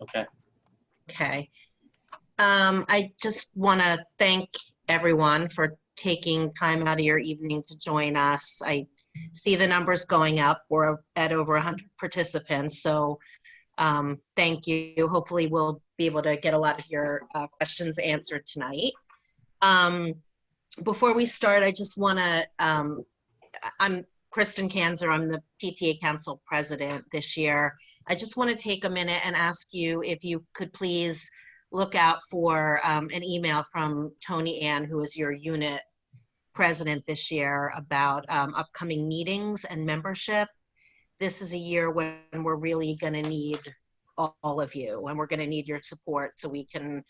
Okay. Okay. I just want to thank everyone for taking time out of your evening to join us. I see the numbers going up. We're at over 100 participants, so thank you. Hopefully we'll be able to get a lot of your questions answered tonight. Before we start, I just want to, I'm Kristen Kanzer, I'm the PTA Council President this year. I just want to take a minute and ask you if you could please look out for an email from Tony Ann, who is your unit president this year, about upcoming meetings and membership. This is a year when we're really going to need all of you, and we're going to need your support so we can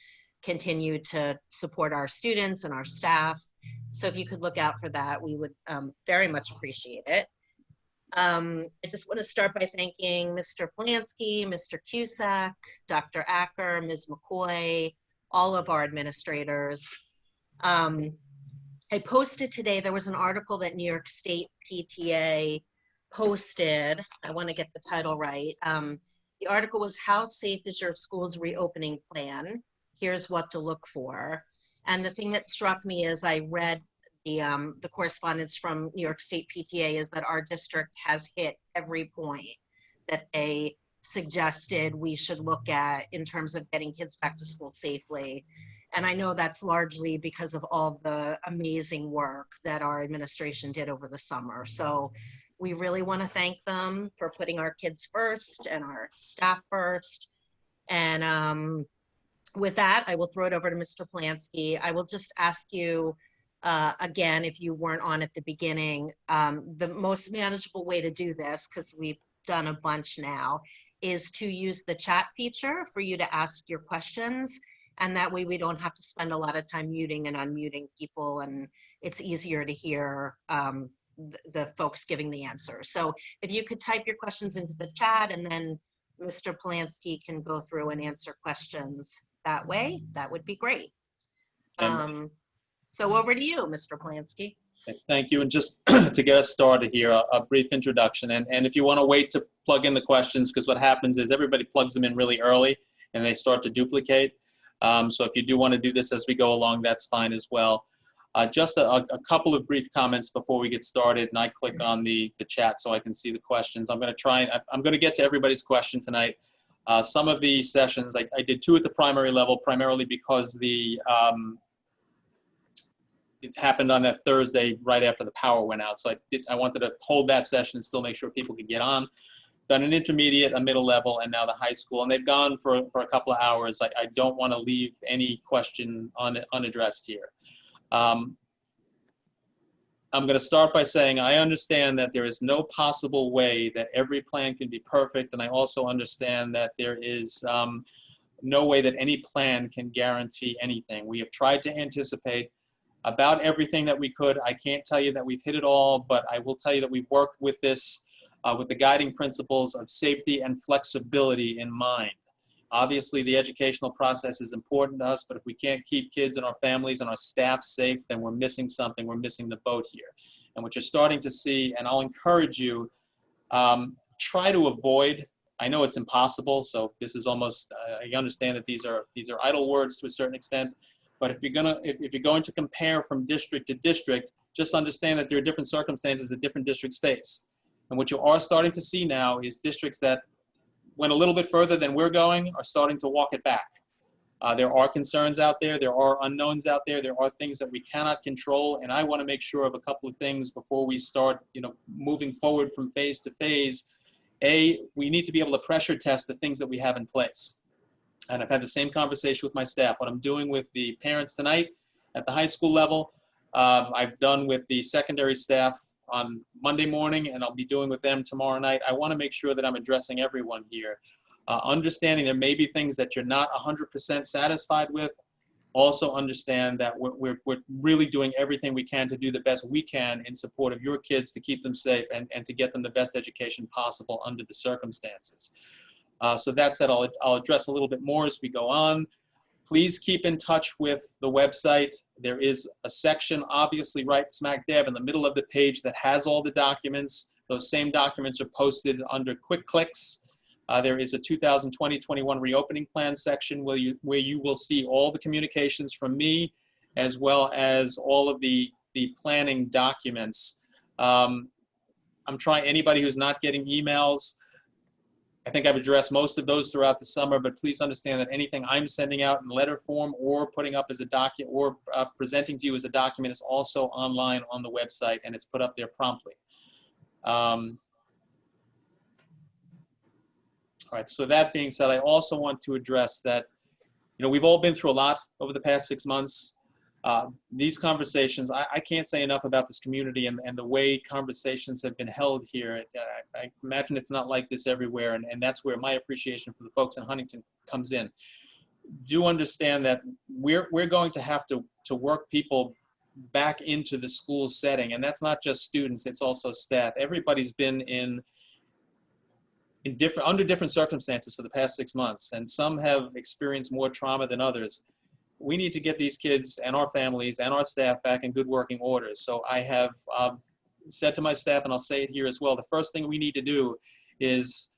continue to support our students and our staff. So if you could look out for that, we would very much appreciate it. I just want to start by thanking Mr. Polanski, Mr. Cusack, Dr. Acker, Ms. McCoy, all of our administrators. I posted today, there was an article that New York State PTA posted. I want to get the title right. The article was, "How Safe is Your School's Reopening Plan? Here's what to look for." And the thing that struck me as I read the correspondence from New York State PTA is that our district has hit every point that they suggested we should look at in terms of getting kids back to school safely. And I know that's largely because of all the amazing work that our administration did over the summer. So we really want to thank them for putting our kids first and our staff first. And with that, I will throw it over to Mr. Polanski. I will just ask you, again, if you weren't on at the beginning, the most manageable way to do this, because we've done a bunch now, is to use the chat feature for you to ask your questions. And that way we don't have to spend a lot of time muting and unmuting people, and it's easier to hear the folks giving the answers. So if you could type your questions into the chat, and then Mr. Polanski can go through and answer questions that way, that would be great. So over to you, Mr. Polanski. Thank you. And just to get us started here, a brief introduction. And if you want to wait to plug in the questions, because what happens is everybody plugs them in really early and they start to duplicate. So if you do want to do this as we go along, that's fine as well. Just a couple of brief comments before we get started, and I click on the chat so I can see the questions. I'm going to get to everybody's question tonight. Some of the sessions, I did 2 at the primary level, primarily because it happened on that Thursday right after the power went out. So I wanted to hold that session and still make sure people could get on. Done an intermediate, a middle level, and now the high school. And they've gone for a couple of hours. I don't want to leave any question unaddressed here. I'm going to start by saying I understand that there is no possible way that every plan can be perfect. And I also understand that there is no way that any plan can guarantee anything. We have tried to anticipate about everything that we could. I can't tell you that we've hit it all, but I will tell you that we've worked with this, with the guiding principles of safety and flexibility in mind. Obviously, the educational process is important to us, but if we can't keep kids and our families and our staff safe, then we're missing something. We're missing the boat here. And what you're starting to see, and I'll encourage you, try to avoid, I know it's impossible, so this is almost, I understand that these are idle words to a certain extent, but if you're going to compare from district to district, just understand that there are different circumstances that different districts face. And what you are starting to see now is districts that went a little bit further than we're going are starting to walk it back. There are concerns out there. There are unknowns out there. There are things that we cannot control. And I want to make sure of a couple of things before we start, moving forward from phase to phase. We need to be able to pressure test the things that we have in place. And I've had the same conversation with my staff. What I'm doing with the parents tonight at the high school level, I've done with the secondary staff on Monday morning, and I'll be doing with them tomorrow night. I want to make sure that I'm addressing everyone here. Understanding there may be things that you're not 100% satisfied with. Also understand that we're really doing everything we can to do the best we can in support of your kids, to keep them safe and to get them the best education possible under the circumstances. So that said, I'll address a little bit more as we go on. Please keep in touch with the website. There is a section, obviously, right smack dab in the middle of the page that has all the documents. Those same documents are posted under quick clicks. There is a 2020-21 reopening plan section where you will see all the communications from me, as well as all of the planning documents. I'm trying, anybody who's not getting emails, I think I've addressed most of those throughout the summer, but please understand that anything I'm sending out in letter form or putting up as a document or presenting to you as a document is also online on the website, and it's put up there promptly. All right, so that being said, I also want to address that, we've all been through a lot over the past 6 months. These conversations, I can't say enough about this community and the way conversations have been held here. I imagine it's not like this everywhere, and that's where my appreciation for the folks in Huntington comes in. Do understand that we're going to have to work people back into the school setting, and that's not just students, it's also staff. Everybody's been under different circumstances for the past 6 months, and some have experienced more trauma than others. We need to get these kids and our families and our staff back in good working order. So I have said to my staff, and I'll say it here as well, the first thing we need to do is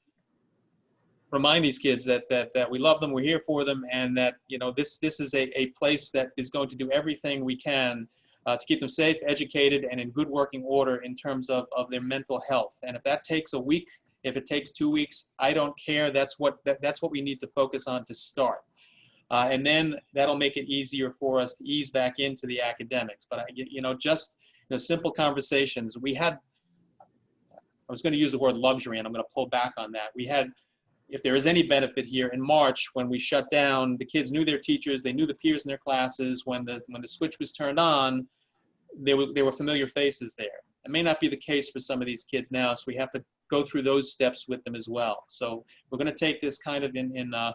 remind these kids that we love them, we're here for them, and that this is a place that is going to do everything we can to keep them safe, educated, and in good working order in terms of their mental health. And if that takes a week, if it takes 2 weeks, I don't care. That's what we need to focus on to start. And then that'll make it easier for us to ease back into the academics. But just simple conversations. I was going to use the word luxury, and I'm going to pull back on that. We had, if there is any benefit here, in March when we shut down, the kids knew their teachers, they knew the peers in their classes. When the switch was turned on, there were familiar faces there. It may not be the case for some of these kids now, so we have to go through those steps with them as well. So we're going to take this kind of in a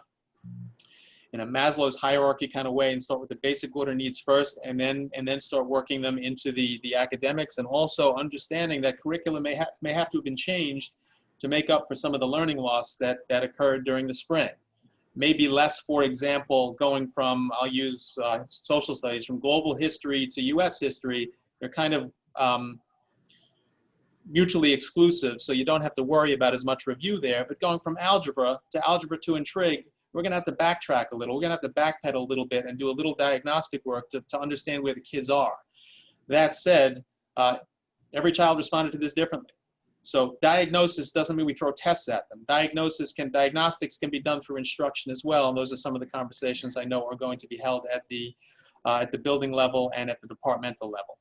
Maslow's hierarchy kind of way and start with the basic order needs first, and then start working them into the academics, and also understanding that curriculum may have to have been changed to make up for some of the learning loss that occurred during the spring. Maybe less, for example, going from, I'll use social studies, from global history to US history. They're kind of mutually exclusive, so you don't have to worry about as much review there. But going from algebra to algebra 2 and trig, we're going to have to backtrack a little. We're going to have to backpedal a little bit and do a little diagnostic work to understand where the kids are. That said, every child responded to this differently. So diagnosis doesn't mean we throw tests at them. Diagnostics can be done through instruction as well, and those are some of the conversations I know are going to be held at the building level and at the departmental level.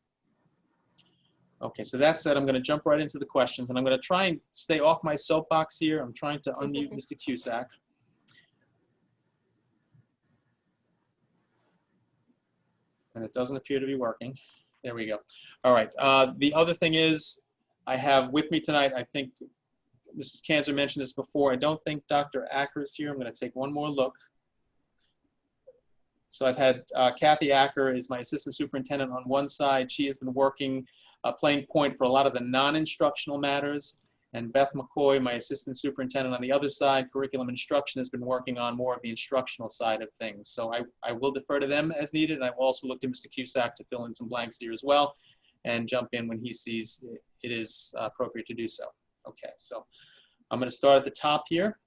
Okay, so that said, I'm going to jump right into the questions, and I'm going to try and stay off my soapbox here. I'm trying to unmute Mr. Cusack. And it doesn't appear to be working. There we go. All right. The other thing is, I have with me tonight, I think Mrs. Kanzer mentioned this before, I don't think Dr. Acker is here. I'm going to take one more look. So I've had Kathy Acker is my assistant superintendent on one side. She has been working, playing point for a lot of the non-instructional matters. And Beth McCoy, my assistant superintendent on the other side, curriculum instruction, has been working on more of the instructional side of things. So I will defer to them as needed. And I will also look to Mr. Cusack to fill in some blanks here as well and jump in when he sees it is appropriate to do so. Okay, so I'm going to start at the top here.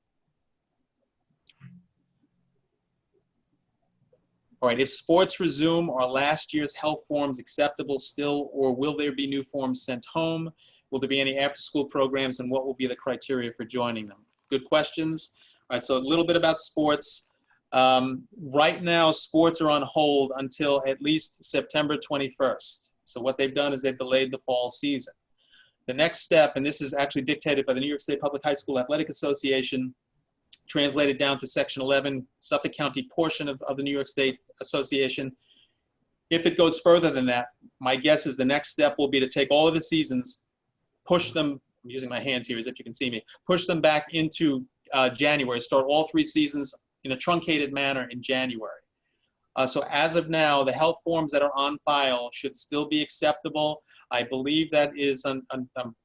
All right, if sports resume, are last year's health forms acceptable still, or will there be new forms sent home? Will there be any after-school programs, and what will be the criteria for joining them? Good questions. All right, so a little bit about sports. Right now, sports are on hold until at least September 21st. So what they've done is they've delayed the fall season. The next step, and this is actually dictated by the New York State Public High School Athletic Association, translated down to Section 11, Suffolk County portion of the New York State Association. If it goes further than that, my guess is the next step will be to take all of the seasons, push them, I'm using my hands here as if you can see me, push them back into January, start all 3 seasons in a truncated manner in January. So as of now, the health forms that are on file should still be acceptable. I believe that is, I'm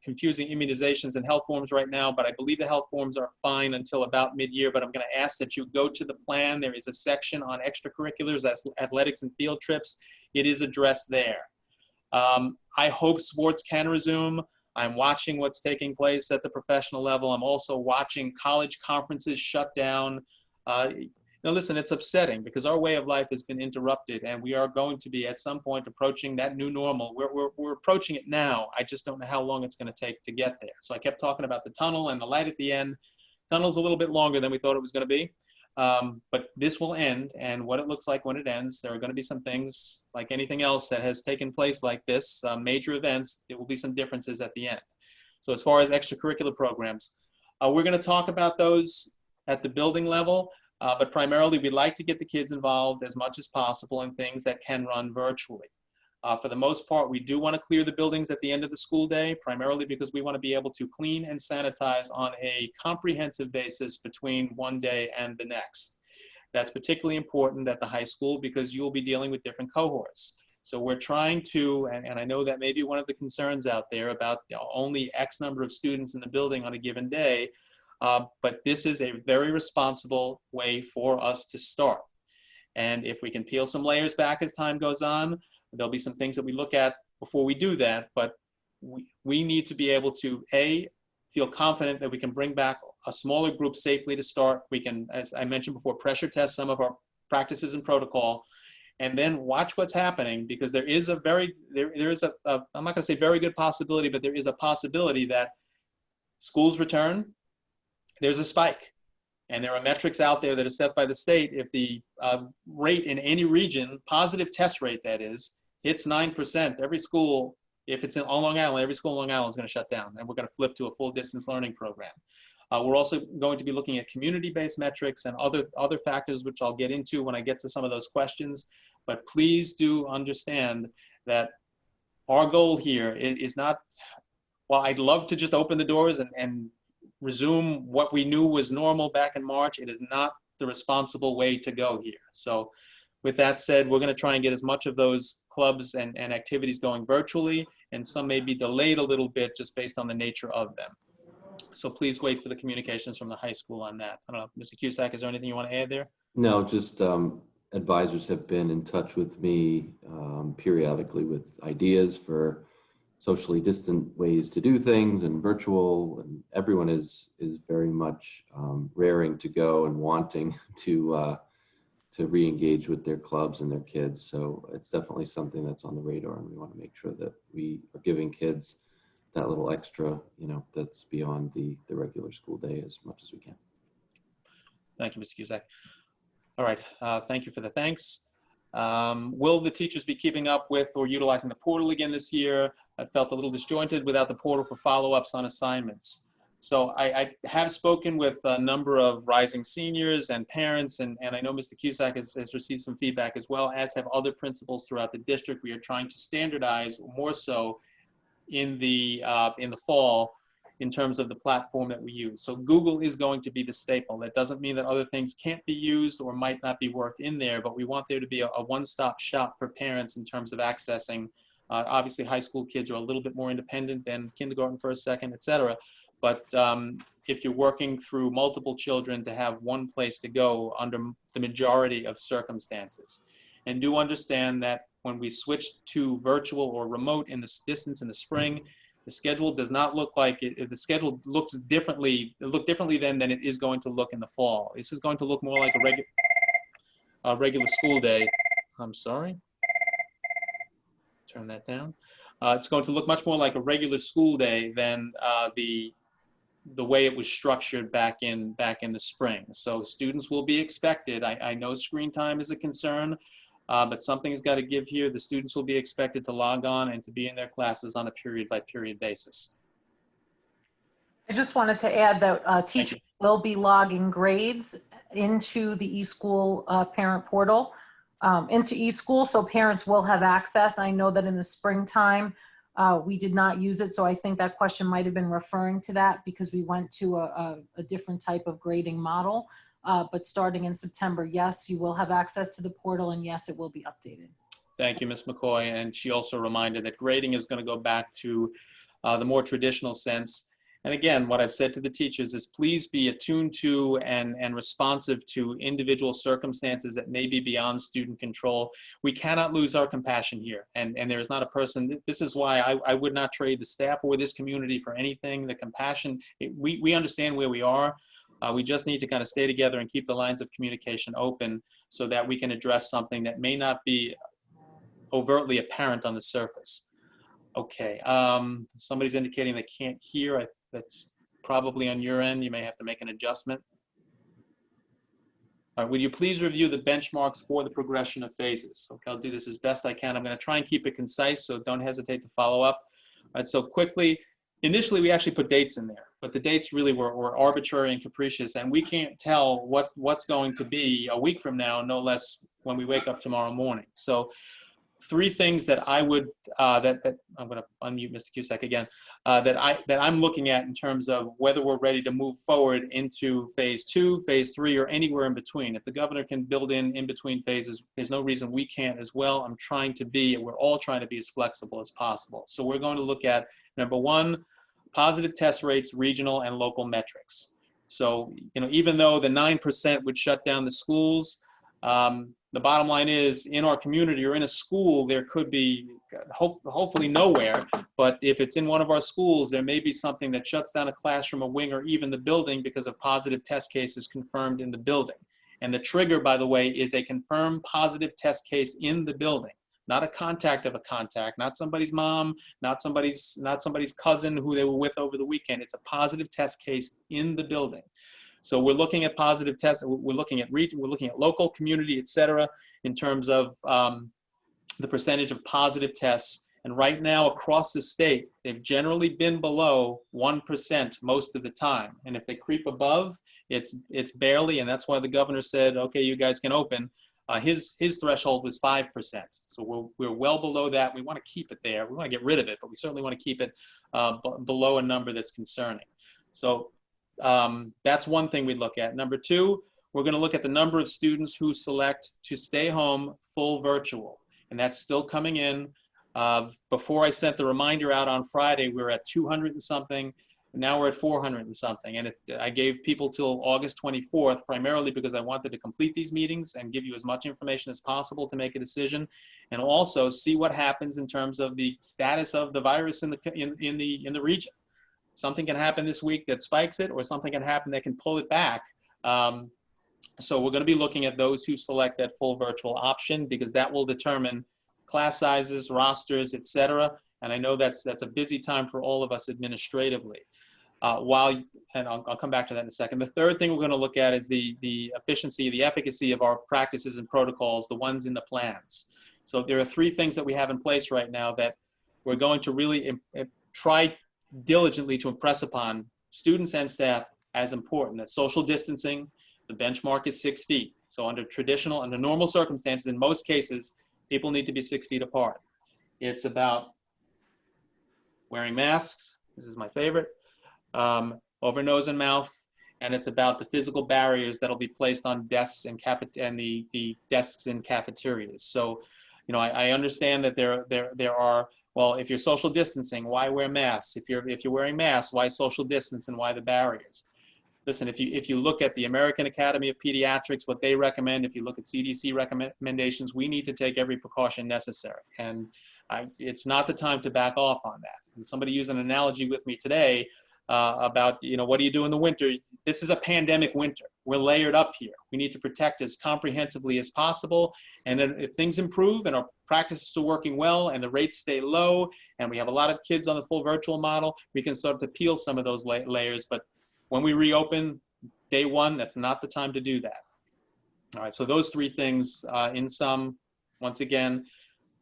confusing immunizations and health forms right now, but I believe the health forms are fine until about mid-year, but I'm going to ask that you go to the plan. There is a section on extracurriculars, that's athletics and field trips. It is addressed there. I hope sports can resume. I'm watching what's taking place at the professional level. I'm also watching college conferences shut down. Now listen, it's upsetting because our way of life has been interrupted, and we are going to be at some point approaching that new normal. We're approaching it now. I just don't know how long it's going to take to get there. So I kept talking about the tunnel and the light at the end. Tunnel's a little bit longer than we thought it was going to be, but this will end, and what it looks like when it ends, there are going to be some things like anything else that has taken place like this, major events, there will be some differences at the end. So as far as extracurricular programs, we're going to talk about those at the building level. But primarily, we'd like to get the kids involved as much as possible in things that can run virtually. For the most part, we do want to clear the buildings at the end of the school day, primarily because we want to be able to clean and sanitize on a comprehensive basis between one day and the next. That's particularly important at the high school because you will be dealing with different cohorts. So we're trying to, and I know that may be one of the concerns out there about only X number of students in the building on a given day. But this is a very responsible way for us to start. And if we can peel some layers back as time goes on, there'll be some things that we look at before we do that. But we need to be able to, A, feel confident that we can bring back a smaller group safely to start. We can, as I mentioned before, pressure test some of our practices and protocol, and then watch what's happening, because there is a very, there is a I'm not going to say very good possibility, but there is a possibility that schools return, there's a spike. And there are metrics out there that are set by the state. If the rate in any region, positive test rate that is, hits 9%, every school, if it's on Long Island, every school on Long Island is going to shut down, and we're going to flip to a full distance learning program. We're also going to be looking at community-based metrics and other factors, which I'll get into when I get to some of those questions. But please do understand that our goal here is not, well, I'd love to just open the doors and resume what we knew was normal back in March. It is not the responsible way to go here. So with that said, we're going to try and get as much of those clubs and activities going virtually, and some may be delayed a little bit just based on the nature of them. So please wait for the communications from the high school on that. I don't know, Mr. Cusack, is there anything you want to add there? No, just advisors have been in touch with me periodically with ideas for socially distant ways to do things and virtual, and everyone is very much raring to go and wanting to re-engage with their clubs and their kids. So it's definitely something that's on the radar, and we want to make sure that we are giving kids that little extra, that's beyond the regular school day as much as we can. Thank you, Mr. Cusack. All right, thank you for the thanks. Will the teachers be keeping up with or utilizing the portal again this year? I felt a little disjointed without the portal for follow-ups on assignments. So I have spoken with a number of rising seniors and parents, and I know Mr. Cusack has received some feedback as well, as have other principals throughout the district. We are trying to standardize more so in the fall in terms of the platform that we use. So Google is going to be the staple. That doesn't mean that other things can't be used or might not be worked in there, but we want there to be a one-stop shop for parents in terms of accessing. Obviously, high school kids are a little bit more independent than kindergarten, first, second, et cetera. But if you're working through multiple children, to have one place to go under the majority of circumstances. And do understand that when we switch to virtual or remote in the distance in the spring, the schedule does not look like it. The schedule looks differently. It look differently then than it is going to look in the fall. This is going to look more like a regular school day. I'm sorry. Turn that down. It's going to look much more like a regular school day than the way it was structured back in the spring. So students will be expected. I know screen time is a concern, but something's got to give here. The students will be expected to log on and to be in their classes on a period-by-period basis. I just wanted to add that teachers will be logging grades into the eSchool parent portal, into eSchool, so parents will have access. I know that in the springtime, we did not use it, so I think that question might have been referring to that because we went to a different type of grading model. But starting in September, yes, you will have access to the portal, and yes, it will be updated. Thank you, Ms. McCoy. And she also reminded that grading is going to go back to the more traditional sense. And again, what I've said to the teachers is please be attuned to and responsive to individual circumstances that may be beyond student control. We cannot lose our compassion here. And there is not a person, this is why I would not trade the staff or this community for anything. The compassion, we understand where we are. We just need to kind of stay together and keep the lines of communication open so that we can address something that may not be overtly apparent on the surface. Okay, somebody's indicating they can't hear. That's probably on your end. You may have to make an adjustment. All right, would you please review the benchmarks for the progression of phases? Okay, I'll do this as best I can. I'm going to try and keep it concise, so don't hesitate to follow up. All right, so quickly, initially we actually put dates in there, but the dates really were arbitrary and capricious, and we can't tell what's going to be a week from now, no less when we wake up tomorrow morning. So 3 things that I would, that I'm going to unmute Mr. Cusack again, that I'm looking at in terms of whether we're ready to move forward into phase 2, phase 3, or anywhere in between. If the governor can build in between phases, there's no reason we can't as well. I'm trying to be, and we're all trying to be as flexible as possible. So we're going to look at, number 1, positive test rates, regional and local metrics. So, you know, even though the 9% would shut down the schools, the bottom line is in our community or in a school, there could be hopefully nowhere, but if it's in one of our schools, there may be something that shuts down a classroom, a wing, or even the building because of positive test cases confirmed in the building. And the trigger, by the way, is a confirmed positive test case in the building, not a contact of a contact, not somebody's mom, not somebody's cousin who they were with over the weekend. It's a positive test case in the building. So we're looking at positive tests. We're looking at region, we're looking at local, community, et cetera, in terms of the percentage of positive tests. And right now across the state, they've generally been below 1% most of the time. And if they creep above, it's barely, and that's why the governor said, okay, you guys can open. His threshold was 5%. So we're well below that. We want to keep it there. We want to get rid of it, but we certainly want to keep it below a number that's concerning. So that's one thing we look at. Number 2, we're going to look at the number of students who select to stay home full virtual. And that's still coming in. Before I sent the reminder out on Friday, we were at 200 and something. Now we're at 400 and something. And I gave people till August 24th, primarily because I wanted to complete these meetings and give you as much information as possible to make a decision. And also see what happens in terms of the status of the virus in the region. Something can happen this week that spikes it, or something can happen that can pull it back. So we're going to be looking at those who select that full virtual option, because that will determine class sizes, rosters, et cetera. And I know that's a busy time for all of us administratively. And I'll come back to that in a second. The third thing we're going to look at is the efficiency, the efficacy of our practices and protocols, the ones in the plans. So there are 3 things that we have in place right now that we're going to really try diligently to impress upon students and staff as important. That's social distancing. The benchmark is 6 feet. So under normal circumstances, in most cases, people need to be 6 feet apart. It's about wearing masks. This is my favorite. Over nose and mouth. And it's about the physical barriers that'll be placed on desks and the desks in cafeterias. So, you know, I understand that there are, well, if you're social distancing, why wear masks? If you're wearing masks, why social distance and why the barriers? Listen, if you look at the American Academy of Pediatrics, what they recommend, if you look at CDC recommendations, we need to take every precaution necessary. And it's not the time to back off on that. And somebody used an analogy with me today about, you know, what do you do in the winter? This is a pandemic winter. We're layered up here. We need to protect as comprehensively as possible. And then if things improve and our practices are working well and the rates stay low and we have a lot of kids on the full virtual model, we can start to peel some of those layers. But when we reopen day 1, that's not the time to do that. All right, so those 3 things in sum, once again,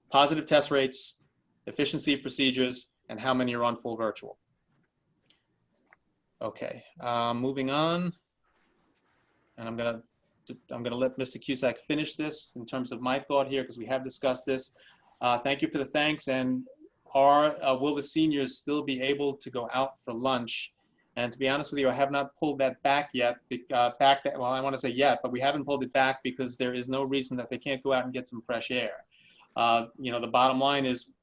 positive test rates, efficiency of procedures, and how many are on full virtual. Okay, moving on, and I'm gonna let Mr. Cusack finish this in terms of my thought here, because we have discussed this. Thank you for the thanks, and will the seniors still be able to go out for lunch? And to be honest with you, I have not pulled that back yet. Well, I want to say yet, but we haven't pulled it back because there is no reason that they can't go out and get some fresh air. You know, the bottom line is,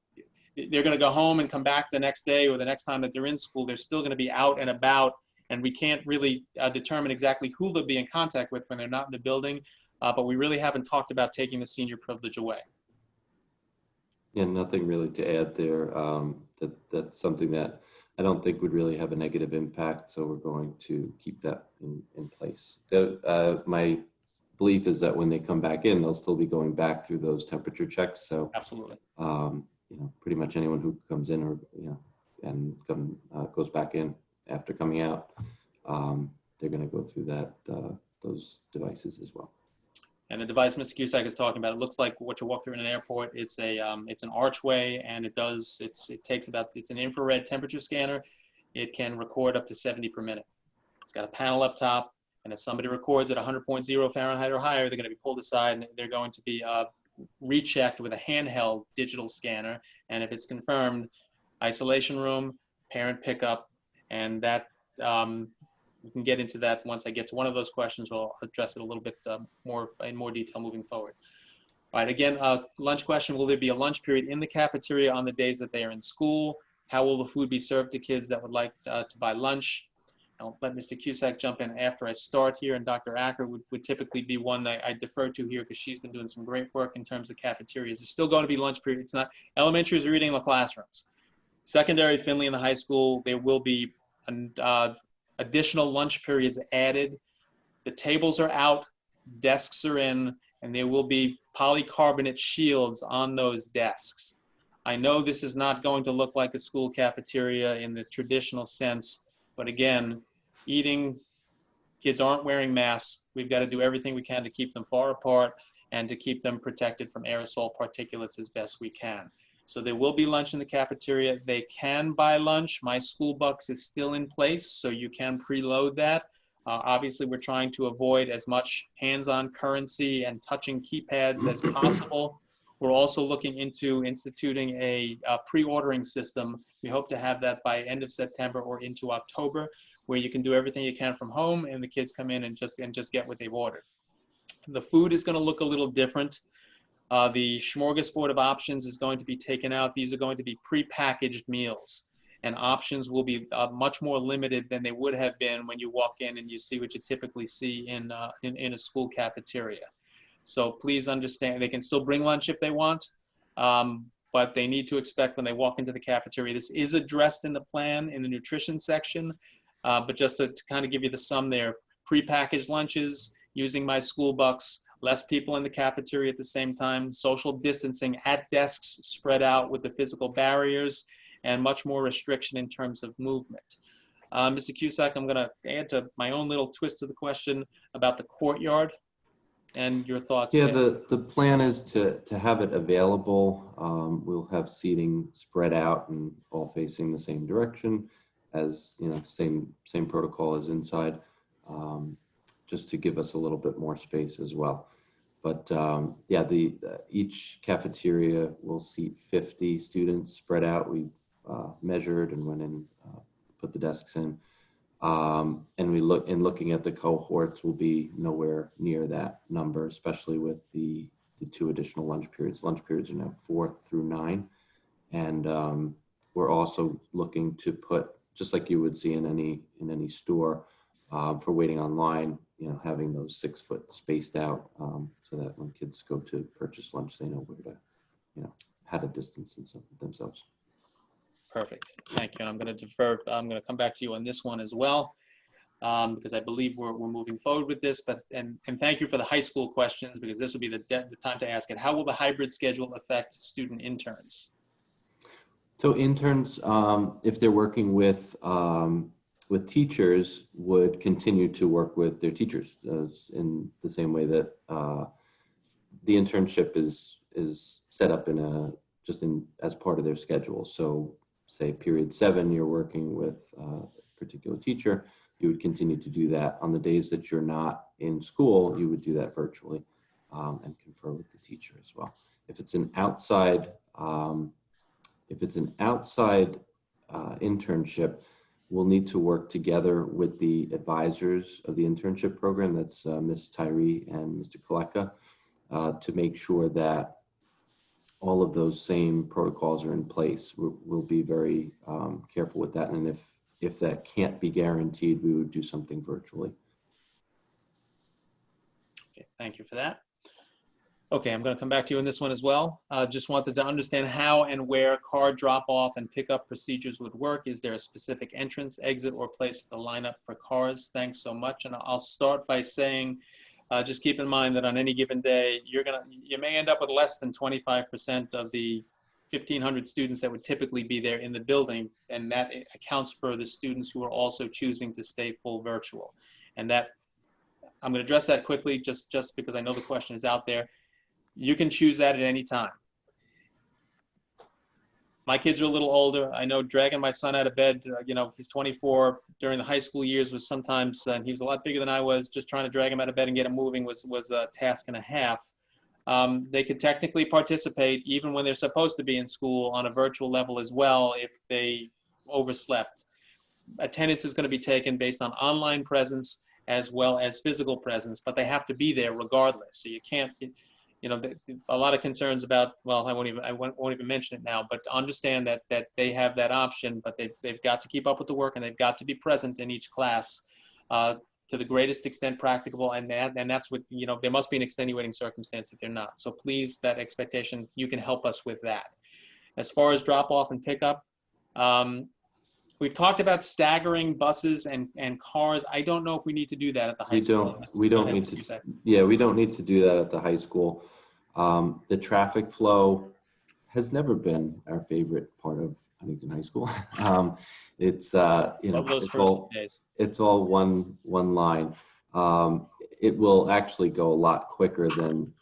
they're going to go home and come back the next day or the next time that they're in school. They're still going to be out and about, and we can't really determine exactly who they'll be in contact with when they're not in the building. But we really haven't talked about taking the senior privilege away. Yeah, nothing really to add there. That's something that I don't think would really have a negative impact, so we're going to keep that in place. My belief is that when they come back in, they'll still be going back through those temperature checks. So Absolutely. Pretty much anyone who comes in or and goes back in after coming out, they're going to go through those devices as well. And the device Mr. Cusack is talking about, it looks like what you walk through in an airport. It's an archway, and it's an infrared temperature scanner. It can record up to 70 per minute. It's got a panel up top, and if somebody records at 100.0 Fahrenheit or higher, they're going to be pulled aside, and they're going to be rechecked with a handheld digital scanner. And if it's confirmed, isolation room, parent pickup, and that we can get into that once I get to one of those questions. We'll address it a little bit in more detail moving forward. All right, again, lunch question. Will there be a lunch period in the cafeteria on the days that they are in school? How will the food be served to kids that would like to buy lunch? I'll let Mr. Cusack jump in after I start here, and Dr. Acker would typically be one that I defer to here because she's been doing some great work in terms of cafeterias. There's still going to be lunch period. It's not, elementaries are eating in the classrooms. Secondary, Finley, and the high school, there will be additional lunch periods added. The tables are out, desks are in, and there will be polycarbonate shields on those desks. I know this is not going to look like a school cafeteria in the traditional sense, but again, kids aren't wearing masks. We've got to do everything we can to keep them far apart and to keep them protected from aerosol particulates as best we can. So there will be lunch in the cafeteria. They can buy lunch. My school bucks is still in place, so you can preload that. Obviously, we're trying to avoid as much hands-on currency and touching keypads as possible. We're also looking into instituting a pre-ordering system. We hope to have that by end of September or into October, where you can do everything you can from home, and the kids come in and just get what they've ordered. The food is going to look a little different. The smorgasbord of options is going to be taken out. These are going to be prepackaged meals, and options will be much more limited than they would have been when you walk in and you see what you typically see in a school cafeteria. So please understand, they can still bring lunch if they want, but they need to expect when they walk into the cafeteria. This is addressed in the plan in the nutrition section, but just to kind of give you the sum there, prepackaged lunches, using my school bucks, less people in the cafeteria at the same time, social distancing at desks spread out with the physical barriers, and much more restriction in terms of movement. Mr. Cusack, I'm going to add to my own little twist to the question about the courtyard and your thoughts. Yeah, there. the plan is to have it available. We'll have seating spread out and all facing the same direction, as same protocol as inside, just to give us a little bit more space as well. But each cafeteria will seat 50 students spread out. We measured and went in, put the desks in, and looking at the cohorts, will be nowhere near that number, especially with the two additional lunch periods. Lunch periods are now 4 through 9, and we're also looking to put, just like you would see in any store, for waiting online, having those 6 foot spaced out, so that when kids go to purchase lunch, they know where to, how to distance themselves. Perfect. Thank you. And I'm going to defer. I'm going to come back to you on this one as well, because I believe we're moving forward with this. And thank you for the high school questions, because this will be the time to ask it. How will the hybrid schedule affect student interns? So interns, if they're working with teachers, would continue to work with their teachers in the same way that the internship is set up as part of their schedule. So say period 7, you're working with a particular teacher, you would continue to do that. On the days that you're not in school, you would do that virtually and confer with the teacher as well. If it's an outside internship, we'll need to work together with the advisors of the internship program. That's Ms. Tyree and Mr. Kaleka, to make sure that all of those same protocols are in place. We'll be very careful with that. And if that can't be guaranteed, we would do something virtually. Okay, thank you for that. Okay, I'm going to come back to you on this one as well. Just wanted to understand how and where car drop-off and pickup procedures would work. Is there a specific entrance, exit, or place for the lineup for cars? Thanks so much. And I'll start by saying, just keep in mind that on any given day, you may end up with less than 25% of the 1,500 students that would typically be there in the building, and that accounts for the students who are also choosing to stay full virtual. And that, I'm going to address that quickly just because I know the question is out there. You can choose that at any time. My kids are a little older. I know dragging my son out of bed, he's 24, during the high school years was sometimes, and he was a lot bigger than I was, just trying to drag him out of bed and get him moving was a task and a half. They could technically participate even when they're supposed to be in school on a virtual level as well if they overslept. Attendance is going to be taken based on online presence as well as physical presence, but they have to be there regardless. So you can't, a lot of concerns about, well, I won't even mention it now, but understand that they have that option, but they've got to keep up with the work and they've got to be present in each class to the greatest extent practicable. And that's what, there must be an extenuating circumstance if they're not. So please, that expectation, you can help us with that. As far as drop off and pickup, we've talked about staggering buses and cars. I don't know if we need to do that at the high school. We don't need to. Yeah, we don't need to do that at the high school. The traffic flow has never been our favorite part of Huntington High School. It's it's all one line. It will actually go a lot quicker than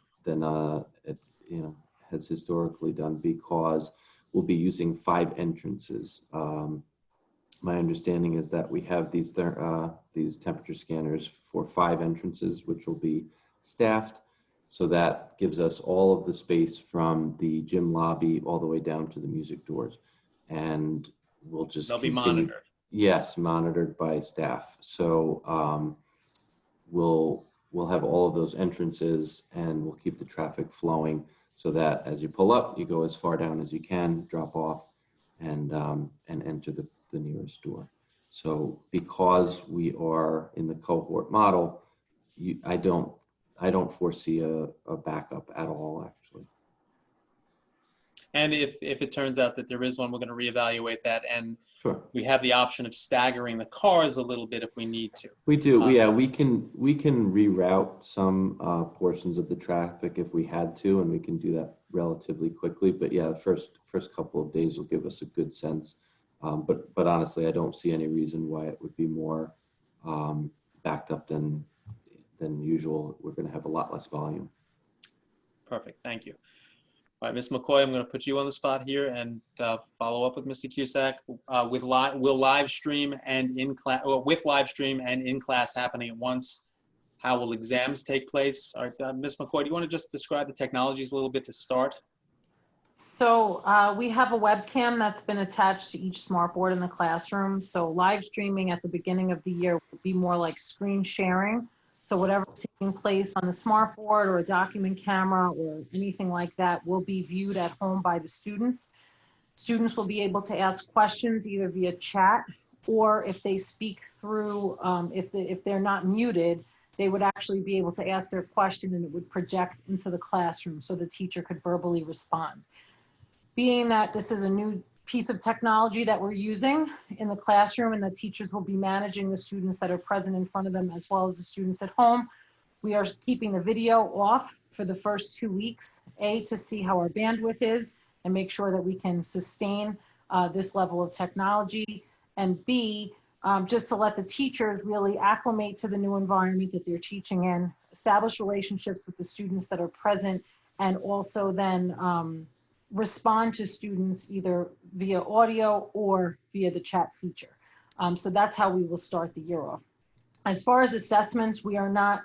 it has historically done because we'll be using 5 entrances. My understanding is that we have these temperature scanners for 5 entrances, which will be staffed. So that gives us all of the space from the gym lobby all the way down to the music doors. And we'll just They'll be monitored. Yes, monitored by staff. So we'll have all of those entrances and we'll keep the traffic flowing so that as you pull up, you go as far down as you can, drop off, and enter the nearest door. So because we are in the cohort model, I don't foresee a backup at all, actually. And if it turns out that there is one, we're going to reevaluate that. And sure, we have the option of staggering the cars a little bit if we need to. We do. Yeah, we can reroute some portions of the traffic if we had to, and we can do that relatively quickly. But yeah, the first couple of days will give us a good sense. But honestly, I don't see any reason why it would be more backed up than usual. We're going to have a lot less volume. Perfect. Thank you. All right, Ms. McCoy, I'm going to put you on the spot here and follow up with Mr. Cusack. Will live stream and in class, or with live stream and in class happening at once? How will exams take place? All right, Ms. McCoy, do you want to just describe the technologies a little bit to start? So we have a webcam that's been attached to each smartboard in the classroom. So live streaming at the beginning of the year will be more like screen sharing. So whatever's taking place on the smartboard or a document camera or anything like that will be viewed at home by the students. Students will be able to ask questions either via chat or if they speak through, if they're not muted, they would actually be able to ask their question and it would project into the classroom so the teacher could verbally respond. Being that this is a new piece of technology that we're using in the classroom and the teachers will be managing the students that are present in front of them as well as the students at home, we are keeping the video off for the first 2 weeks, to see how our bandwidth is and make sure that we can sustain this level of technology, and B, just to let the teachers really acclimate to the new environment that they're teaching in, establish relationships with the students that are present, and also then respond to students either via audio or via the chat feature. So that's how we will start the year off. As far as assessments, we're not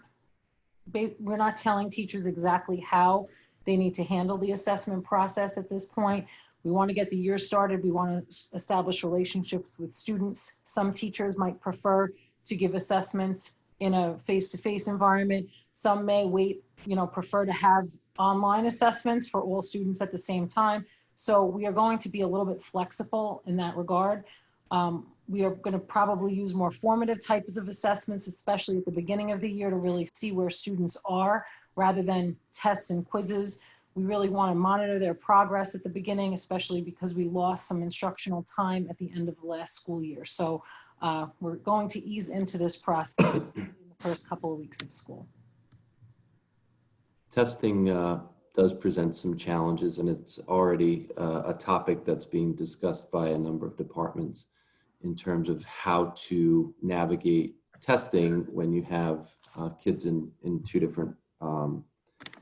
telling teachers exactly how they need to handle the assessment process at this point. We want to get the year started. We want to establish relationships with students. Some teachers might prefer to give assessments in a face-to-face environment. Some may prefer to have online assessments for all students at the same time. So we are going to be a little bit flexible in that regard. We are going to probably use more formative types of assessments, especially at the beginning of the year, to really see where students are rather than tests and quizzes. We really want to monitor their progress at the beginning, especially because we lost some instructional time at the end of the last school year. So we're going to ease into this process in the first couple of weeks of school. Testing does present some challenges, and it's already a topic that's being discussed by a number of departments in terms of how to navigate testing when you have kids in two different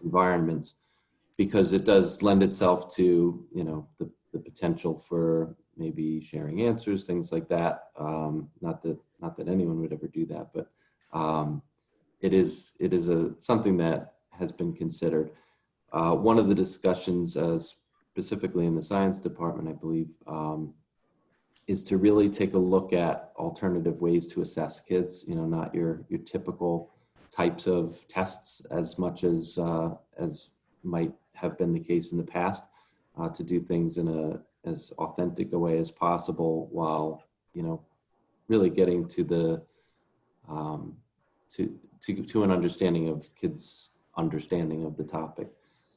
environments, because it does lend itself to, you know, the potential for maybe sharing answers, things like that. Not that anyone would ever do that, but it is something that has been considered. One of the discussions, specifically in the science department, I believe, is to really take a look at alternative ways to assess kids. You know, not your typical types of tests as much as might have been the case in the past. To do things in as authentic a way as possible, while, you know, really getting to the to an understanding of kids' understanding of the topic.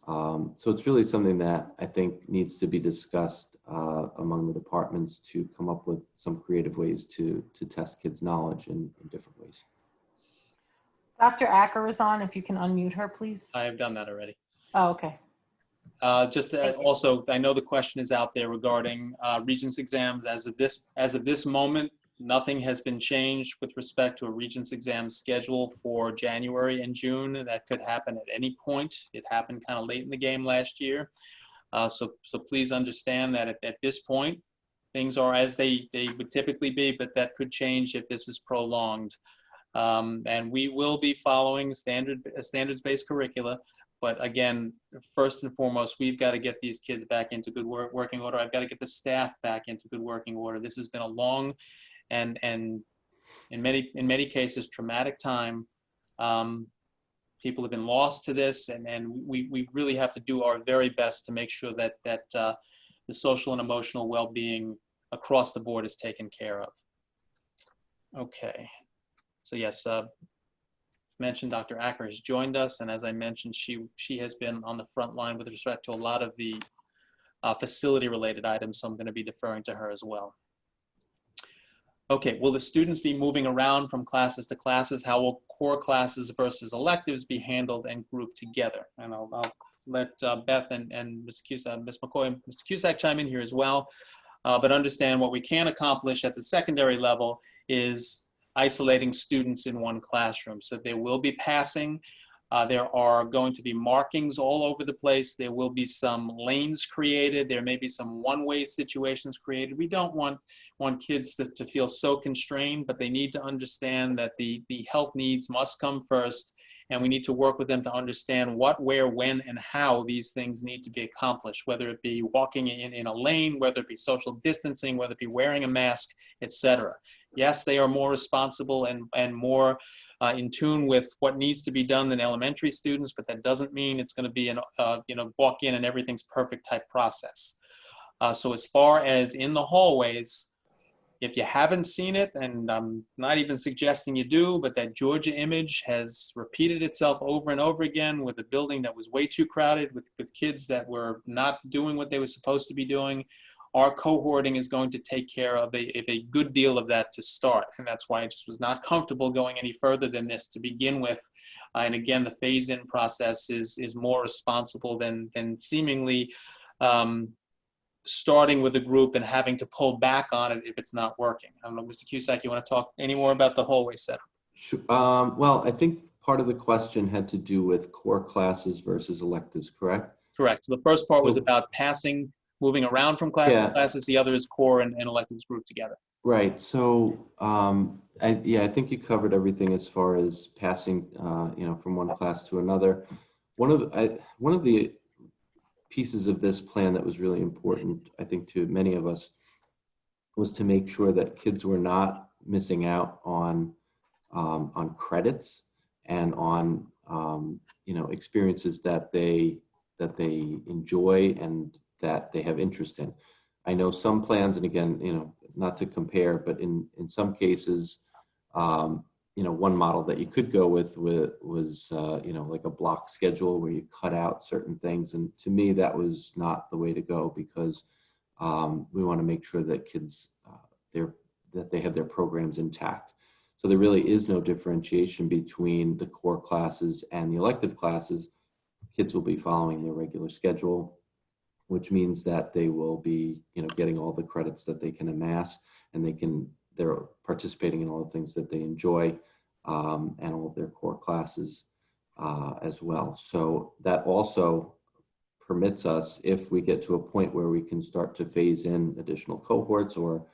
So it's really something that I think needs to be discussed among the departments to come up with some creative ways to test kids' knowledge in different ways. Dr. Acker is on. If you can unmute her, please. I have done that already. Oh, okay. Also, I know the question is out there regarding Regents exams. As of this moment, nothing has been changed with respect to a Regents exam schedule for January and June. That could happen at any point. It happened kind of late in the game last year. So please understand that at this point, things are as they would typically be, but that could change if this is prolonged. And we will be following standards-based curricula. But again, first and foremost, we've got to get these kids back into good working order. I've got to get the staff back into good working order. This has been a long and in many cases traumatic time. People have been lost to this, and we really have to do our very best to make sure that the social and emotional well-being across the board is taken care of. Okay, so yes, mentioned Dr. Acker has joined us, and as I mentioned, she has been on the front line with respect to a lot of the facility-related items, so I'm going to be deferring to her as well. Okay, will the students be moving around from classes to classes? How will core classes versus electives be handled and grouped together? And I'll let Beth and Ms. McCoy and Mr. Cusack chime in here as well. But understand what we can accomplish at the secondary level is isolating students in one classroom. So there will be passing. There are going to be markings all over the place. There will be some lanes created. There may be some one-way situations created. We don't want kids to feel so constrained, but they need to understand that the health needs must come first, and we need to work with them to understand what, where, when, and how these things need to be accomplished, whether it be walking in a lane, whether it be social distancing, whether it be wearing a mask, etc. Yes, they are more responsible and more in tune with what needs to be done than elementary students, but that doesn't mean it's going to be walk in and everything's perfect type process. So as far as in the hallways, if you haven't seen it, and I'm not even suggesting you do, but that Georgia image has repeated itself over and over again with a building that was way too crowded, with kids that were not doing what they were supposed to be doing. Our cohorting is going to take care of a good deal of that to start. And that's why I just was not comfortable going any further than this to begin with. And again, the phase-in process is more responsible than seemingly starting with a group and having to pull back on it if it's not working. I don't know, Mr. Cusack, you want to talk any more about the hallway setup? Sure. Well, I think part of the question had to do with core classes versus electives, correct? Correct. So the first part was about passing, moving around from class to classes. The other is core and electives grouped together. Right. So, I think you covered everything as far as passing, from one class to another. One of the pieces of this plan that was really important, I think, to many of us, was to make sure that kids were not missing out on credits and on experiences that they that they enjoy and that they have interest in. I know some plans, and again, not to compare, but in some cases, one model that you could go with was, like a block schedule where you cut out certain things. And to me, that was not the way to go, because we want to make sure that kids, that they have their programs intact. So there really is no differentiation between the core classes and the elective classes. Kids will be following their regular schedule, which means that they will be, getting all the credits that they can amass, and they're participating in all the things that they enjoy, and all of their core classes as well. So that also permits us, if we get to a point where we can start to phase in additional cohorts, or,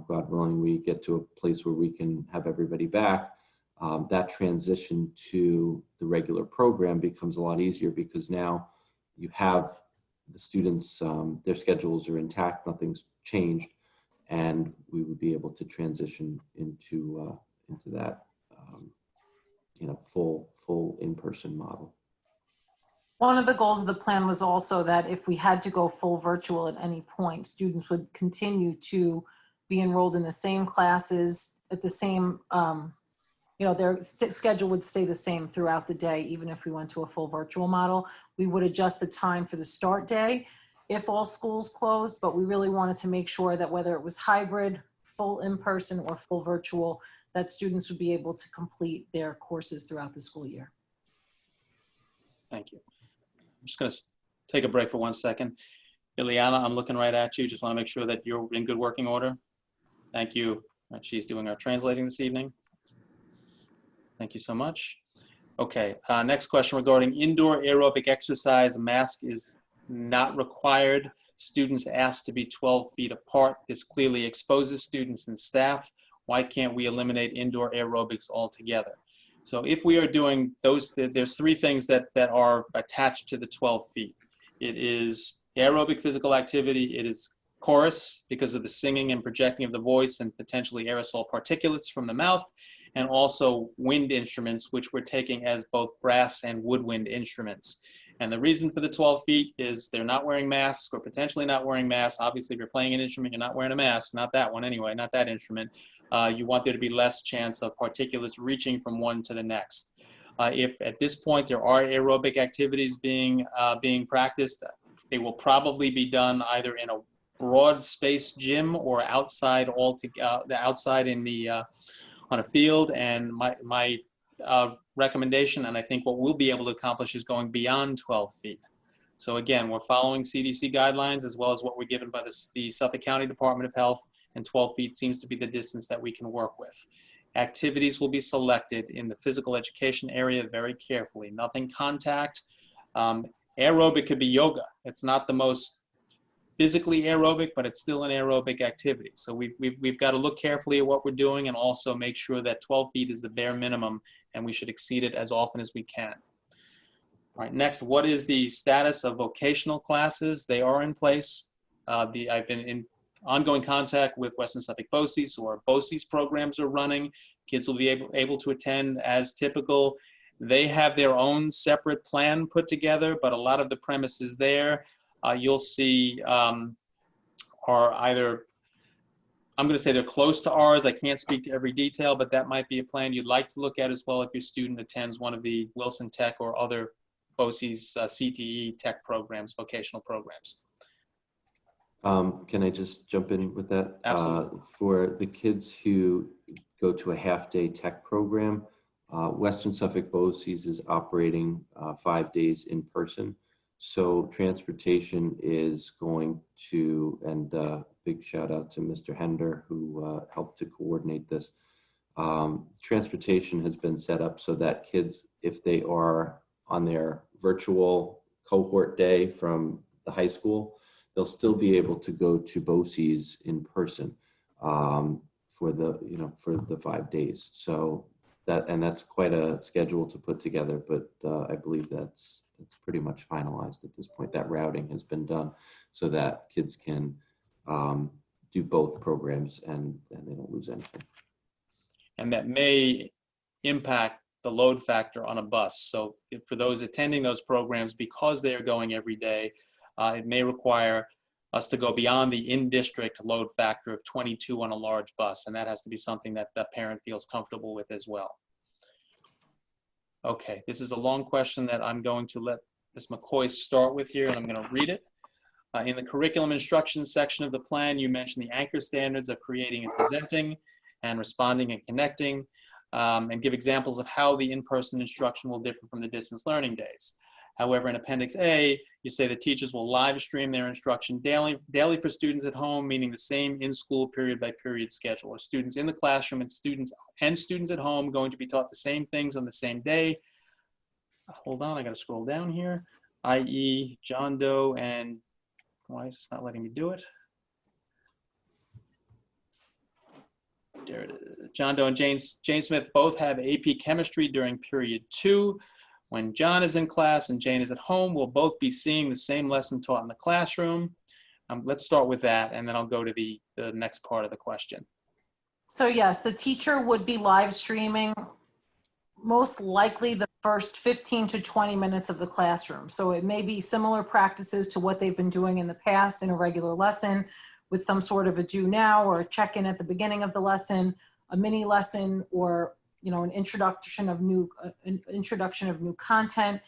God willing, we get to a place where we can have everybody back, that transition to the regular program becomes a lot easier, because now you have the students, their schedules are intact, nothing's changed, and we would be able to transition into that, full in-person model. One of the goals of the plan was also that if we had to go full virtual at any point, students would continue to be enrolled in the same classes at the same, their schedule would stay the same throughout the day, even if we went to a full virtual model. We would adjust the time for the start day if all schools closed, but we really wanted to make sure that whether it was hybrid, full in-person, or full virtual, that students would be able to complete their courses throughout the school year. Thank you. I'm just going to take a break for 1 second. Ileana, I'm looking right at you. Just want to make sure that you're in good working order. Thank you. She's doing our translating this evening. Thank you so much. Okay, next question regarding indoor aerobic exercise. A mask is not required. Students asked to be 12 feet apart. This clearly exposes students and staff. Why can't we eliminate indoor aerobics altogether? So if we are doing those, there's three things that are attached to the 12 feet. It is aerobic physical activity. It is chorus, because of the singing and projecting of the voice and potentially aerosol particulates from the mouth, and also wind instruments, which we're taking as both brass and woodwind instruments. And the reason for the 12 feet is they're not wearing masks, or potentially not wearing masks. Obviously, if you're playing an instrument, you're not wearing a mask. Not that one anyway, not that instrument. You want there to be less chance of particulates reaching from one to the next. If at this point there are aerobic activities being practiced, they will probably be done either in a broad space gym or outside outside in the on a field. And my recommendation, and I think what we'll be able to accomplish, is going beyond 12 feet. So again, we're following CDC guidelines as well as what we're given by the Suffolk County Department of Health, and 12 feet seems to be the distance that we can work with. Activities will be selected in the physical education area very carefully. Nothing contact. Aerobic could be yoga. It's not the most physically aerobic, but it's still an aerobic activity. So we've got to look carefully at what we're doing, and also make sure that 12 feet is the bare minimum, and we should exceed it as often as we can. All right, next, what is the status of vocational classes? They are in place. I've been in ongoing contact with Western Suffolk BOCES, so our BOCES programs are running. Kids will be able to attend as typical. They have their own separate plan put together, but a lot of the premises there, you'll see are either, I'm going to say they're close to ours. I can't speak to every detail, but that might be a plan you'd like to look at as well if your student attends one of the Wilson Tech or other BOCES CTE tech programs, vocational programs. Can I just jump in with that? Absolutely. For the kids who go to a half-day tech program, Western Suffolk BOCES is operating 5 days in person. So transportation is going to, and big shout out to Mr. Hender, who helped to coordinate this. Transportation has been set up so that kids, if they are on their virtual cohort day from the high school, they'll still be able to go to BOCES in person for the 5 days. So that's quite a schedule to put together, but I believe that's pretty much finalized at this point. That routing has been done so that kids can do both programs and they don't lose anything. And that may impact the load factor on a bus. So for those attending those programs, because they are going every day, it may require us to go beyond the in-district load factor of 22 on a large bus, and that has to be something that the parent feels comfortable with as well. Okay, this is a long question that I'm going to let Ms. McCoy start with here, and I'm going to read it. In the curriculum instruction section of the plan, you mentioned the anchor standards of creating and presenting and responding and connecting, and give examples of how the in-person instruction will differ from the distance learning days. However, in Appendix A, you say the teachers will live stream their instruction daily for students at home, meaning the same in-school period by period schedule. Are students in the classroom and students at home going to be taught the same things on the same day? Hold on, I got to scroll down here. I.e. John Doe and, why is this not letting me do it? There it is. John Doe and Jane Smith both have AP Chemistry during period 2. When John is in class and Jane is at home, we'll both be seeing the same lesson taught in the classroom. Let's start with that, and then I'll go to the next part of the question. So yes, the teacher would be live streaming most likely the first 15 to 20 minutes of the classroom. So it may be similar practices to what they've been doing in the past in a regular lesson, with some sort of a do now or a check-in at the beginning of the lesson, a mini lesson, or an introduction of new content,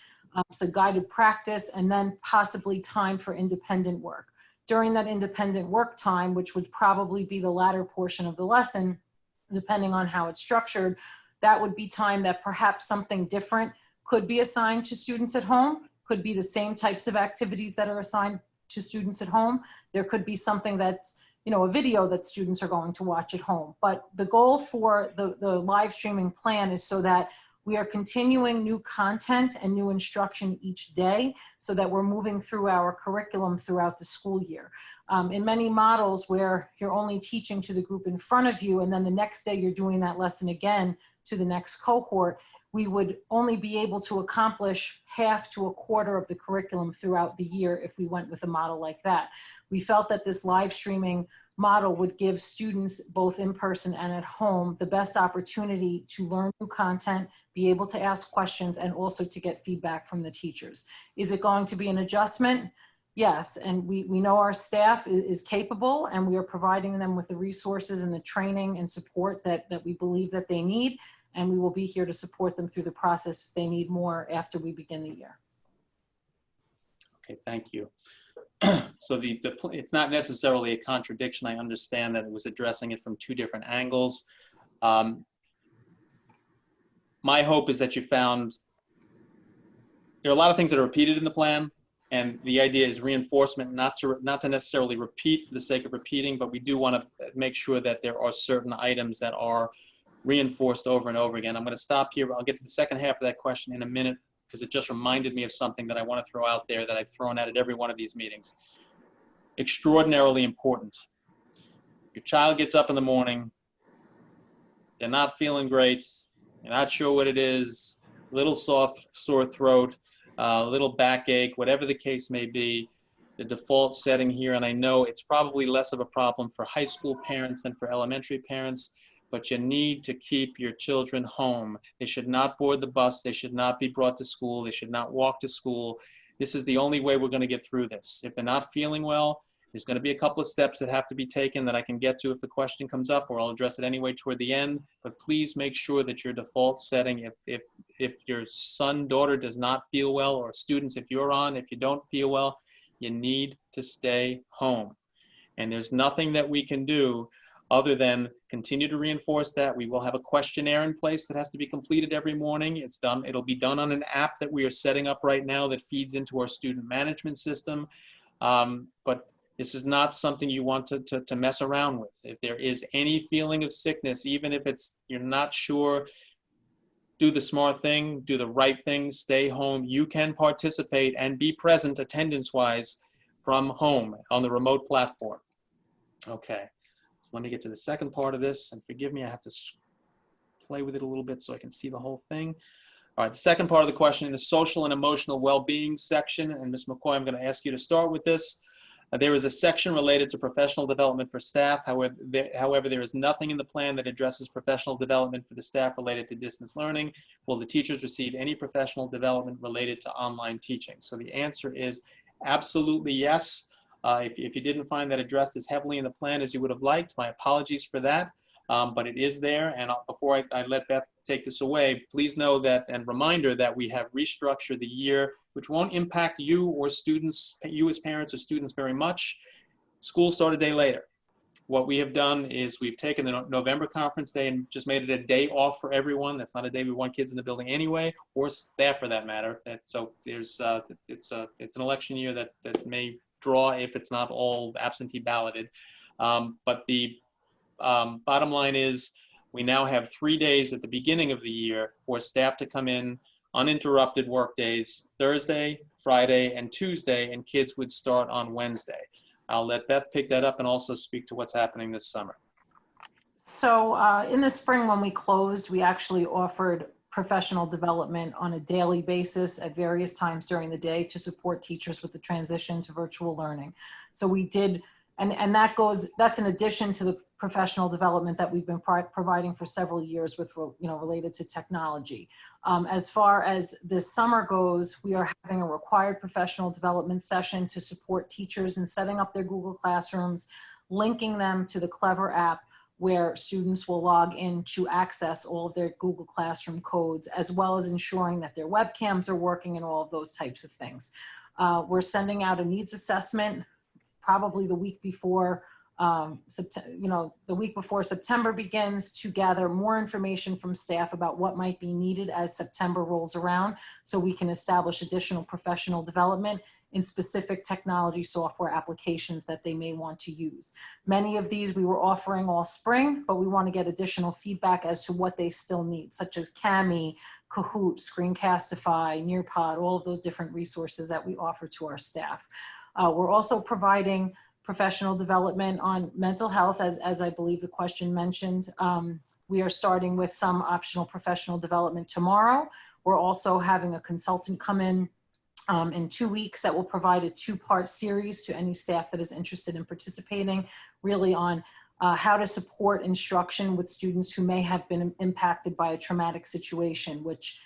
so guided practice, and then possibly time for independent work. During that independent work time, which would probably be the latter portion of the lesson, depending on how it's structured, that would be time that perhaps something different could be assigned to students at home, could be the same types of activities that are assigned to students at home. There could be something that's a video that students are going to watch at home. But the goal for the live streaming plan is so that we are continuing new content and new instruction each day, so that we're moving through our curriculum throughout the school year. In many models where you're only teaching to the group in front of you, and then the next day you're doing that lesson again to the next cohort, we would only be able to accomplish half to a quarter of the curriculum throughout the year if we went with a model like that. We felt that this live streaming model would give students, both in person and at home, the best opportunity to learn new content, be able to ask questions, and also to get feedback from the teachers. Is it going to be an adjustment? Yes, and we know our staff is capable, and we are providing them with the resources and the training and support that we believe that they need, and we will be here to support them through the process if they need more after we begin the year. Okay, thank you. So it's not necessarily a contradiction. I understand that it was addressing it from two different angles. My hope is that you found there are a lot of things that are repeated in the plan, and the idea is reinforcement, not to necessarily repeat for the sake of repeating, but we do want to make sure that there are certain items that are reinforced over and over again. I'm going to stop here. I'll get to the second half of that question in a minute, because it just reminded me of something that I want to throw out there that I've thrown out at every one of these meetings. Extraordinarily important. Your child gets up in the morning, they're not feeling great, you're not sure what it is, little sore throat, little backache, whatever the case may be, the default setting here, and I know it's probably less of a problem for high school parents than for elementary parents, but you need to keep your children home. They should not board the bus. They should not be brought to school. They should not walk to school. This is the only way we're going to get through this. If they're not feeling well, there's going to be a couple of steps that have to be taken that I can get to if the question comes up, or I'll address it anyway toward the end. But please make sure that your default setting, if your son, daughter does not feel well, or students, if you don't feel well, you need to stay home. And there's nothing that we can do other than continue to reinforce that. We will have a questionnaire in place that has to be completed every morning. It'll be done on an app that we are setting up right now that feeds into our student management system. But this is not something you want to mess around with. If there is any feeling of sickness, even if you're not sure, do the smart thing, do the right thing, stay home. You can participate and be present attendance-wise from home on the remote platform. Okay. So let me get to the second part of this, and forgive me, I have to play with it a little bit so I can see the whole thing. All right, the second part of the question in the social and emotional well-being section, and Ms. McCoy, I'm going to ask you to start with this. There is a section related to professional development for staff. However, there is nothing in the plan that addresses professional development for the staff related to distance learning. Will the teachers receive any professional development related to online teaching? So the answer is absolutely yes. If you didn't find that addressed as heavily in the plan as you would have liked, my apologies for that. But it is there. And before I let Beth take this away, please know that, and reminder that we have restructured the year, which won't impact you or students, you as parents or students very much. School start a day later. What we have done is we've taken the November conference day and just made it a day off for everyone. That's not a day we want kids in the building anyway, or staff for that matter. So there's it's an election year that may draw if it's not all absentee balloted. But the bottom line is we now have 3 days at the beginning of the year for staff to come in, uninterrupted work days, Thursday, Friday, and Tuesday, and kids would start on Wednesday. I'll let Beth pick that up and also speak to what's happening this summer. So in the spring when we closed, we actually offered professional development on a daily basis at various times during the day to support teachers with the transition to virtual learning. So we did, and that's in addition to the professional development that we've been providing for several years with, related to technology. As far as this summer goes, we are having a required professional development session to support teachers in setting up their Google Classrooms, linking them to the Clever app where students will log in to access all of their Google Classroom codes, as well as ensuring that their webcams are working and all of those types of things. We're sending out a needs assessment probably the week before the week before September begins, to gather more information from staff about what might be needed as September rolls around, so we can establish additional professional development in specific technology software applications that they may want to use. Many of these we were offering all spring, but we want to get additional feedback as to what they still need, such as Kami, Kahoot, Screencastify, Nearpod, all of those different resources that we offer to our staff. We're also providing professional development on mental health, as I believe the question mentioned. We are starting with some optional professional development tomorrow. We're also having a consultant come in 2 weeks that will provide a 2-part series to any staff that is interested in participating, really on how to support instruction with students who may have been impacted by a traumatic situation, which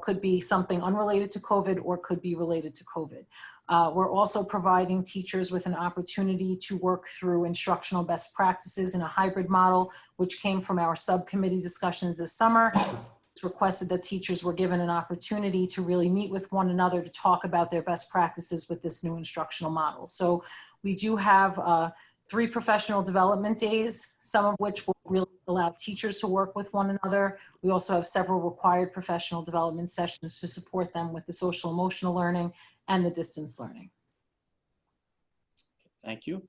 could be something unrelated to COVID or could be related to COVID. We're also providing teachers with an opportunity to work through instructional best practices in a hybrid model, which came from our subcommittee discussions this summer. It's requested that teachers were given an opportunity to really meet with one another to talk about their best practices with this new instructional model. So we do have 3 professional development days, some of which will really allow teachers to work with one another. We also have several required professional development sessions to support them with the social emotional learning and the distance learning. Thank you.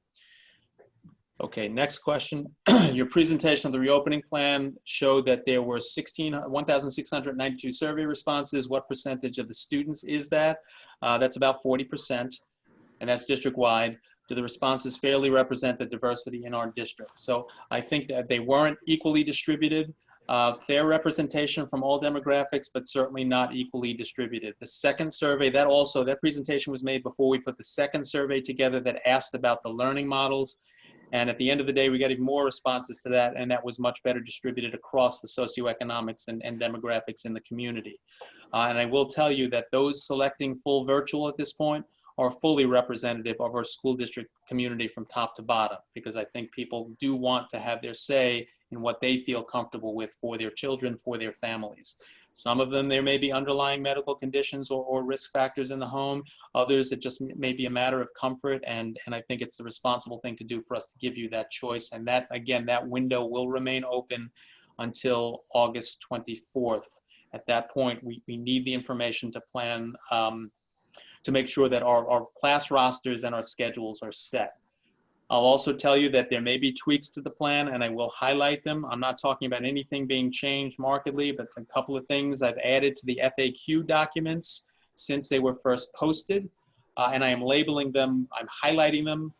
Okay, next question. Your presentation of the reopening plan showed that there were 1,692 survey responses. What percentage of the students is that? That's about 40%, and that's district-wide. Do the responses fairly represent the diversity in our district? So I think that they weren't equally distributed. Fair representation from all demographics, but certainly not equally distributed. The second survey, that presentation was made before we put the second survey together that asked about the learning models. And at the end of the day, we got even more responses to that, and that was much better distributed across the socioeconomics and demographics in the community. And I will tell you that those selecting full virtual at this point are fully representative of our school district community from top to bottom, because I think people do want to have their say in what they feel comfortable with for their children, for their families. Some of them, there may be underlying medical conditions or risk factors in the home. Others, it just may be a matter of comfort, and I think it's the responsible thing to do for us to give you that choice. And that, again, that window will remain open until August 24th. At that point, we need the information to plan, to make sure that our class rosters and our schedules are set. I'll also tell you that there may be tweaks to the plan, and I will highlight them. I'm not talking about anything being changed markedly, but a couple of things I've added to the FAQ documents since they were first posted, and I am labeling them, I'm highlighting them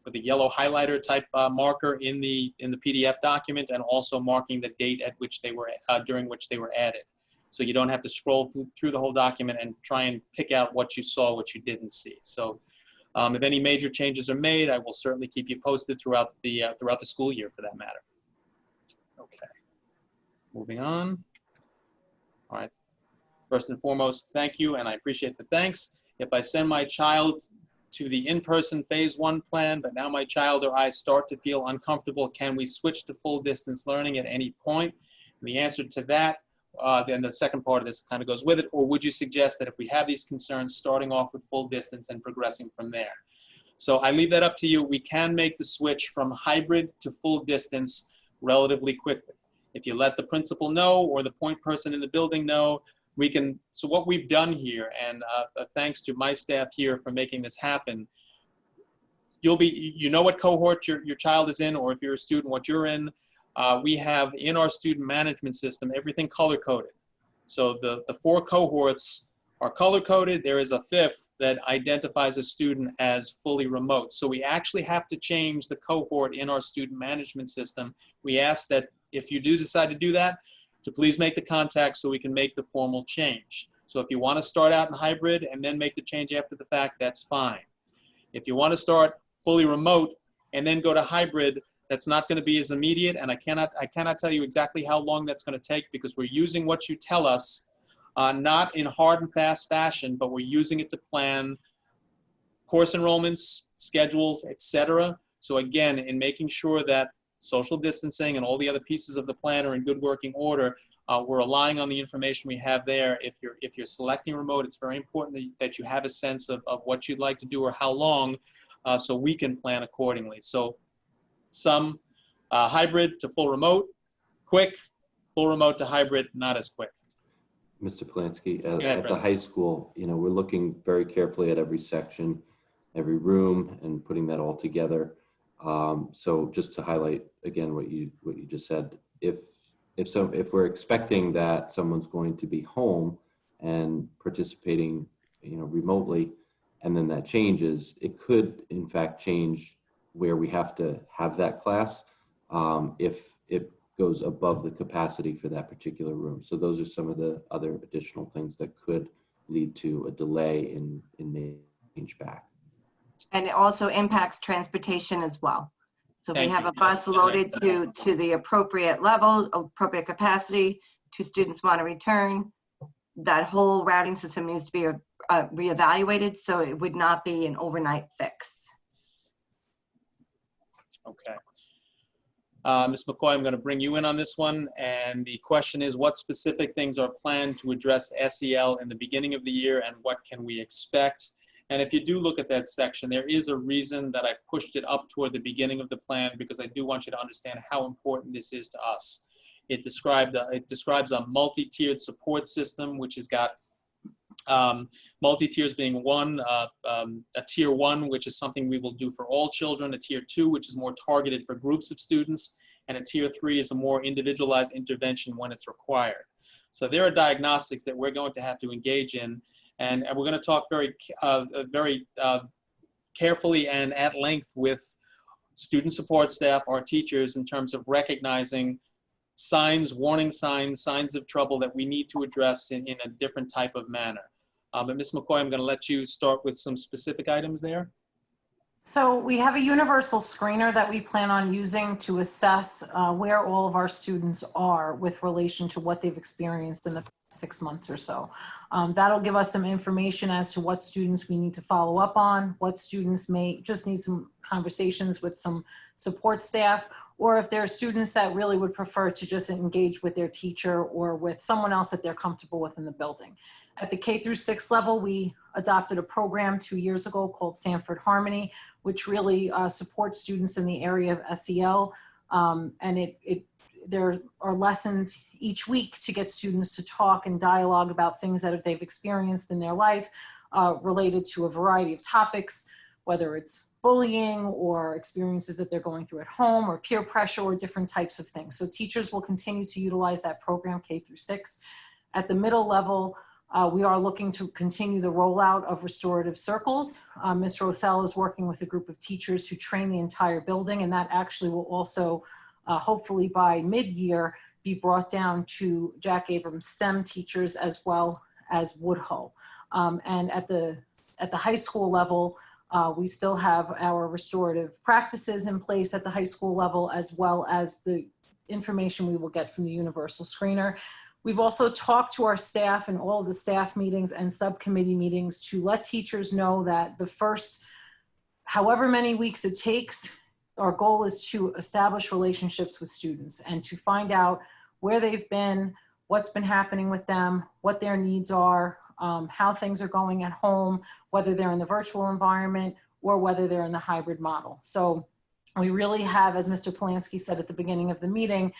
with a yellow highlighter type marker in the PDF document, and also marking the date at which they were, during which they were added. So you don't have to scroll through the whole document and try and pick out what you saw, what you didn't see. So If any major changes are made, I will certainly keep you posted throughout the school year for that matter. Okay, moving on. All right, first and foremost, thank you, and I appreciate the thanks. If I send my child to the in-person phase 1 plan, but now my child or I start to feel uncomfortable, can we switch to full distance learning at any point? And the answer to that, then the second part of this kind of goes with it, or would you suggest that if we have these concerns, starting off with full distance and progressing from there? So I leave that up to you. We can make the switch from hybrid to full distance relatively quickly. If you let the principal know or the point person in the building know, we can. So what we've done here, and thanks to my staff here for making this happen, you know what cohort your child is in, or if you're a student, what you're in. We have in our student management system everything color-coded. So the 4 cohorts are color-coded. There is a 5th that identifies a student as fully remote. So we actually have to change the cohort in our student management system. We ask that if you do decide to do that, to please make the contact so we can make the formal change. So if you want to start out in hybrid and then make the change after the fact, that's fine. If you want to start fully remote and then go to hybrid, that's not going to be as immediate, and I cannot tell you exactly how long that's going to take, because we're using what you tell us, not in hard and fast fashion, but we're using it to plan course enrollments, schedules, etc. So again, in making sure that social distancing and all the other pieces of the plan are in good working order, we're relying on the information we have there. If you're selecting remote, it's very important that you have a sense of what you'd like to do or how long, so we can plan accordingly. So some hybrid to full remote, quick, full remote to hybrid, not as quick. Mr. Polanski, at the high school, we're looking very carefully at every section, every room, and putting that all together. So just to highlight again what you just said, if we're expecting that someone's going to be home and participating, remotely, and then that changes, it could in fact change where we have to have that class if it goes above the capacity for that particular room. So those are some of the other additional things that could lead to a delay in making change back. And it also impacts transportation as well. So if we have a bus loaded to the appropriate level, appropriate capacity, 2 students want to return, that whole routing system needs to be reevaluated, so it would not be an overnight fix. Okay. Ms. McCoy, I'm going to bring you in on this one. And the question is, what specific things are planned to address SEL in the beginning of the year, and what can we expect? And if you do look at that section, there is a reason that I pushed it up toward the beginning of the plan, because I do want you to understand how important this is to us. It describes a multi-tiered support system, which has got multi-tiers being one, a tier 1, which is something we will do for all children, a tier 2, which is more targeted for groups of students, and a tier 3 is a more individualized intervention when it's required. So there are diagnostics that we're going to have to engage in, and we're going to talk very carefully and at length with student support staff, our teachers, in terms of recognizing signs, warning signs, signs of trouble that we need to address in a different type of manner. But Ms. McCoy, I'm going to let you start with some specific items there. So we have a universal screener that we plan on using to assess where all of our students are with relation to what they've experienced in the past 6 months or so. That'll give us some information as to what students we need to follow up on, what students may just need some conversations with some support staff, or if there are students that really would prefer to just engage with their teacher or with someone else that they're comfortable with in the building. At the K through 6 level, we adopted a program 2 years ago called Sanford Harmony, which really supports students in the area of SEL. And there are lessons each week to get students to talk and dialogue about things that they've experienced in their life related to a variety of topics, whether it's bullying or experiences that they're going through at home or peer pressure or different types of things. So teachers will continue to utilize that program K through 6. At the middle level, we are looking to continue the rollout of Restorative Circles. Ms. Rothel is working with a group of teachers to train the entire building, and that actually will also, hopefully by mid-year, be brought down to Jack Abrams STEM teachers as well as Woodhull. And at the high school level, We still have our restorative practices in place at the high school level, as well as the information we will get from the universal screener. We've also talked to our staff in all of the staff meetings and subcommittee meetings to let teachers know that the first however many weeks it takes, our goal is to establish relationships with students and to find out where they've been, what's been happening with them, what their needs are, how things are going at home, whether they're in the virtual environment or whether they're in the hybrid model. So we really have, as Mr. Polanski said at the beginning of the meeting,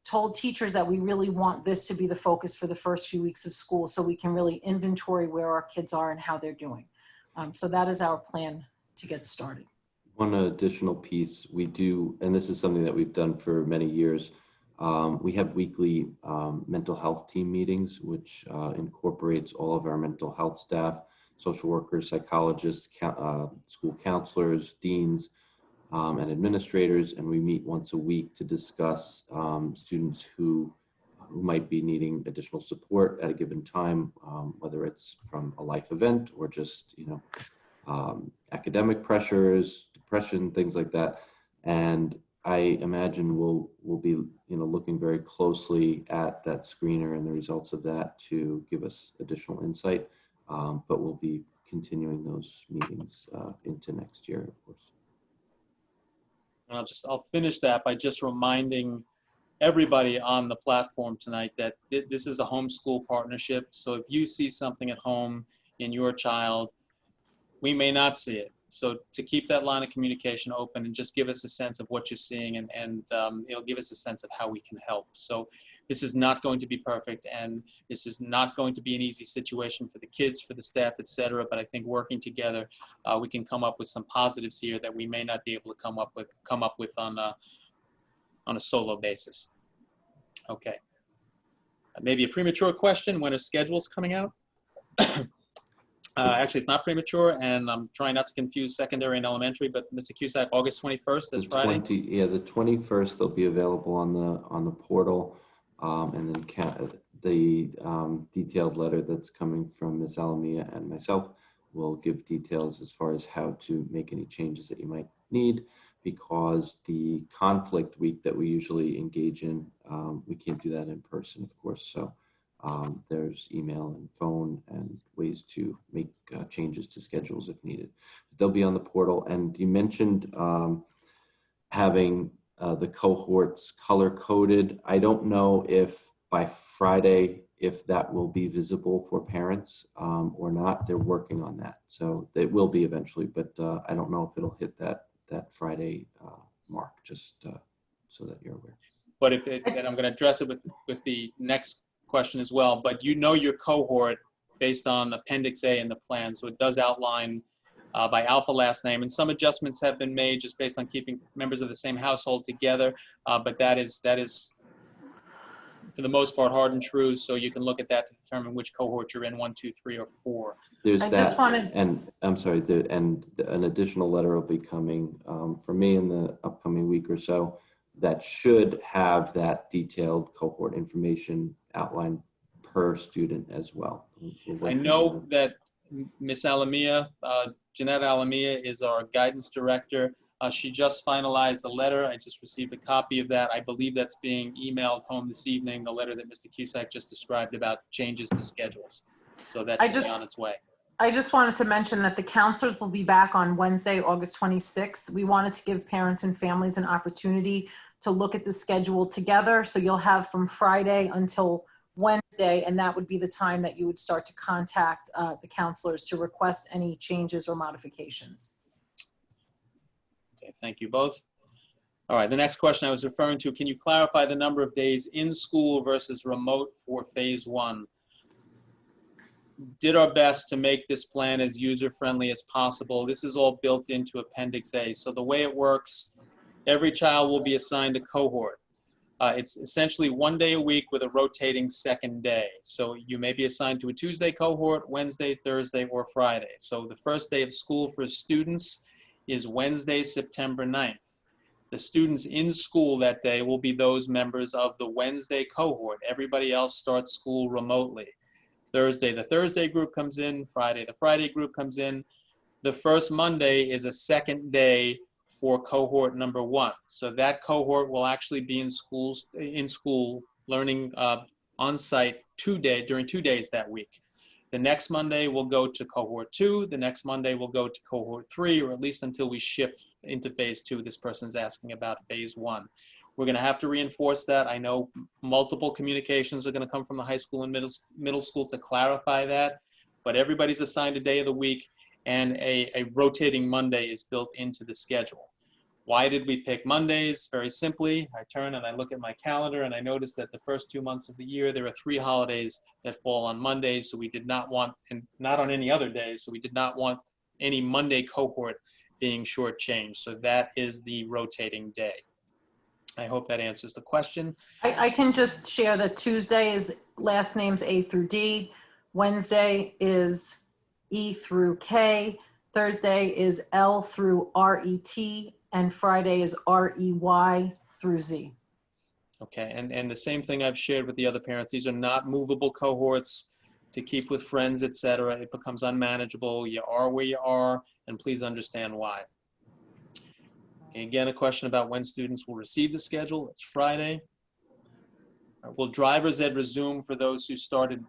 told teachers that we really want this to be the focus for the first few weeks of school so we can really inventory where our kids are and how they're doing. So that is our plan to get started. One additional piece we do, and this is something that we've done for many years, we have weekly mental health team meetings, which incorporates all of our mental health staff, social workers, psychologists, school counselors, deans, and administrators, and we meet once a week to discuss students who might be needing additional support at a given time, whether it's from a life event or just, academic pressures, depression, things like that. And I imagine we'll be, looking very closely at that screener and the results of that to give us additional insight. But we'll be continuing those meetings into next year, of course. I'll finish that by just reminding everybody on the platform tonight that this is a homeschool partnership. So if you see something at home in your child, we may not see it. So to keep that line of communication open and just give us a sense of what you're seeing and it'll give us a sense of how we can help. So this is not going to be perfect, and this is not going to be an easy situation for the kids, for the staff, et cetera. But I think working together, we can come up with some positives here that we may not be able to come up with on a solo basis. Okay. Maybe a premature question. When are schedules coming out? Actually, it's not premature, and I'm trying not to confuse secondary and elementary, but Mr. Cusack, August 21st, that's Friday? The 21st, they'll be available on the portal, and then the detailed letter that's coming from Ms. Alamia and myself will give details as far as how to make any changes that you might need, because the conflict week that we usually engage in, we can't do that in person, of course, so. There's email and phone and ways to make changes to schedules if needed. They'll be on the portal. And you mentioned having the cohorts color coded. I don't know if by Friday, if that will be visible for parents or not. They're working on that. So it will be eventually, but I don't know if it'll hit that Friday mark, just so that you're aware. But and I'm going to address it with the next question as well, but your cohort based on Appendix A in the plan, so it does outline by alpha last name, and some adjustments have been made just based on keeping members of the same household together, but that is for the most part hard and true, so you can look at that to determine which cohort you're in, 1, 2, 3, or 4. There's and I'm sorry, and an additional letter will be coming for me in the upcoming week or so that should have that detailed cohort information outlined per student as well. I know that Ms. Alamia, Jeanette Alamia, is our guidance director. She just finalized the letter. I just received a copy of that. I believe that's being emailed home this evening, the letter that Mr. Cusack just described about changes to schedules. So that should be on its way. I just wanted to mention that the counselors will be back on Wednesday, August 26th. We wanted to give parents and families an opportunity to look at the schedule together. So you'll have from Friday until Wednesday, and that would be the time that you would start to contact the counselors to request any changes or modifications. Okay, thank you both. All right, the next question I was referring to, can you clarify the number of days in school versus remote for phase 1? Did our best to make this plan as user-friendly as possible. This is all built into Appendix A. So the way it works, every child will be assigned a cohort. It's essentially 1 day a week with a rotating second day. So you may be assigned to a Tuesday cohort, Wednesday, Thursday, or Friday. So the first day of school for students is Wednesday, September 9th. The students in school that day will be those members of the Wednesday cohort. Everybody else starts school remotely. Thursday, the Thursday group comes in. Friday, the Friday group comes in. the first Monday is a second day for cohort number 1. So that cohort will actually be in school learning on site during 2 days that week. The next Monday will go to cohort 2. The next Monday will go to cohort 3, or at least until we shift into phase 2. This person's asking about phase 1. We're going to have to reinforce that. I know multiple communications are going to come from the high school and middle school to clarify that, but everybody's assigned a day of the week, and a rotating Monday is built into the schedule. Why did we pick Mondays? Very simply, I turn and I look at my calendar and I notice that the first 2 months of the year, there are 3 holidays that fall on Mondays, so we did not want, and not on any other days, so we did not want any Monday cohort being shortchanged. So that is the rotating day. I hope that answers the question. I can just share that Tuesday is last names A through D. Wednesday is E through K. Thursday is L through RET. And Friday is REY through Z. Okay, and the same thing I've shared with the other parents. These are not movable cohorts to keep with friends, etc. It becomes unmanageable. You are where you are, and please understand why. Again, a question about when students will receive the schedule. It's Friday. Will driver's ed resume for those who started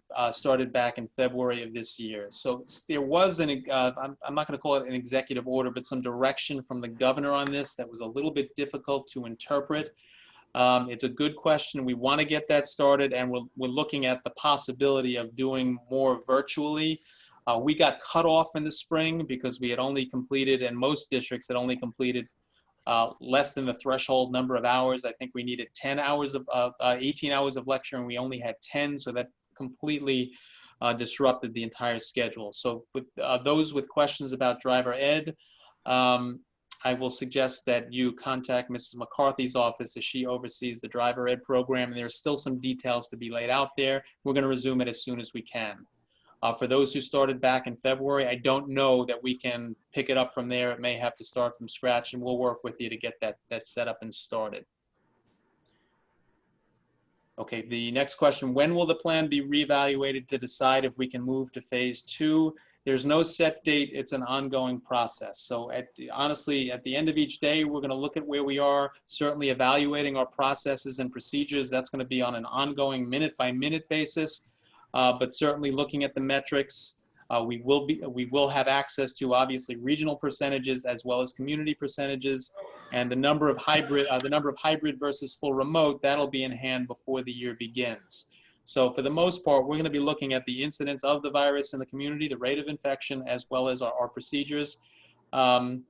back in February of this year? So there was I'm not going to call it an executive order, but some direction from the governor on this that was a little bit difficult to interpret. It's a good question. We want to get that started, and we're looking at the possibility of doing more virtually. We got cut off in the spring because we had only completed, and most districts had only completed less than the threshold number of hours. I think we needed 18 hours of lecture, and we only had 10, so that completely disrupted the entire schedule. So with those with questions about driver ed, I will suggest that you contact Mrs. McCarthy's office as she oversees the driver ed program, and there's still some details to be laid out there. We're going to resume it as soon as we can. For those who started back in February, I don't know that we can pick it up from there. It may have to start from scratch, and we'll work with you to get that set up and started. Okay, the next question, when will the plan be reevaluated to decide if we can move to phase 2? There's no set date. It's an ongoing process. So honestly, at the end of each day, we're going to look at where we are, certainly evaluating our processes and procedures. That's going to be on an ongoing minute-by-minute basis. But certainly looking at the metrics, we will have access to obviously regional percentages as well as community percentages, and the number of hybrid versus full remote, that'll be in hand before the year begins. So for the most part, we're going to be looking at the incidence of the virus in the community, the rate of infection, as well as our procedures. You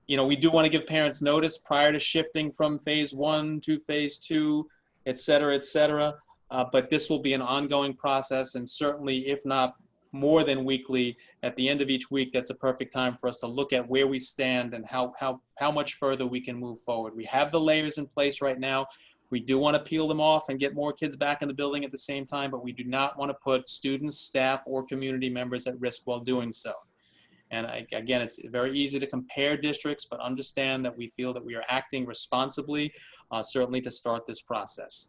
know, we do want to give parents notice prior to shifting from phase 1 to phase 2, et cetera, et cetera. But this will be an ongoing process, and certainly, if not more than weekly, at the end of each week, that's a perfect time for us to look at where we stand and how much further we can move forward. We have the layers in place right now. We do want to peel them off and get more kids back in the building at the same time, but we do not want to put students, staff, or community members at risk while doing so. And again, it's very easy to compare districts, but understand that we feel that we are acting responsibly, certainly to start this process.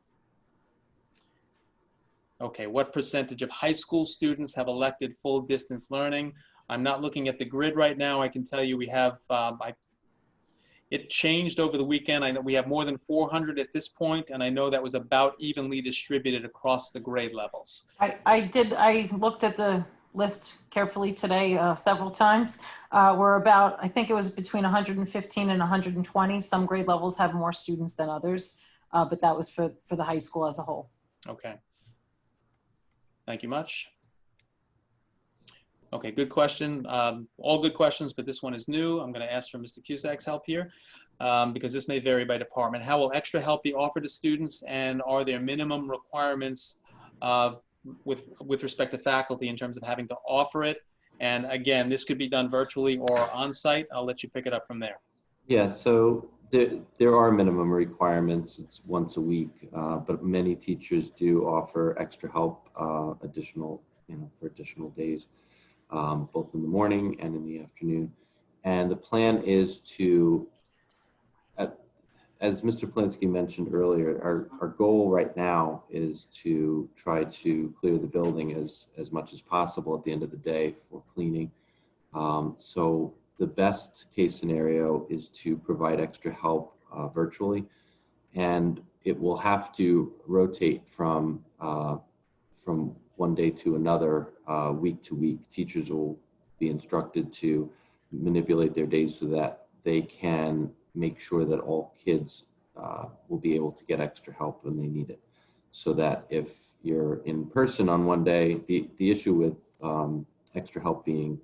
Okay, what percentage of high school students have elected full distance learning? I'm not looking at the grid right now. I can tell you we have, it changed over the weekend. I know we have more than 400 at this point, and I know that was about evenly distributed across the grade levels. I looked at the list carefully today several times. We're about, I think it was between 115 and 120. Some grade levels have more students than others, but that was for the high school as a whole. Okay. Thank you much. Okay, good question. All good questions, but this one is new. I'm going to ask for Mr. Cusack's help here because this may vary by department. How will extra help be offered to students, and are there minimum requirements with respect to faculty in terms of having to offer it? And again, this could be done virtually or on-site. I'll let you pick it up from there. Yeah, so there are minimum requirements. It's once a week, but many teachers do offer extra help, additional, for additional days, both in the morning and in the afternoon. And the plan is to, as Mr. Polinsky mentioned earlier, our goal right now is to try to clear the building as much as possible at the end of the day for cleaning. So the best case scenario is to provide extra help virtually, and it will have to rotate from one day to another, week to week. Teachers will be instructed to manipulate their days so that they can make sure that all kids will be able to get extra help when they need it. So that if you're in person on one day, the issue with extra help being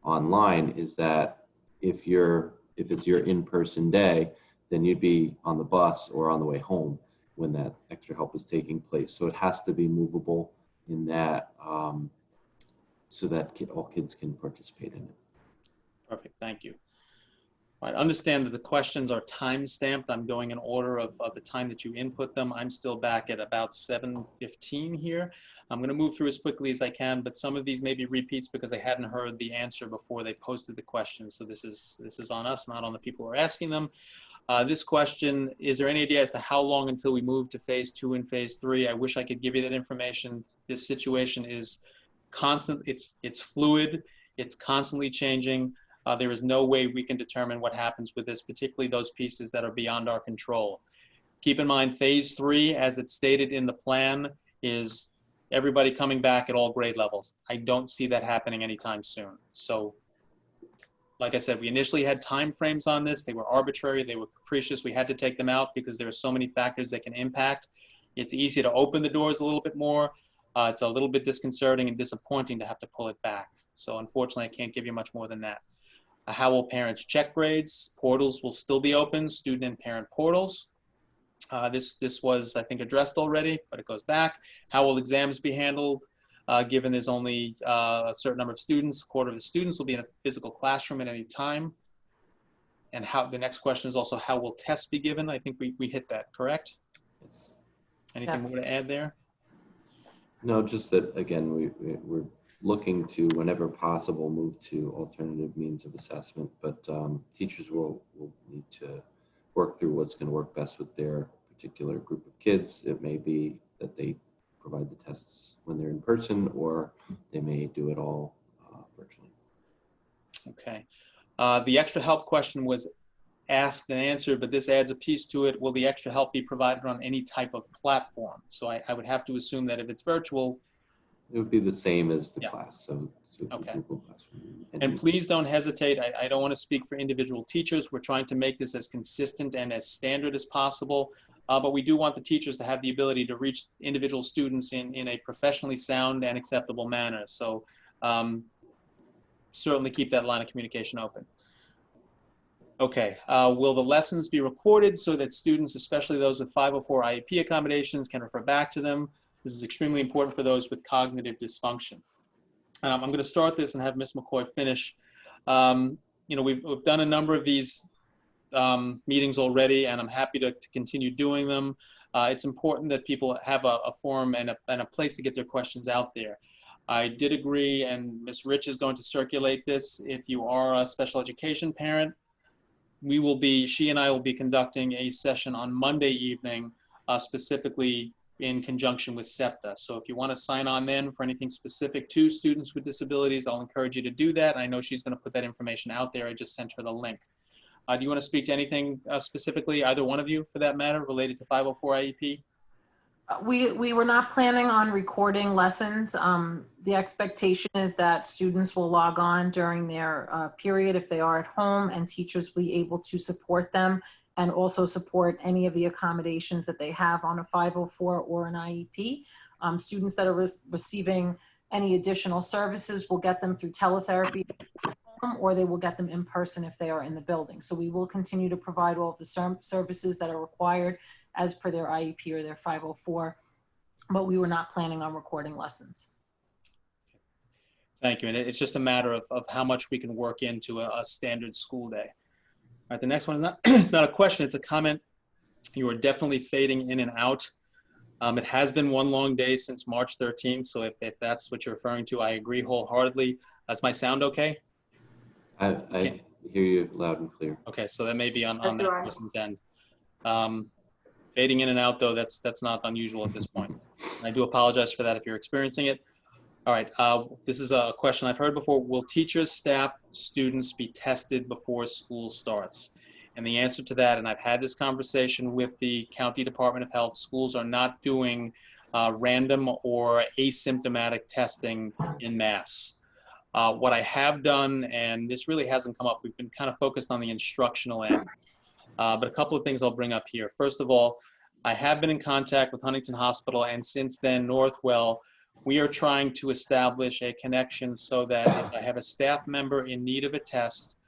online is that if it's your in-person day, then you'd be on the bus or on the way home when that extra help is taking place. So it has to be movable in that, so that all kids can participate in it. Perfect, thank you. All right, understand that the questions are time stamped. I'm going in order of the time that you input them. I'm still back at about 7:15 here. I'm going to move through as quickly as I can, but some of these may be repeats because they hadn't heard the answer before they posted the questions. So this is on us, not on the people who are asking them. This question, is there any idea as to how long until we move to phase 2 and phase 3? I wish I could give you that information. This situation is constant, it's fluid, it's constantly changing. There is no way we can determine what happens with this, particularly those pieces that are beyond our control. Keep in mind, phase 3, as it's stated in the plan, is everybody coming back at all grade levels. I don't see that happening anytime soon. So, like I said, we initially had time frames on this. They were arbitrary, they were capricious. We had to take them out because there are so many factors that can impact. It's easy to open the doors a little bit more. It's a little bit disconcerting and disappointing to have to pull it back. So unfortunately, I can't give you much more than that. How will parents check grades? Portals will still be open, student and parent portals. This was, I think, addressed already, but it goes back. How will exams be handled? Given there's only a certain number of students, a quarter of the students will be in a physical classroom at any time. And how, the next question is also, how will tests be given? I think we hit that, correct? Yes. Anything more to add there? No, just that, again, we're looking to, whenever possible, move to alternative means of assessment, but teachers will need to work through what's going to work best with their particular group of kids. It may be that they provide the tests when they're in person, or they may do it all virtually. Okay. The extra help question was asked and answered, but this adds a piece to it. Will the extra help be provided on any type of platform? So I would have to assume that if it's virtual, it would be the same as the class. So okay. Google Classroom. And please don't hesitate. I don't want to speak for individual teachers. We're trying to make this as consistent and as standard as possible. But we do want the teachers to have the ability to reach individual students in a professionally sound and acceptable manner. So certainly keep that line of communication open. Okay, will the lessons be recorded so that students, especially those with 504 IEP accommodations, can refer back to them? This is extremely important for those with cognitive dysfunction. I'm going to start this and have Ms. McCoy finish. You know, we've done a number of these meetings already, and I'm happy to continue doing them. It's important that people have a forum and a place to get their questions out there. I did agree, and Ms. Rich is going to circulate this. If you are a special education parent, she and I will be conducting a session on Monday evening, specifically in conjunction with SEPTA. So if you want to sign on then for anything specific to students with disabilities, I'll encourage you to do that. I know she's going to put that information out there. I just sent her the link. Do you want to speak to anything specifically, either one of you for that matter, related to 504 IEP? We were not planning on recording lessons. The expectation is that students will log on during their period if they are at home, and teachers will be able to support them and also support any of the accommodations that they have on a 504 or an IEP. Students that are receiving any additional services will get them through teletherapy at home, or they will get them in person if they are in the building. So we will continue to provide all of the services that are required as per their IEP or their 504, but we were not planning on recording lessons. Thank you. And it's just a matter of how much we can work into a standard school day. All right, the next one, it's not a question, it's a comment. You are definitely fading in and out. It has been one long day since March 13th, so if that's what you're referring to, I agree wholeheartedly. Does my sound okay? I hear you loud and clear. Okay, so that may be on that person's end. Fading in and out, though, that's not unusual at this point. I do apologize for that if you're experiencing it. All right, this is a question I've heard before. Will teachers, staff, students be tested before school starts? And the answer to that, and I've had this conversation with the County Department of Health, schools are not doing random or asymptomatic testing in mass. What I have done, and this really hasn't come up, we've been kind of focused on the instructional end. But a couple of things I'll bring up here. First of all, I have been in contact with Huntington Hospital, and since then, Northwell. We are trying to establish a connection so that if I have a staff member in need of a test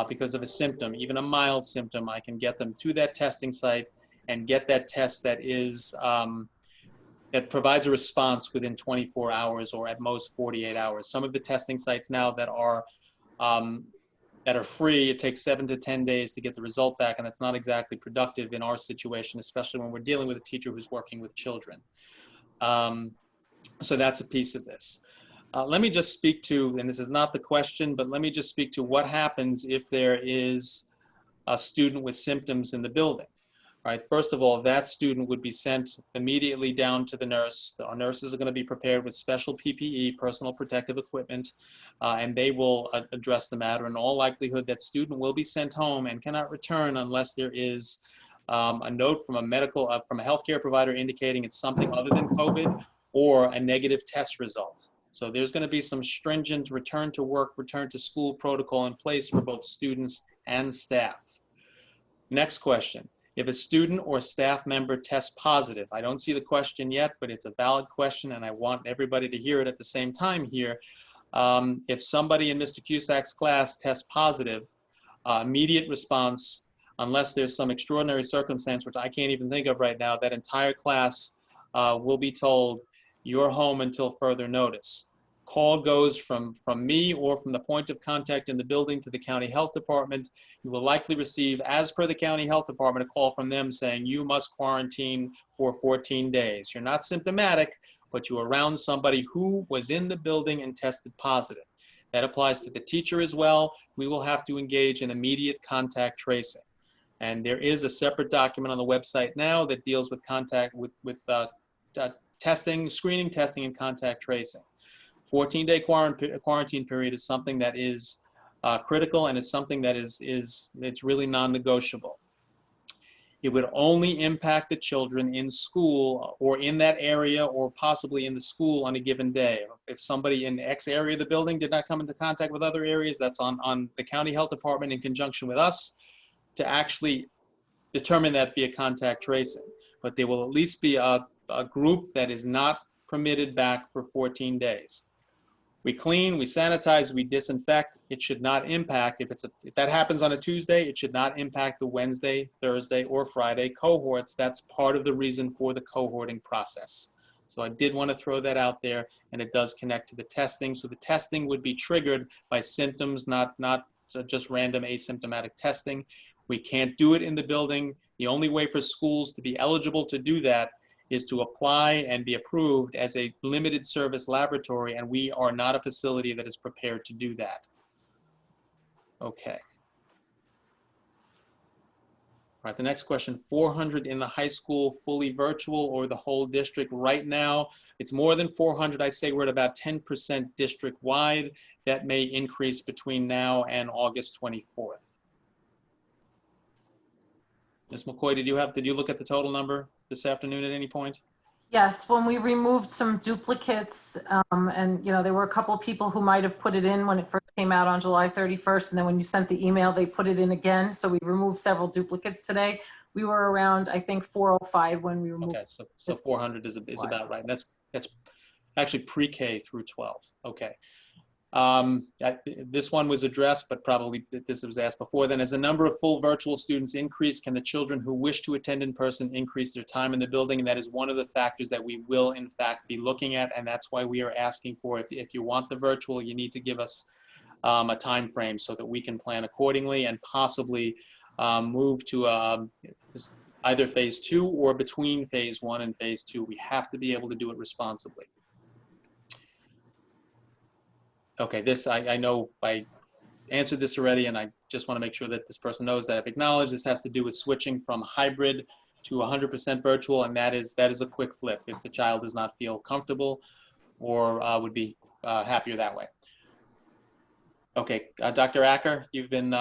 because of a symptom, even a mild symptom, I can get them to that testing site and get that test that is that provides a response within 24 hours or at most 48 hours. Some of the testing sites now that are free, it takes 7 to 10 days to get the result back, and that's not exactly productive in our situation, especially when we're dealing with a teacher who's working with children. So that's a piece of this. Let me just speak to, and this is not the question, but let me just speak to what happens if there is a student with symptoms in the building. All right, first of all, that student would be sent immediately down to the nurse. Our nurses are going to be prepared with special PPE, personal protective equipment, and they will address the matter. In all likelihood, that student will be sent home and cannot return unless there is a note from a healthcare provider indicating it's something other than COVID, or a negative test result. So there's going to be some stringent return to work, return to school protocol in place for both students and staff. Next question. If a student or staff member tests positive, I don't see the question yet, but it's a valid question and I want everybody to hear it at the same time here. If somebody in Mr. Cusack's class tests positive, immediate response, unless there's some extraordinary circumstance, which I can't even think of right now, that entire class will be told, you're home until further notice. Call goes from me or from the point of contact in the building to the county health department. You will likely receive, as per the county health department, a call from them saying you must quarantine for 14 days. You're not symptomatic, but you're around somebody who was in the building and tested positive. That applies to the teacher as well. We will have to engage in immediate contact tracing. And there is a separate document on the website now that deals with contact with testing, screening, testing, and contact tracing. 14-day quarantine period is something that is critical, and it's something that it's really non-negotiable. It would only impact the children in school or in that area or possibly in the school on a given day. If somebody in X area of the building did not come into contact with other areas, that's on the county health department in conjunction with us to actually determine that via contact tracing. But there will at least be a group that is not permitted back for 14 days. We clean, we sanitize, we disinfect. It should not impact, if that happens on a Tuesday, it should not impact the Wednesday, Thursday, or Friday cohorts. That's part of the reason for the cohorting process. So I did want to throw that out there, and it does connect to the testing. So the testing would be triggered by symptoms, not just random asymptomatic testing. We can't do it in the building. The only way for schools to be eligible to do that is to apply and be approved as a limited service laboratory, and we are not a facility that is prepared to do that. Okay. All right, the next question, 400 in the high school, fully virtual, or the whole district? Right now, it's more than 400. I say we're at about 10% district-wide. That may increase between now and August 24th. Ms. McCoy, did you look at the total number this afternoon at any point? Yes, when we removed some duplicates, and there were a couple of people who might have put it in when it first came out on July 31st, and then when you sent the email, they put it in again. So we removed several duplicates today. We were around, I think, 405 when we removed. Okay, so 400 is about right. And that's actually pre-K through 12. Okay. This one was addressed, but probably this was asked before then. As the number of full virtual students increase, can the children who wish to attend in person increase their time in the building? And that is one of the factors that we will, in fact, be looking at. And that's why we are asking for, if you want the virtual, you need to give us a time frame so that we can plan accordingly and possibly move to either phase 2 or between phase 1 and phase 2. We have to be able to do it responsibly. Okay, this, I know I answered this already, and I just want to make sure that this person knows that I've acknowledged. This has to do with switching from hybrid to 100% virtual, and that is a quick flip. If the child does not feel comfortable or would be happier that way. Okay, Dr. Acker, you've been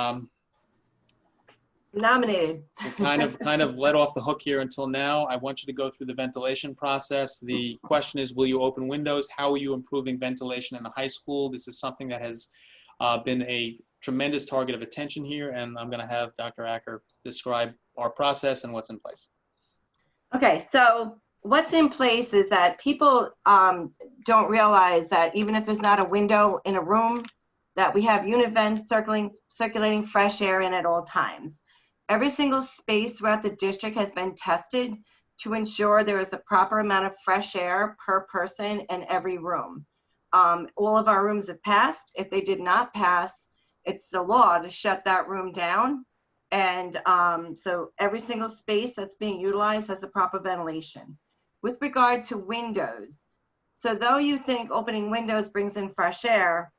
Nominated. kind of let off the hook here until now. I want you to go through the ventilation process. The question is, will you open windows? How are you improving ventilation in the high school? This is something that has been a tremendous target of attention here, and I'm going to have Dr. Acker describe our process and what's in place. Okay, so what's in place is that people don't realize that even if there's not a window in a room, that we have univents circulating fresh air in at all times. Every single space throughout the district has been tested to ensure there is a proper amount of fresh air per person in every room. All of our rooms have passed. If they did not pass, it's the law to shut that room down. And so every single space that's being utilized has the proper ventilation. With regard to windows, so though you think opening windows brings in fresh air,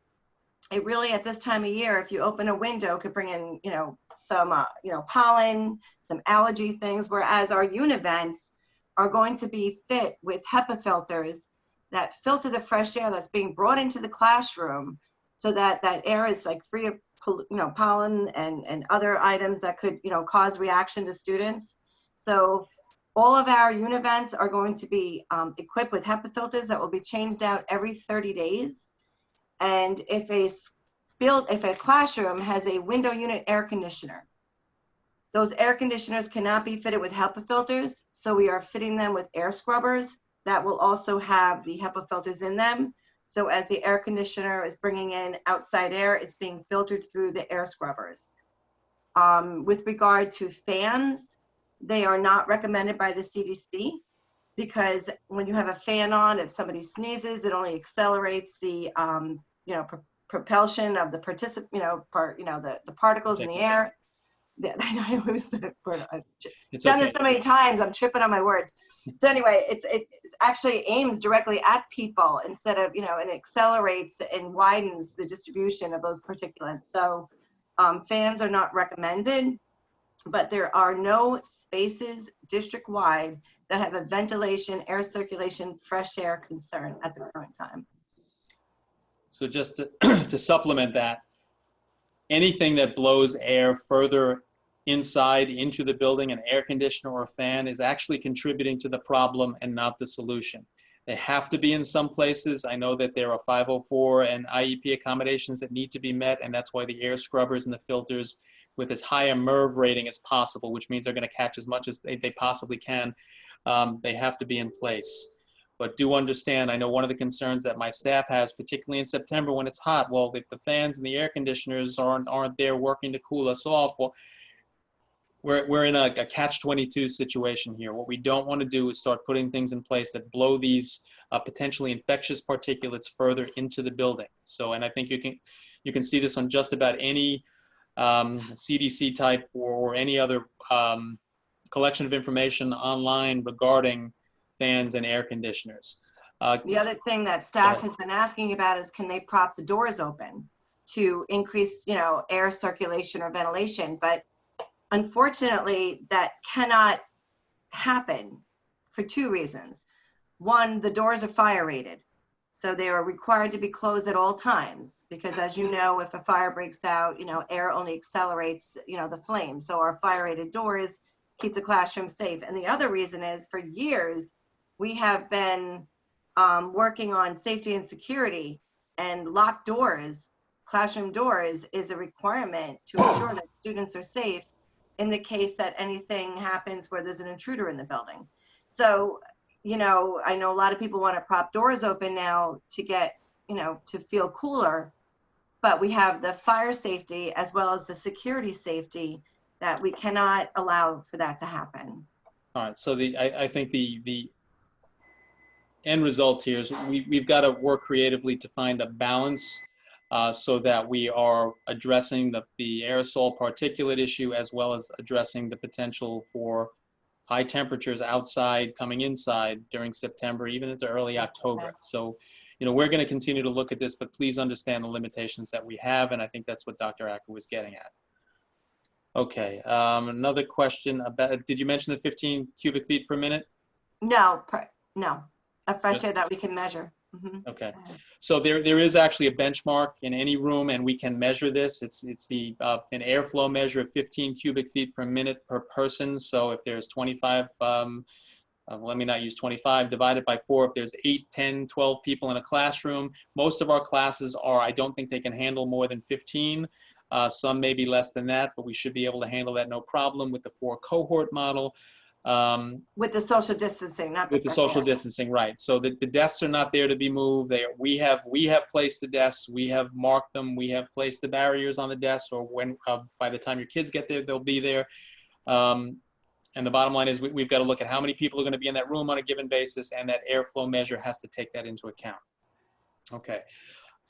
it really, at this time of year, if you open a window, could bring in, some, pollen, some allergy things, whereas our univents are going to be fit with HEPA filters that filter the fresh air that's being brought into the classroom, so that that air is like free of, pollen and other items that could, cause reaction to students. So all of our univents are going to be equipped with HEPA filters that will be changed out every 30 days. And if a classroom has a window unit air conditioner, those air conditioners cannot be fitted with HEPA filters, so we are fitting them with air scrubbers that will also have the HEPA filters in them. So as the air conditioner is bringing in outside air, it's being filtered through the air scrubbers. With regard to fans, they are not recommended by the CDC, because when you have a fan on, if somebody sneezes, it only accelerates the propulsion of the the particles in the air. I lose the word. I've done this so many times, I'm tripping on my words. So anyway, it actually aims directly at people instead of, and accelerates and widens the distribution of those particulates. So fans are not recommended, but there are no spaces district-wide that have a ventilation, air circulation, fresh air concern at the current time. So just to supplement that, anything that blows air further inside into the building, an air conditioner or a fan, is actually contributing to the problem and not the solution. They have to be in some places. I know that there are 504 and IEP accommodations that need to be met, and that's why the air scrubbers and the filters with as high a MERV rating as possible, which means they're going to catch as much as they possibly can, they have to be in place. But do understand, I know one of the concerns that my staff has, particularly in September when it's hot, well, if the fans and the air conditioners aren't there working to cool us off, well, we're in a catch-22 situation here. What we don't want to do is start putting things in place that blow these potentially infectious particulates further into the building. So, and I think you can see this on just about any CDC type or any other collection of information online regarding fans and air conditioners. The other thing that staff has been asking about is, can they prop the doors open to increase, air circulation or ventilation? But unfortunately, that cannot happen for two reasons. One, the doors are fire rated, so they are required to be closed at all times, because as you know, if a fire breaks out, air only accelerates, the flame. So our fire rated doors keep the classroom safe. And the other reason is, for years, we have been working on safety and security, and locked doors, classroom doors, is a requirement to ensure that students are safe in the case that anything happens where there's an intruder in the building. So, I know a lot of people want to prop doors open now to get, to feel cooler, but we have the fire safety as well as the security safety that we cannot allow for that to happen. All right, so I think the end result here is we've got to work creatively to find a balance so that we are addressing the aerosol particulate issue, as well as addressing the potential for high temperatures outside coming inside during September, even into early October. So, we're going to continue to look at this, but please understand the limitations that we have, and I think that's what Dr. Acker was getting at. Okay, another question about, did you mention the 15 cubic feet per minute? No, no, a fresh air that we can measure. Okay. So there is actually a benchmark in any room, and we can measure this. It's the an airflow measure of 15 cubic feet per minute per person. So if there's 25, let me not use 25, divided by 4. If there's 8, 10, 12 people in a classroom, most of our classes are, I don't think they can handle more than 15. Some may be less than that, but we should be able to handle that no problem with the 4 cohort model. With the social distancing, not with the social distancing, right? So the desks are not there to be moved. We have placed the desks. We have marked them. We have placed the barriers on the desks, or when by the time your kids get there, they'll be there. And the bottom line is we've got to look at how many people are going to be in that room on a given basis, and that airflow measure has to take that into account. Okay.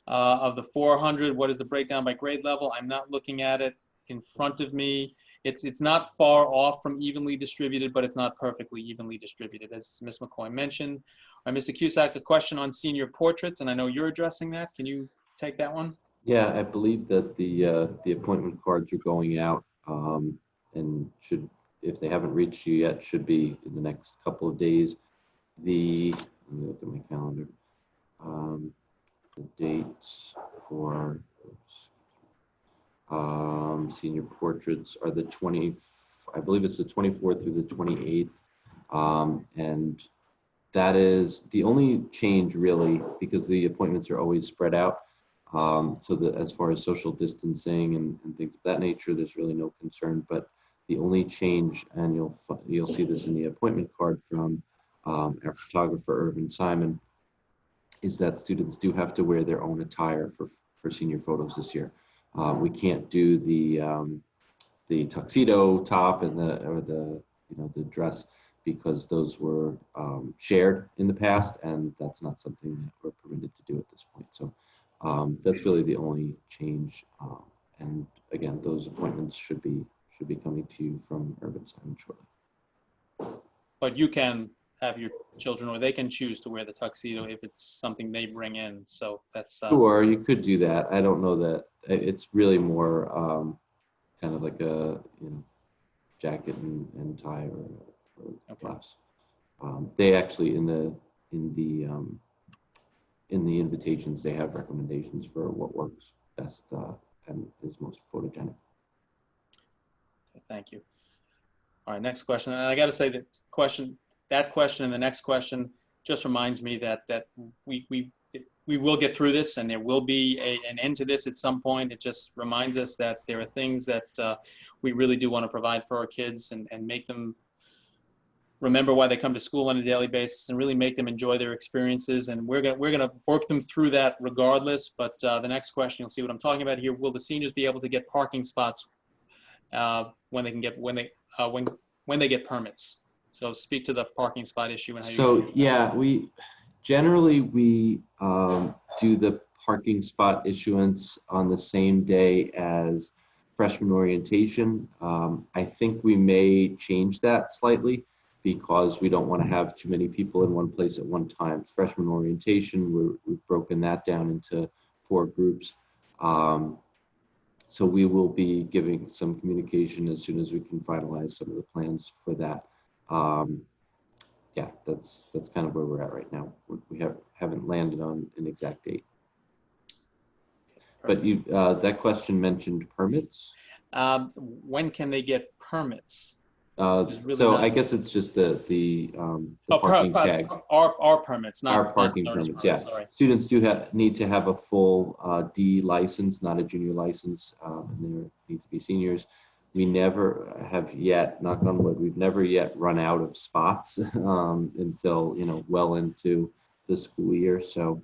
Of the 400, what is the breakdown by grade level? I'm not looking at it in front of me. It's not far off from evenly distributed, but it's not perfectly evenly distributed, as Ms. McCoy mentioned. Mr. Cusack, a question on senior portraits, and I know you're addressing that. Can you take that one? Yeah, I believe that the appointment cards are going out, and should, if they haven't reached you yet, should be in the next couple of days. Let me look at my calendar. The dates for senior portraits are the 20, I believe it's the 24th through the 28th. And that is the only change really, because the appointments are always spread out. So that as far as social distancing and things of that nature, there's really no concern. But the only change, and you'll see this in the appointment card from our photographer, Irvin Simon, is that students do have to wear their own attire for senior photos this year. We can't do the tuxedo top and the dress, because those were shared in the past, and that's not something that we're permitted to do at this point. So that's really the only change. And again, those appointments should be coming to you from Urban Simon shortly. But you can have your children, or they can choose to wear the tuxedo if it's something they bring in. So that's sure, you could do that. I don't know that it's really more kind of like a jacket and tie or blouse. They actually in the invitations, they have recommendations for what works best and is most photogenic. Thank you. All right, next question. And I got to say that question and the next question just reminds me that we will get through this, and there will be an end to this at some point. It just reminds us that there are things that we really do want to provide for our kids and make them remember why they come to school on a daily basis, and really make them enjoy their experiences. And we're gonna work them through that regardless. But the next question, you'll see what I'm talking about here. Will the seniors be able to get parking spots when they get permits? So speak to the parking spot issue and how So yeah, we generally do the parking spot issuance on the same day as freshman orientation. I think we may change that slightly, because we don't want to have too many people in one place at one time. Freshman orientation, we've broken that down into 4 groups. So we will be giving some communication as soon as we can finalize some of the plans for that. Yeah, that's kind of where we're at right now. We haven't landed on an exact date. But you that question mentioned permits. When can they get permits? Really so I guess it's just the parking tag. Our permits, not our parking permits. Yeah, sorry. Students do need to have a full D license, not a junior license, and they need to be seniors. We never have yet, knock on wood, we've never yet run out of spots until well into the school year. So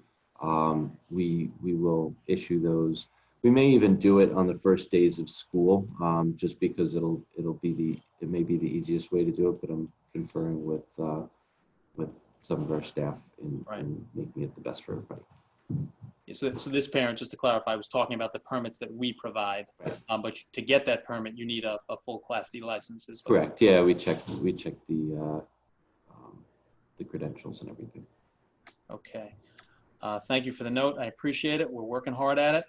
we will issue those. We may even do it on the first days of school, just because it may be the easiest way to do it. But I'm conferring with some of our staff in making it the best for everybody. Yeah, so this parent, just to clarify, was talking about the permits that we provide, but to get that permit, you need a full Class D license as well. Correct. Yeah, we check the credentials and everything. Okay. Thank you for the note. I appreciate it. We're working hard at it.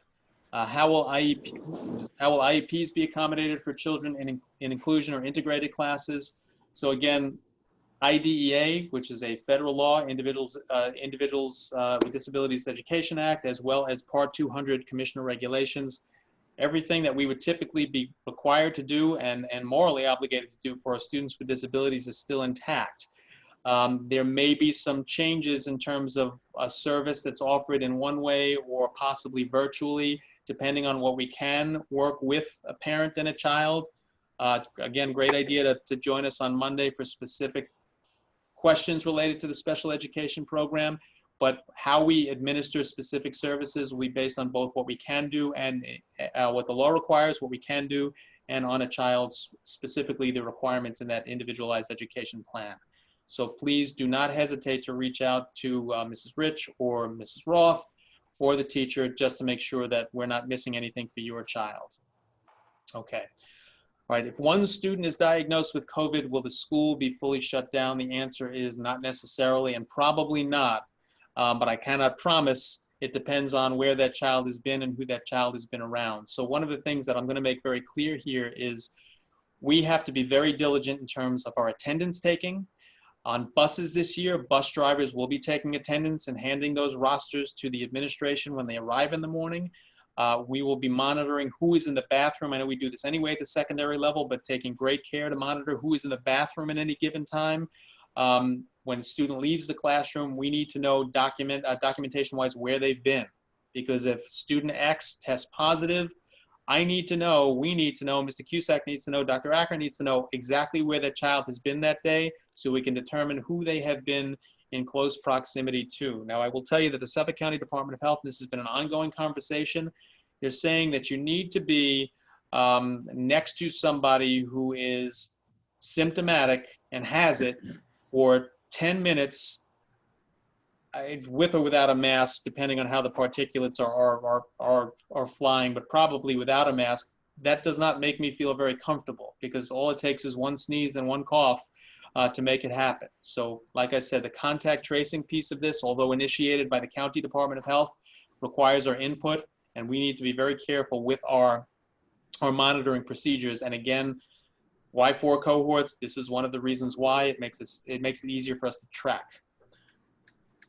How will IEPs be accommodated for children in inclusion or integrated classes? So again, IDEA, which is a federal law, Individuals with Disabilities Education Act, as well as Part 200 Commissioner regulations. Everything that we would typically be required to do and morally obligated to do for our students with disabilities is still intact. There may be some changes in terms of a service that's offered in one way or possibly virtually, depending on what we can work with a parent and a child. Again, great idea to join us on Monday for specific questions related to the special education program, but how we administer specific services will be based on both what we can do and what the law requires, what we can do, and on a child's, specifically the requirements in that individualized education plan. So please do not hesitate to reach out to Mrs. Rich or Mrs. Roth or the teacher just to make sure that we're not missing anything for your child. Okay. All right, if one student is diagnosed with COVID, will the school be fully shut down? The answer is not necessarily and probably not, but I cannot promise. It depends on where that child has been and who that child has been around. So one of the things that I'm going to make very clear here is we have to be very diligent in terms of our attendance taking. On buses this year, bus drivers will be taking attendance and handing those rosters to the administration when they arrive in the morning. We will be monitoring who is in the bathroom. I know we do this anyway at the secondary level, but taking great care to monitor who is in the bathroom at any given time. When a student leaves the classroom, we need to know documentation-wise where they've been. Because if student X tests positive, I need to know, we need to know, Mr. Cusack needs to know, Dr. Acker needs to know exactly where that child has been that day so we can determine who they have been in close proximity to. Now, I will tell you that the Suffolk County Department of Health, and this has been an ongoing conversation, they're saying that you need to be next to somebody who is symptomatic and has it for 10 minutes with or without a mask, depending on how the particulates are flying, but probably without a mask. That does not make me feel very comfortable because all it takes is one sneeze and one cough to make it happen. So like I said, the contact tracing piece of this, although initiated by the County Department of Health, requires our input, and we need to be very careful with our monitoring procedures. And again, why 4 cohorts? This is one of the reasons why it makes it easier for us to track.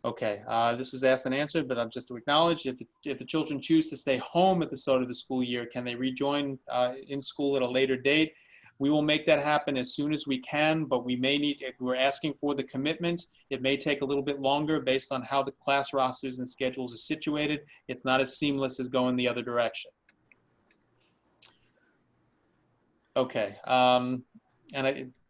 Okay, this was asked and answered, but just to acknowledge, if the children choose to stay home at the start of the school year, can they rejoin in school at a later date? We will make that happen as soon as we can, but we may need, if we're asking for the commitment, it may take a little bit longer based on how the class rosters and schedules are situated. It's not as seamless as going the other direction. Okay,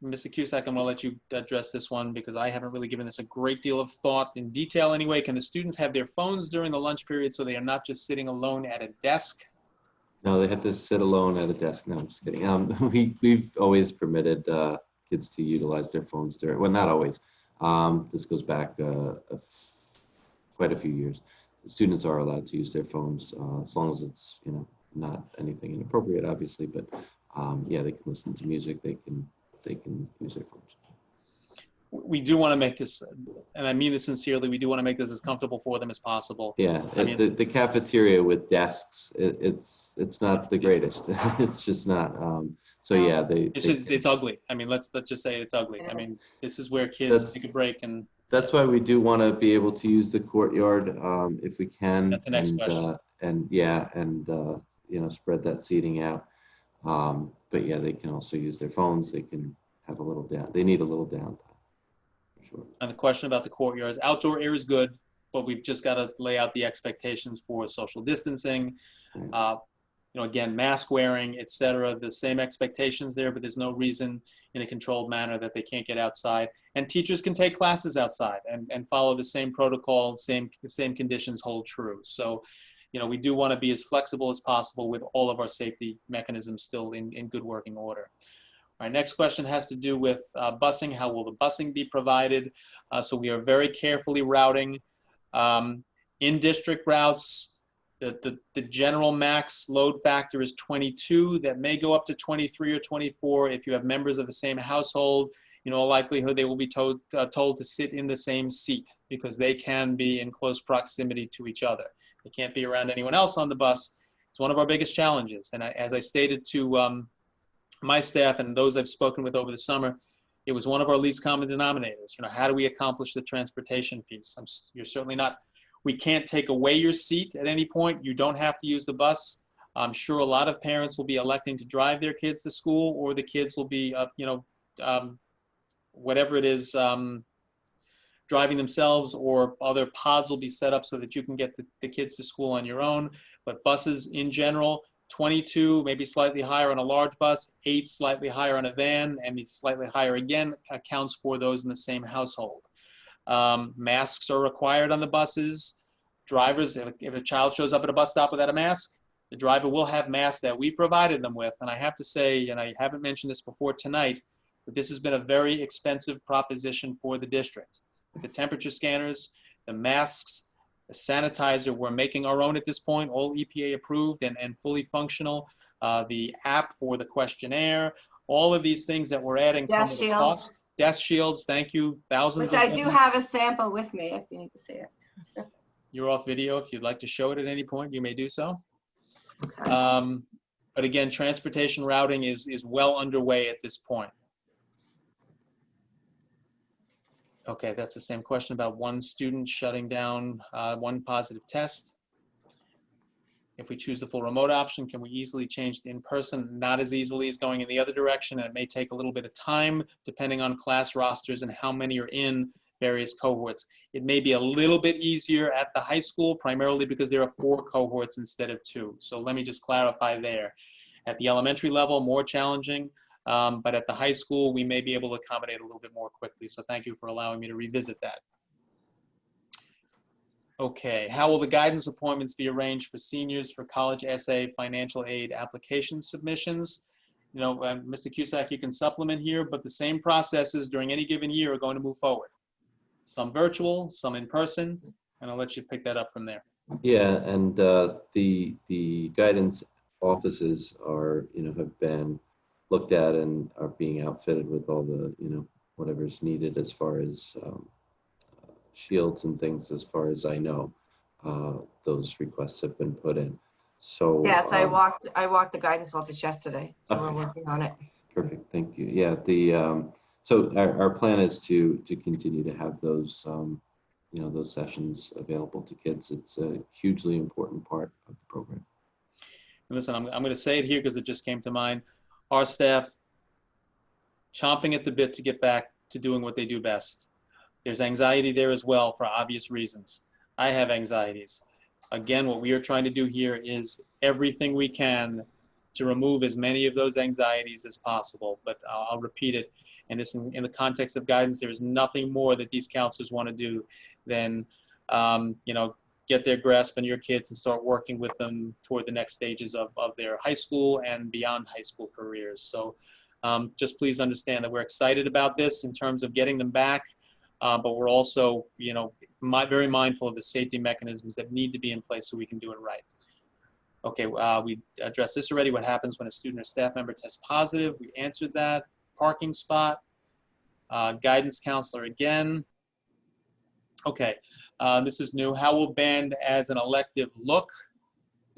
Mr. Cusack, I'm going to let you address this one because I haven't really given this a great deal of thought in detail anyway. Can the students have their phones during the lunch period so they are not just sitting alone at a desk? No, they have to sit alone at a desk. No, I'm just kidding. We've always permitted kids to utilize their phones during, well, not always. This goes back quite a few years. The students are allowed to use their phones as long as it's, not anything inappropriate, obviously, but yeah, they can listen to music. They can use their phones. We do want to make this, and I mean this sincerely, we do want to make this as comfortable for them as possible. Yeah, the cafeteria with desks, it's not the greatest. It's just not. So yeah, it's ugly. I mean, let's just say it's ugly. I mean, this is where kids take a break, and that's why we do want to be able to use the courtyard if we can. That's the next question. And yeah, and spread that seating out. But yeah, they can also use their phones. They can have a little down. They need a little downtime. Sure. And the question about the courtyard is outdoor air is good, but we've just got to lay out the expectations for social distancing, again, mask wearing, etc. The same expectations there, but there's no reason in a controlled manner that they can't get outside. And teachers can take classes outside and follow the same protocol, same conditions hold true. So, we do want to be as flexible as possible with all of our safety mechanisms still in good working order. Our next question has to do with busing. How will the busing be provided? So we are very carefully routing in-district routes. The general max load factor is 22. That may go up to 23 or 24 if you have members of the same household. Likelihood they will be told to sit in the same seat because they can be in close proximity to each other. They can't be around anyone else on the bus. It's one of our biggest challenges. And as I stated to my staff and those I've spoken with over the summer, It was one of our least common denominators. You know, how do we accomplish the transportation piece? You're certainly not, we can't take away your seat at any point. You don't have to use the bus. I'm sure a lot of parents will be electing to drive their kids to school, or the kids will be, whatever it is, driving themselves, or other pods will be set up so that you can get the kids to school on your own. But buses in general, 22, maybe slightly higher on a large bus, 8 slightly higher on a van, and slightly higher again accounts for those in the same household. Masks are required on the buses. Drivers, if a child shows up at a bus stop without a mask, the driver will have masks that we provided them with. And I have to say, and I haven't mentioned this before tonight, but this has been a very expensive proposition for the district. With the temperature scanners, the masks, the sanitizer, we're making our own at this point, all EPA approved and fully functional. The app for the questionnaire, all of these things that we're adding come with a cost. Desk shields, thank you, thousands Which of I do them. have a sample with me if you need to see it. You're off video. If you'd like to show it at any point, you may do so. Okay. But again, transportation routing is well underway at this point. Okay, that's the same question about one student shutting down one positive test. If we choose the full remote option, can we easily change to in-person? Not as easily as going in the other direction, and it may take a little bit of time depending on class rosters and how many are in various cohorts. It may be a little bit easier at the high school, primarily because there are 4 cohorts instead of 2. So let me just clarify there. At the elementary level, more challenging, but at the high school, we may be able to accommodate a little bit more quickly. So thank you for allowing me to revisit that. Okay, how will the guidance appointments be arranged for seniors for college essay financial aid application submissions? You know, Mr. Cusack, you can supplement here, but the same processes during any given year are going to move forward. Some virtual, some in person, and I'll let you pick that up from there. Yeah, and the guidance offices are, have been looked at and are being outfitted with all the, whatever's needed as far as shields and things. As far as I know, those requests have been put in. So yes, I walked the guidance office yesterday, so we're working on it. Perfect, thank you. Yeah, so our plan is to continue to have those those sessions available to kids. It's a hugely important part of the program. And listen, I'm going to say it here because it just came to mind. Our staff chomping at the bit to get back to doing what they do best. There's anxiety there as well for obvious reasons. I have anxieties. Again, what we are trying to do here is everything we can to remove as many of those anxieties as possible. But I'll repeat it. And this, in the context of guidance, there is nothing more that these counselors want to do than, get their grasp on your kids and start working with them toward the next stages of their high school and beyond high school careers. So just please understand that we're excited about this in terms of getting them back, but we're also, very mindful of the safety mechanisms that need to be in place so we can do it right. Okay, we addressed this already. What happens when a student or staff member tests positive? We answered that. Parking spot, guidance counselor again. Okay, this is new. How will band as an elective look?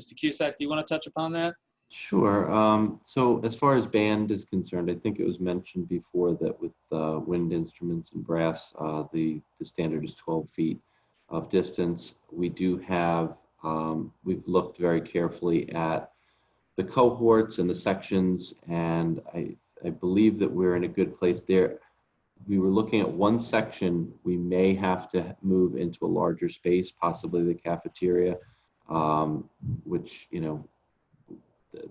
Mr. Cusack, do you want to touch upon that? Sure. So as far as band is concerned, I think it was mentioned before that with wind instruments and brass, the standard is 12 feet of distance. We do have, we've looked very carefully at the cohorts and the sections, and I believe that we're in a good place there. We were looking at one section, we may have to move into a larger space, possibly the cafeteria, which,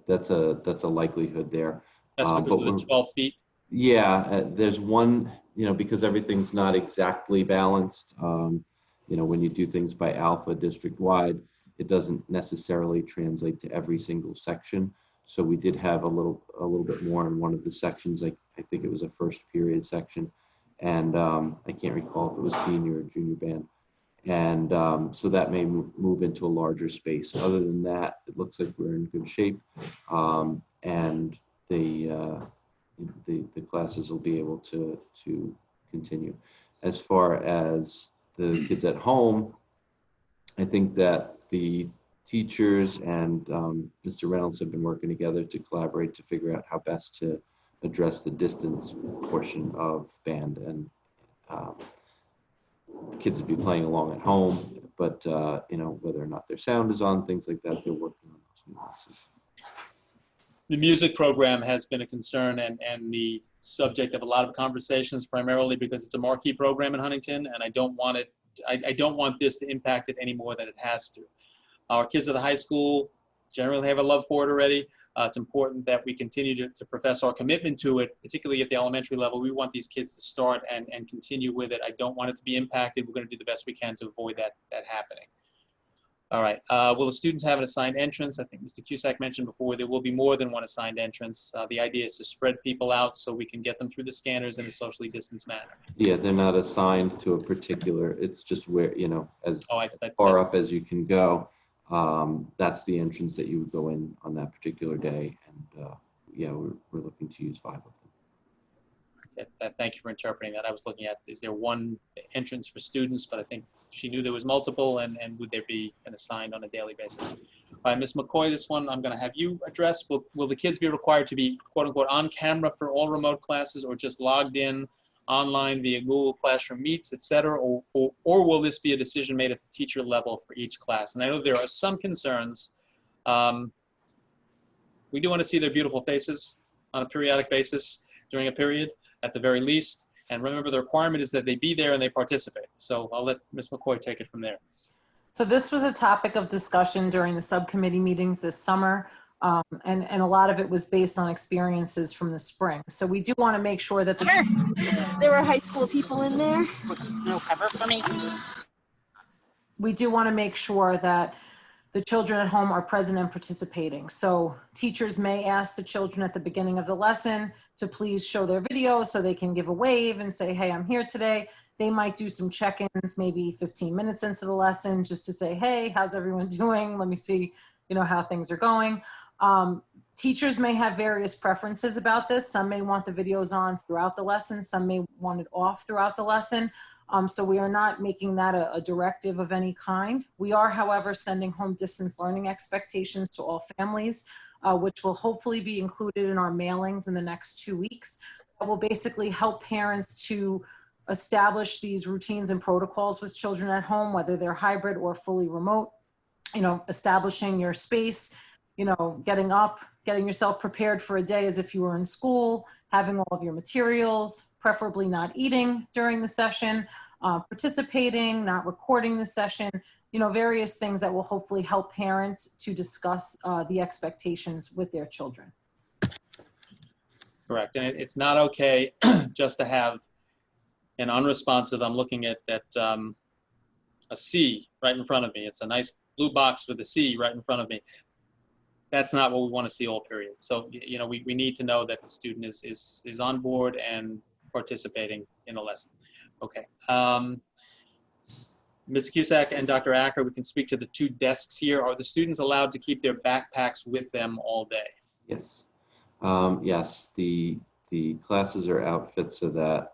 that's a likelihood there. That's because of the 12 feet? Yeah, there's one, because everything's not exactly balanced. When you do things by alpha district-wide, it doesn't necessarily translate to every single section. So we did have a little bit more in one of the sections. I think it was a first period section, and I can't recall if it was senior or junior band. And so that may move into a larger space. Other than that, it looks like we're in good shape, and the classes will be able to continue. As far as the kids at home, I think that the teachers and Mr. Reynolds have been working together to collaborate to figure out how best to address the distance portion of band, and kids would be playing along at home, but you know, whether or not their sound is on, things like that, they're working on those nuances. The music program has been a concern and the subject of a lot of conversations, primarily because it's a marquee program in Huntington, and I don't want it. I don't want this to impact it any more than it has to. Our kids at the high school generally have a love for it already. It's important that we continue to profess our commitment to it, particularly at the elementary level. We want these kids to start and continue with it. I don't want it to be impacted. We're going to do the best we can to avoid that happening. All right. Will the students have an assigned entrance? I think Mr. Cusack mentioned before there will be more than one assigned entrance. The idea is to spread people out so we can get them through the scanners in a socially distanced manner. Yeah, they're not assigned to a particular, it's just where, you know, as Oh, far up as you can go. That's the entrance that you would go in on that particular day. And yeah, we're looking to use 5 of them. Thank you for interpreting that. I was looking at, is there one entrance for students, but I think she knew there was multiple, and would there be an assigned on a daily basis? All right, Ms. McCoy, this one I'm going to have you address. Will the kids be required to be, quote unquote, on camera for all remote classes, or just logged in online via Google Classroom Meets, et cetera, or will this be a decision made at the teacher level for each class? And I know there are some concerns. We do want to see their beautiful faces on a periodic basis during a period, at the very least. And remember, the requirement is that they be there and they participate. So I'll let Ms. McCoy take it from there. So this was a topic of discussion during the subcommittee meetings this summer. And a lot of it was based on experiences from the spring. So we do want to make sure that there were high school people in there. No cover for me. We do want to make sure that the children at home are present and participating. So teachers may ask the children at the beginning of the lesson to please show their video so they can give a wave and say, hey, I'm here today. They might do some check-ins maybe 15 minutes into the lesson just to say, hey, how's everyone doing? Let me see, you know, how things are going. Teachers may have various preferences about this. Some may want the videos on throughout the lesson. Some may want it off throughout the lesson. So we are not making that a directive of any kind. We are, however, sending home distance learning expectations to all families, which will hopefully be included in our mailings in the next 2 weeks. That will basically help parents to establish these routines and protocols with children at home, whether they're hybrid or fully remote, you know, establishing your space, you know, getting up, getting yourself prepared for a day as if you were in school, having all of your materials, preferably not eating during the session, participating, not recording the session, you know, various things that will hopefully help parents to discuss the expectations with their children. Correct. And it's not okay just to have an unresponsive, I'm looking at a C right in front of me. It's a nice blue box with a C right in front of me. That's not what we want to see all period. So, you know, we need to know that the student is on board and participating in a lesson. Okay. Mr. Cusack and Dr. Acker, we can speak to the 2 desks here. Are the students allowed to keep their backpacks with them all day? Yes. Yes, the classes are outfit so that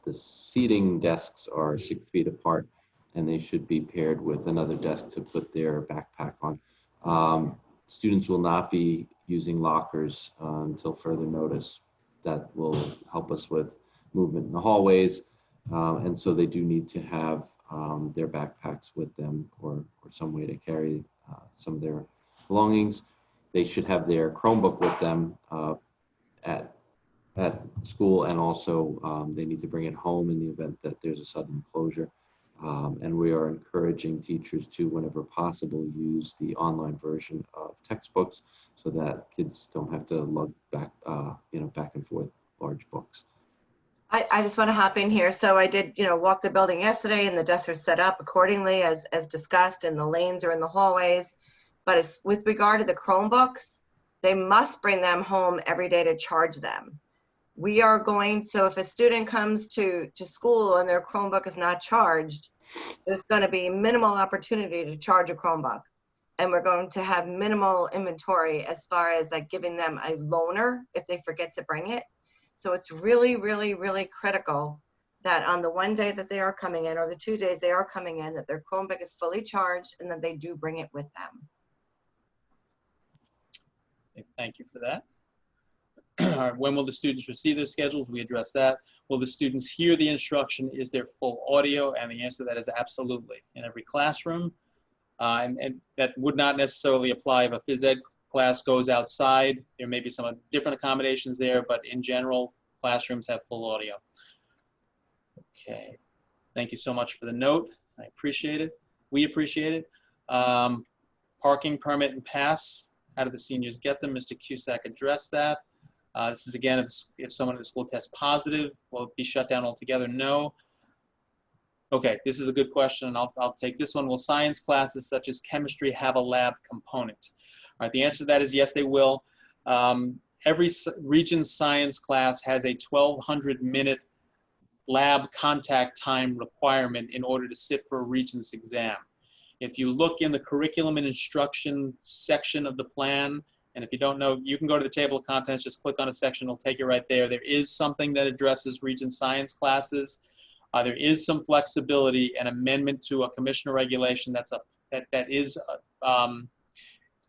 the seating desks are 6 feet apart, and they should be paired with another desk to put their backpack on. Students will not be using lockers until further notice. That will help us with movement in the hallways. And so they do need to have their backpacks with them or some way to carry some of their belongings. They should have their Chromebook with them at school, and also they need to bring it home in the event that there's a sudden closure. And we are encouraging teachers to, whenever possible, use the online version of textbooks so that kids don't have to lug back, back and forth large books. I just want to hop in here. So I did, walk the building yesterday, and the desks are set up accordingly as discussed, and the lanes are in the hallways. But it's, with regard to the Chromebooks, they must bring them home every day to charge them. We are going, so if a student comes to school and their Chromebook is not charged, there's going to be minimal opportunity to charge a Chromebook. And we're going to have minimal inventory as far as like giving them a loaner if they forget to bring it. So it's really, really, really critical that on the one day that they are coming in, or the 2 days they are coming in, that their Chromebook is fully charged and that they do bring it with them. Thank you for that. When will the students receive their schedules? We address that. Will the students hear the instruction? Is there full audio? And the answer to that is absolutely. In every classroom, and that would not necessarily apply if a phys ed class goes outside. There may be some different accommodations there, but in general, classrooms have full audio. Okay, thank you so much for the note. I appreciate it. We appreciate it. Parking permit and pass. How do the seniors get them? Mr. Cusack addressed that. This is again, if someone in the school tests positive, will it be shut down altogether? No. Okay, this is a good question, and I'll take this one. Will science classes such as chemistry have a lab component? All right, the answer to that is yes, they will. Every region science class has a 1,200-minute lab contact time requirement in order to sit for a Regents exam. If you look in the curriculum and instruction section of the plan, and if you don't know, you can go to the table of contents, just click on a section, it'll take you right there. There is something that addresses Regents science classes. There is some flexibility, an amendment to a commissioner regulation that is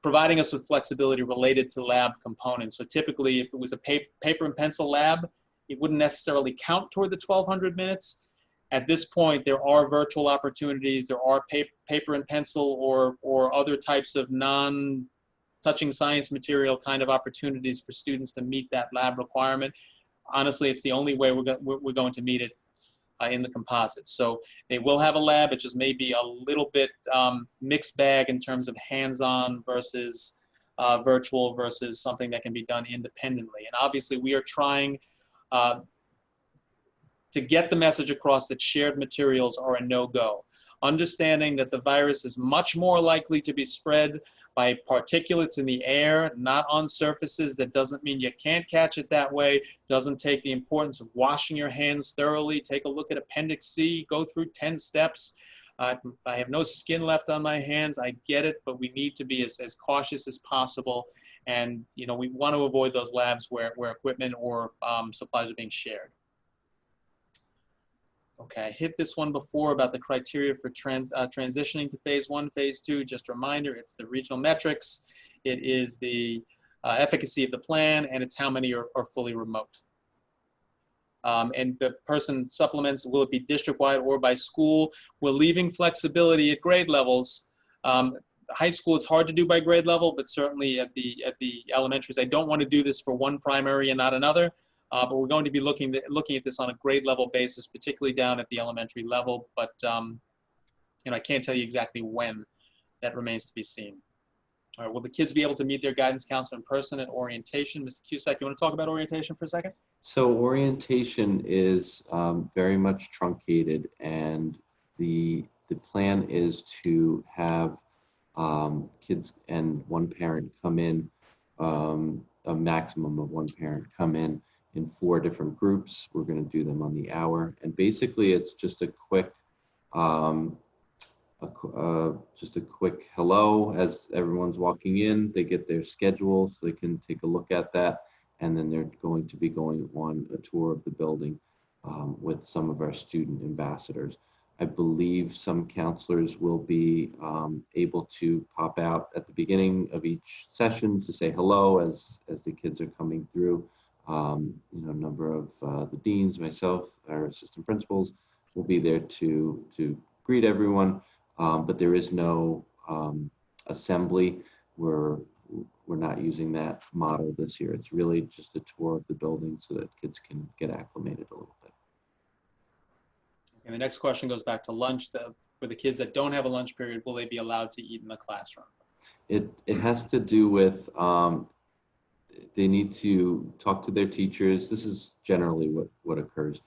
providing us with flexibility related to lab components. So typically, if it was a paper and pencil lab, it wouldn't necessarily count toward the 1,200 minutes. At this point, there are virtual opportunities. There are paper and pencil or other types of non-touching science material kind of opportunities for students to meet that lab requirement. Honestly, it's the only way we're going to meet it in the composite. So they will have a lab. It just may be a little bit mixed bag in terms of hands-on versus virtual versus something that can be done independently. And obviously, we are trying to get the message across that shared materials are a no-go. Understanding that the virus is much more likely to be spread by particulates in the air, not on surfaces. That doesn't mean you can't catch it that way. Doesn't take the importance of washing your hands thoroughly. Take a look at Appendix C, go through 10 steps. I have no skin left on my hands. I get it, but we need to be as cautious as possible. And we want to avoid those labs where equipment or supplies are being shared. Okay, I hit this one before about the criteria for transitioning to phase 1, phase 2. Just a reminder, it's the regional metrics, it is the efficacy of the plan, and it's how many are fully remote. And the person supplements, will it be district-wide or by school? We're leaving flexibility at grade levels. High school, it's hard to do by grade level, but certainly at the elementaries, I don't want to do this for one primary and not another. But we're going to be looking at this on a grade level basis, particularly down at the elementary level. But I can't tell you exactly when. That remains to be seen. All right, will the kids be able to meet their guidance counselor in person at orientation? Mr. Cusack, you want to talk about orientation for a second? So orientation is very much truncated, and the plan is to have kids and one parent come in, a maximum of one parent come in 4 different groups. We're going to do them on the hour, and basically it's just a quick hello as everyone's walking in. They get their schedule so they can take a look at that, and then they're going to be going on a tour of the building with some of our student ambassadors. I believe some counselors will be able to pop out at the beginning of each session to say hello as the kids are coming through. A number of the deans, myself, our assistant principals will be there to greet everyone, but there is no assembly. We're not using that model this year. It's really just a tour of the building so that kids can get acclimated a little bit. And the next question goes back to lunch. For the kids that don't have a lunch period, will they be allowed to eat in the classroom? It has to do with they need to talk to their teachers. This is generally what occurs,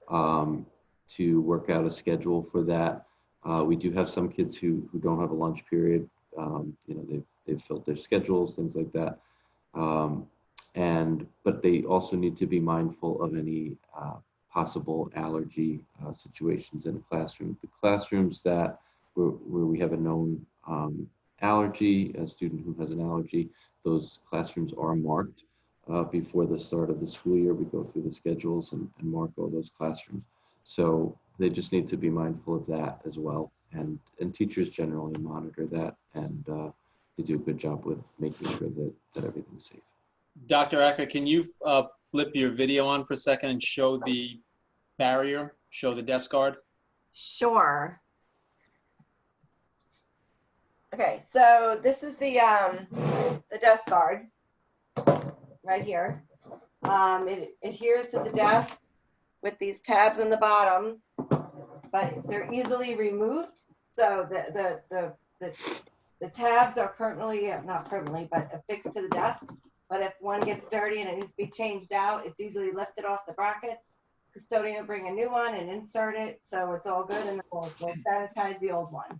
to work out a schedule for that. We do have some kids who don't have a lunch period. They've filled their schedules, things like that. But they also need to be mindful of any possible allergy situations in a classroom. The classrooms where we have a known allergy, a student who has an allergy, those classrooms are marked before the start of the school year. We go through the schedules and mark all those classrooms. So they just need to be mindful of that as well. And teachers generally monitor that, and they do a good job with making sure that everything's safe. Dr. Acker, can you flip your video on for a second and show the barrier, show the desk guard? Sure. Okay, so this is the desk guard right here. It adheres to the desk with these tabs in the bottom, but they're easily removed. So the tabs are currently, not permanently, but affixed to the desk. But if one gets dirty and it needs to be changed out, it's easily lifted off the brackets. Custodian will bring a new one and insert it, so it's all good, and then we'll sanitize the old one.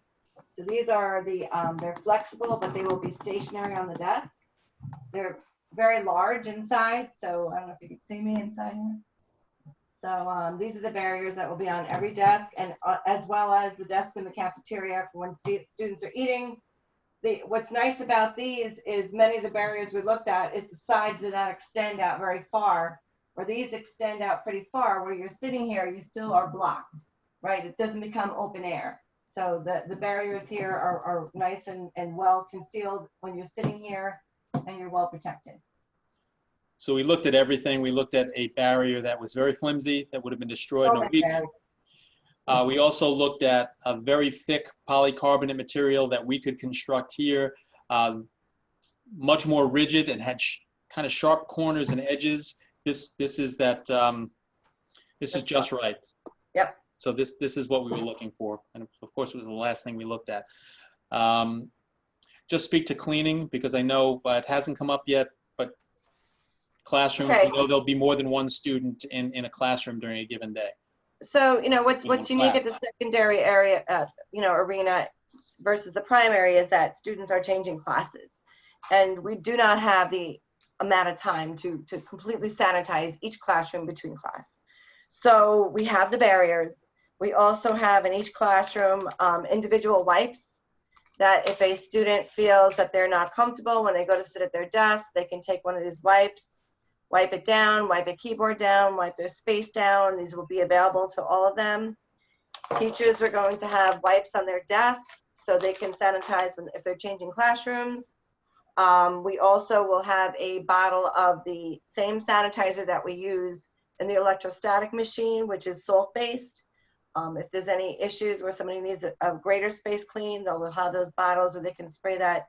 So these are the, they're flexible, but they will be stationary on the desk. They're very large inside, so I don't know if you can see me inside here. So these are the barriers that will be on every desk, and as well as the desk in the cafeteria for when students are eating. What's nice about these is many of the barriers we looked at is the sides do not extend out very far, where these extend out pretty far. Where you're sitting here, you still are blocked, right? It doesn't become open air. So the barriers here are nice and well concealed when you're sitting here, and you're well protected. So we looked at everything. We looked at a barrier that was very flimsy, that would have been destroyed in a week. We also looked at a very thick polycarbonate material that we could construct here, much more rigid and had kind of sharp corners and edges. This is that, this is just right. Yep. So this is what we were looking for. And of course, it was the last thing we looked at. Just speak to cleaning, because I know it hasn't come up yet, but classrooms, okay. We know there'll be more than one student in a classroom during a given day. So, what's unique at the secondary area, arena versus the primary is that students are changing classes. And we do not have the amount of time to completely sanitize each classroom between class. So we have the barriers. We also have in each classroom individual wipes that if a student feels that they're not comfortable when they go to sit at their desk, they can take one of these wipes, wipe it down, wipe a keyboard down, wipe their space down. These will be available to all of them. Teachers are going to have wipes on their desk so they can sanitize if they're changing classrooms. We also will have a bottle of the same sanitizer that we use in the electrostatic machine, which is salt-based. If there's any issues where somebody needs a greater space clean, they'll have those bottles where they can spray that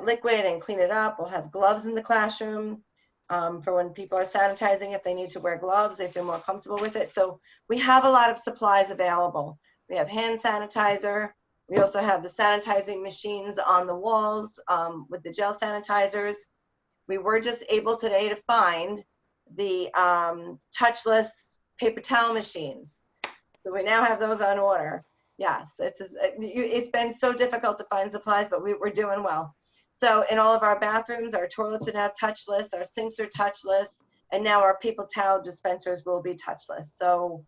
liquid and clean it up. We'll have gloves in the classroom for when people are sanitizing. If they need to wear gloves, they feel more comfortable with it. So we have a lot of supplies available. We have hand sanitizer. We also have the sanitizing machines on the walls with the gel sanitizers. We were just able today to find the touchless paper towel machines. So we now have those on order. Yes, it's been so difficult to find supplies, but we're doing well. So in all of our bathrooms, our toilets are now touchless, our sinks are touchless, and now our paper towel dispensers will be touchless. So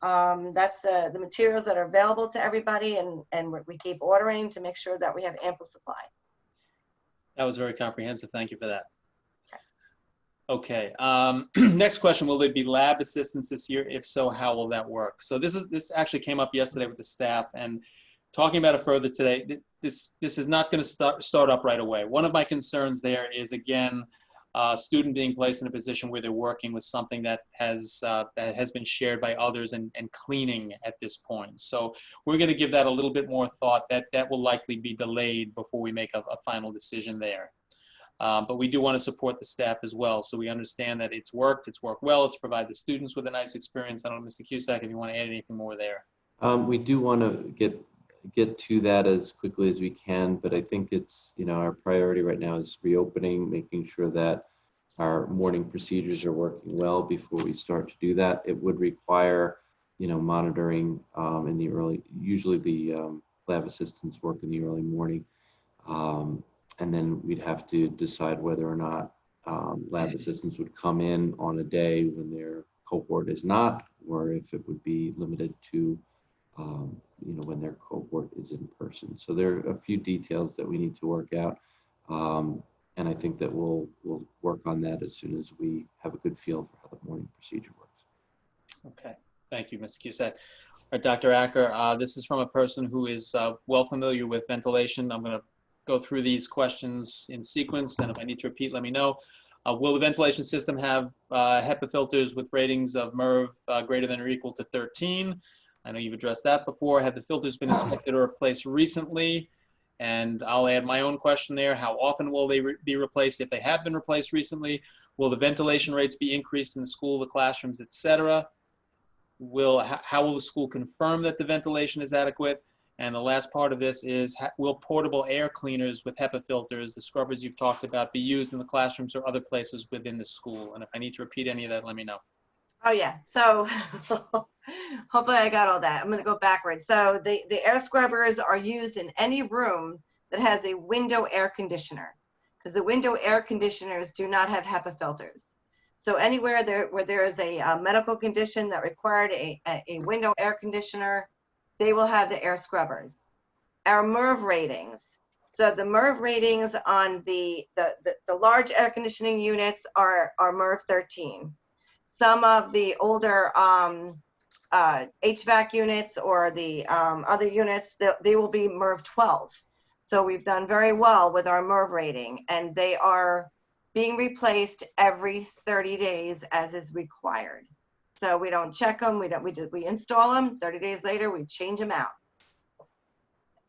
that's the materials that are available to everybody, and we keep ordering to make sure that we have ample supply. That was very comprehensive. Thank you for that. Okay. Next question, will there be lab assistants this year? If so, how will that work? So this actually came up yesterday with the staff, and talking about it further today, this is not going to start up right away. One of my concerns there is, again, a student being placed in a position where they're working with something that has been shared by others and cleaning at this point. So we're going to give that a little bit more thought. That will likely be delayed before we make a final decision there. But we do want to support the staff as well. So we understand that it's worked well. It's provided the students with a nice experience. I don't know, Mr. Cusack, if you want to add anything more there. We do want to get to that as quickly as we can, but I think it's, our priority right now is reopening, making sure that our morning procedures are working well before we start to do that. It would require, monitoring in the early, usually the lab assistants work in the early morning. And then we'd have to decide whether or not lab assistants would come in on a day when their cohort is not, or if it would be limited to, when their cohort is in person. So there are a few details that we need to work out. And I think that we'll work on that as soon as we have a good feel for how the morning procedure works. Okay, thank you, Mr. Cusack. All right, Dr. Acker, this is from a person who is well familiar with ventilation. I'm going to go through these questions in sequence, and if I need to repeat, let me know. Will the ventilation system have HEPA filters with ratings of MERV greater than or equal to 13? I know you've addressed that before. Have the filters been inspected or replaced recently? And I'll add my own question there. How often will they be replaced if they have been replaced recently? Will the ventilation rates be increased in the school, the classrooms, et cetera? How will the school confirm that the ventilation is adequate? And the last part of this is, will portable air cleaners with HEPA filters, the scrubbers you've talked about, be used in the classrooms or other places within the school? And if I need to repeat any of that, let me know. Oh, yeah. So hopefully I got all that. I'm going to go backwards. So the air scrubbers are used in any room that has a window air conditioner, because the window air conditioners do not have HEPA filters. So anywhere where there is a medical condition that required a window air conditioner, they will have the air scrubbers. Our MERV ratings. So the MERV ratings on the large air conditioning units are MERV 13. Some of the older HVAC units or the other units, they will be MERV 12. So we've done very well with our MERV rating, and they are being replaced every 30 days as is required. So we don't check them, we install them, 30 days later, we change them out.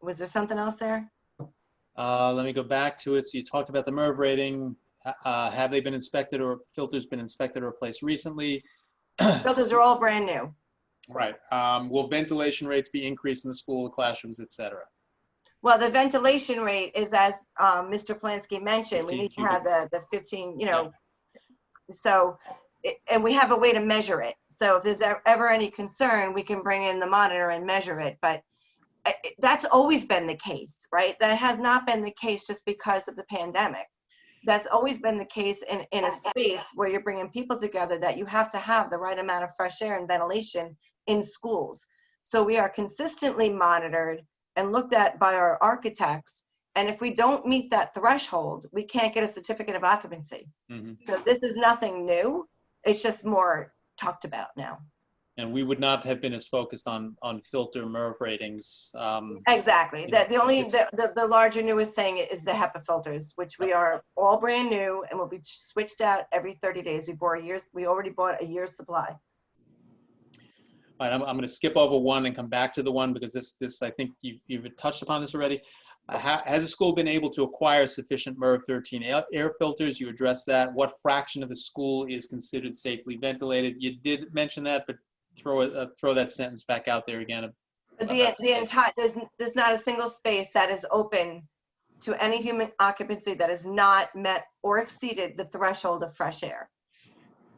Was there something else there? Let me go back to it. So you talked about the MERV rating. Have they been inspected or filters been inspected or replaced recently? Filters are all brand new. Right. Will ventilation rates be increased in the school, classrooms, et cetera? Well, the ventilation rate is, as Mr. Plansky mentioned, we 15 need to have cubic. the 15, so, and we have a way to measure it. So if there's ever any concern, we can bring in the monitor and measure it. But that's always been the case, right? That has not been the case just because of the pandemic. That's always been the case in a space where you're bringing people together, that you have to have the right amount of fresh air and ventilation in schools. So we are consistently monitored and looked at by our architects. And if we don't meet that threshold, we can't get a certificate of occupancy. Mm-hmm. So this is nothing new. It's just more talked about now. And we would not have been as focused on filter MERV ratings. Exactly. The larger newest thing is the HEPA filters, which we are all brand new and will be switched out every 30 days. We already bought a year's supply. All right, I'm going to skip over one and come back to the one, because this I think you've touched upon this already. Has the school been able to acquire sufficient MERV 13 air filters? You addressed that. What fraction of the school is considered safely ventilated? You did mention that, but throw that sentence back out there again. The entire, there's not a single space that is open to any human occupancy that has not met or exceeded the threshold of fresh air.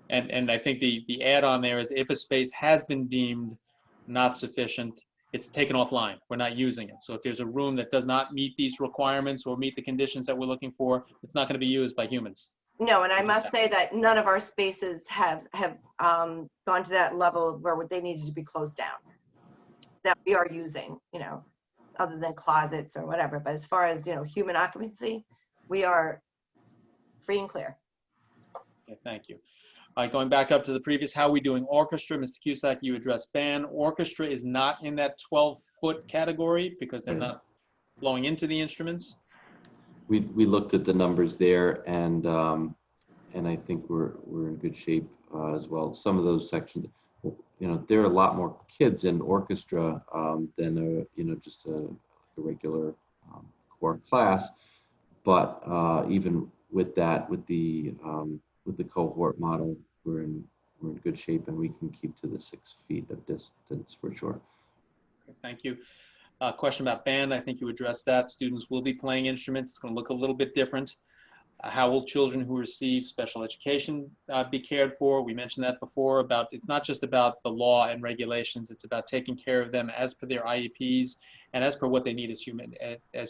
And I think the add-on there is, if a space has been deemed not sufficient, it's taken offline. We're not using it. So if there's a room that does not meet these requirements or meet the conditions that we're looking for, it's not going to be used by humans. No, and I must say that none of our spaces have gone to that level where they needed to be closed down, that we are using, other than closets or whatever. But as far as, human occupancy, we are free and clear. Okay, thank you. All right, going back up to the previous, how are we doing orchestra? Mr. Cusack, you addressed band. Orchestra is not in that 12-foot category because they're not blowing into the instruments. We looked at the numbers there, and I think we're in good shape as well. Some of those sections, there are a lot more kids in orchestra than just a regular core class. But even with that, with the cohort model, we're in good shape, and we can keep to the 6 feet of distance for sure. Thank you. Question about band. I think you addressed that. Students will be playing instruments. It's going to look a little bit different. How will children who receive special education be cared for? We mentioned that before. It's not just about the law and regulations. It's about taking care of them as per their IEPs and as per what they need as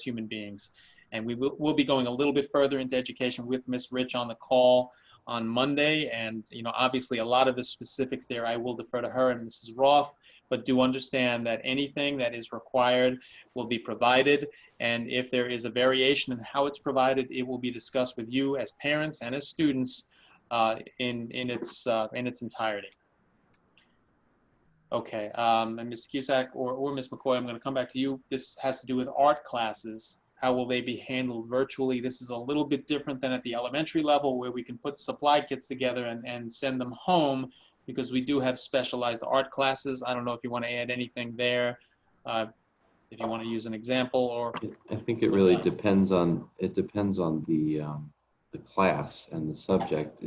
human beings. And we'll be going a little bit further into education with Ms. Rich on the call on Monday. And obviously a lot of the specifics there I will defer to her and Mrs. Roth. But do understand that anything that is required will be provided. And if there is a variation in how it's provided, it will be discussed with you as parents and as students in its entirety. Okay, and Ms. Cusack or Ms. McCoy, I'm going to come back to you. This has to do with art classes. How will they be handled virtually? This is a little bit different than at the elementary level, where we can put supply kits together and send them home, because we do have specialized art classes. I don't know if you want to add anything there, if you want to use an example, or I think it really depends on the class and the subject.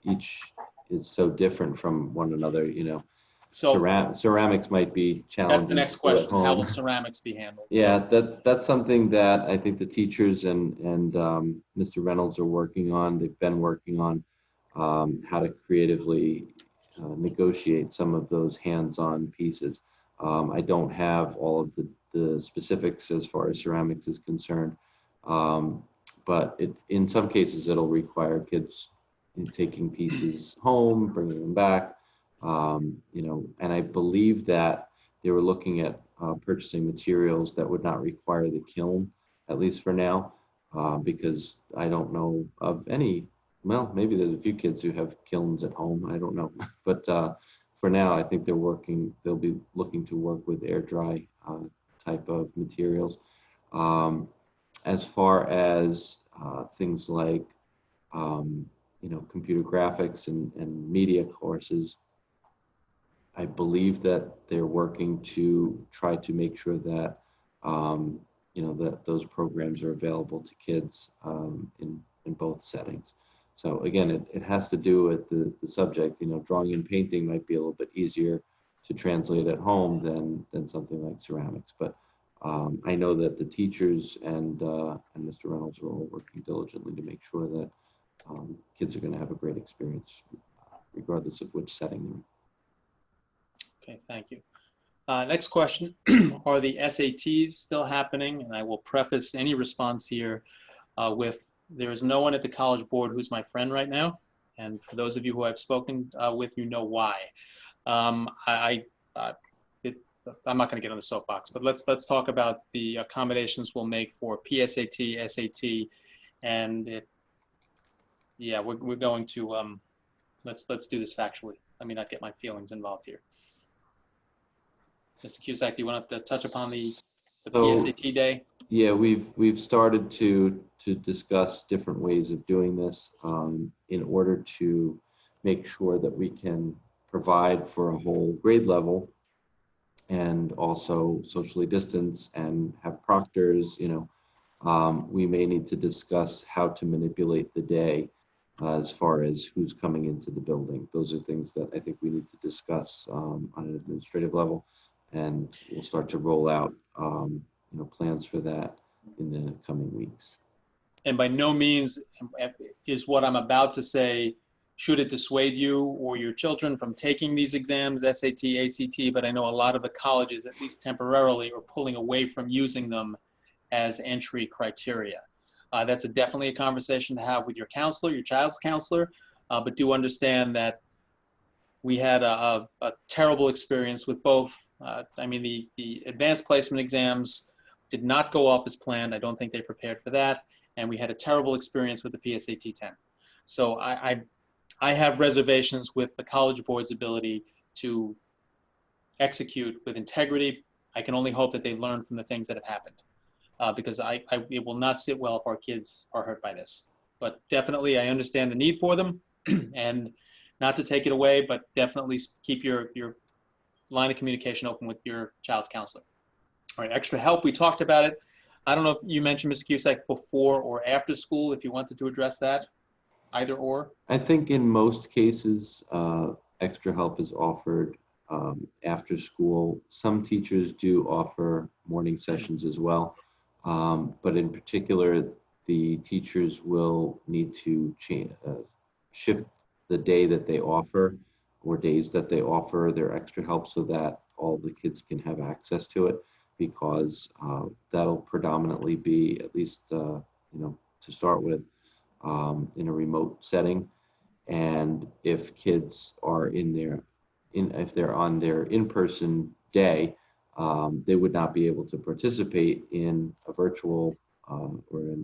Each is so different from one another. You know, so ceramics might be challenging. that's the next to do at question. How will home. ceramics be handled? Yeah, that's something that I think the teachers and Mr. Reynolds are working on. They've been working on how to creatively negotiate some of those hands-on pieces. I don't have all of the specifics as far as ceramics is concerned, but in some cases it'll require kids taking pieces home, bringing them back, you know, and I believe that they were looking at purchasing materials that would not require the kiln, at least for now, because I don't know of any. Well, maybe there's a few kids who have kilns at home. I don't know, but for now, I think they'll be looking to work with air dry type of materials. As far as things like you know, computer graphics and media courses, I believe that they're working to try to make sure that you know, that those programs are available to kids in both settings. So again, it has to do with the subject. You know, drawing and painting might be a little bit easier to translate at home than something like ceramics. But I know that the teachers and Mr. Reynolds are all working diligently to make sure that kids are going to have a great experience, regardless of which setting they're in. Okay, thank you. Next question, are the SATs still happening? And I will preface any response here with, there is no one at the College Board who's my friend right now. And for those of you who I've spoken with, you know why. I'm not going to get on the soapbox, but let's talk about the accommodations we'll make for PSAT, SAT, and yeah, we're going to, let's do this factually. Let me not get my feelings involved here. Mr. Cusack, do you want to touch upon the PSAT day? Yeah, we've started to discuss different ways of doing this in order to make sure that we can provide for a whole grade level and also socially distance and have proctors. You know, we may need to discuss how to manipulate the day as far as who's coming into the building. Those are things that I think we need to discuss on an administrative level, and we'll start to roll out you know, plans for that in the coming weeks. And by no means is what I'm about to say, should it dissuade you or your children from taking these exams, SAT, ACT, but I know a lot of the colleges, at least temporarily, are pulling away from using them as entry criteria. That's definitely a conversation to have with your counselor, your child's counselor, but do understand that we had a terrible experience with both. I mean, the advanced placement exams did not go off as planned. I don't think they prepared for that. And we had a terrible experience with the PSAT 10. So I have reservations with the College Board's ability to execute with integrity. I can only hope that they learn from the things that have happened, because it will not sit well if our kids are hurt by this. But definitely I understand the need for them, and not to take it away, but definitely keep your line of communication open with your child's counselor. All right, extra help, we talked about it. I don't know if you mentioned, Mr. Cusack, before or after school, if you wanted to address that, either or. I think in most cases, extra help is offered after school. Some teachers do offer morning sessions as well, but in particular, the teachers will need to shift the day that they offer or days that they offer their extra help so that all the kids can have access to it, because that'll predominantly be, at least you know, to start with, in a remote setting. And if kids are if they're on their in-person day, they would not be able to participate in a virtual or a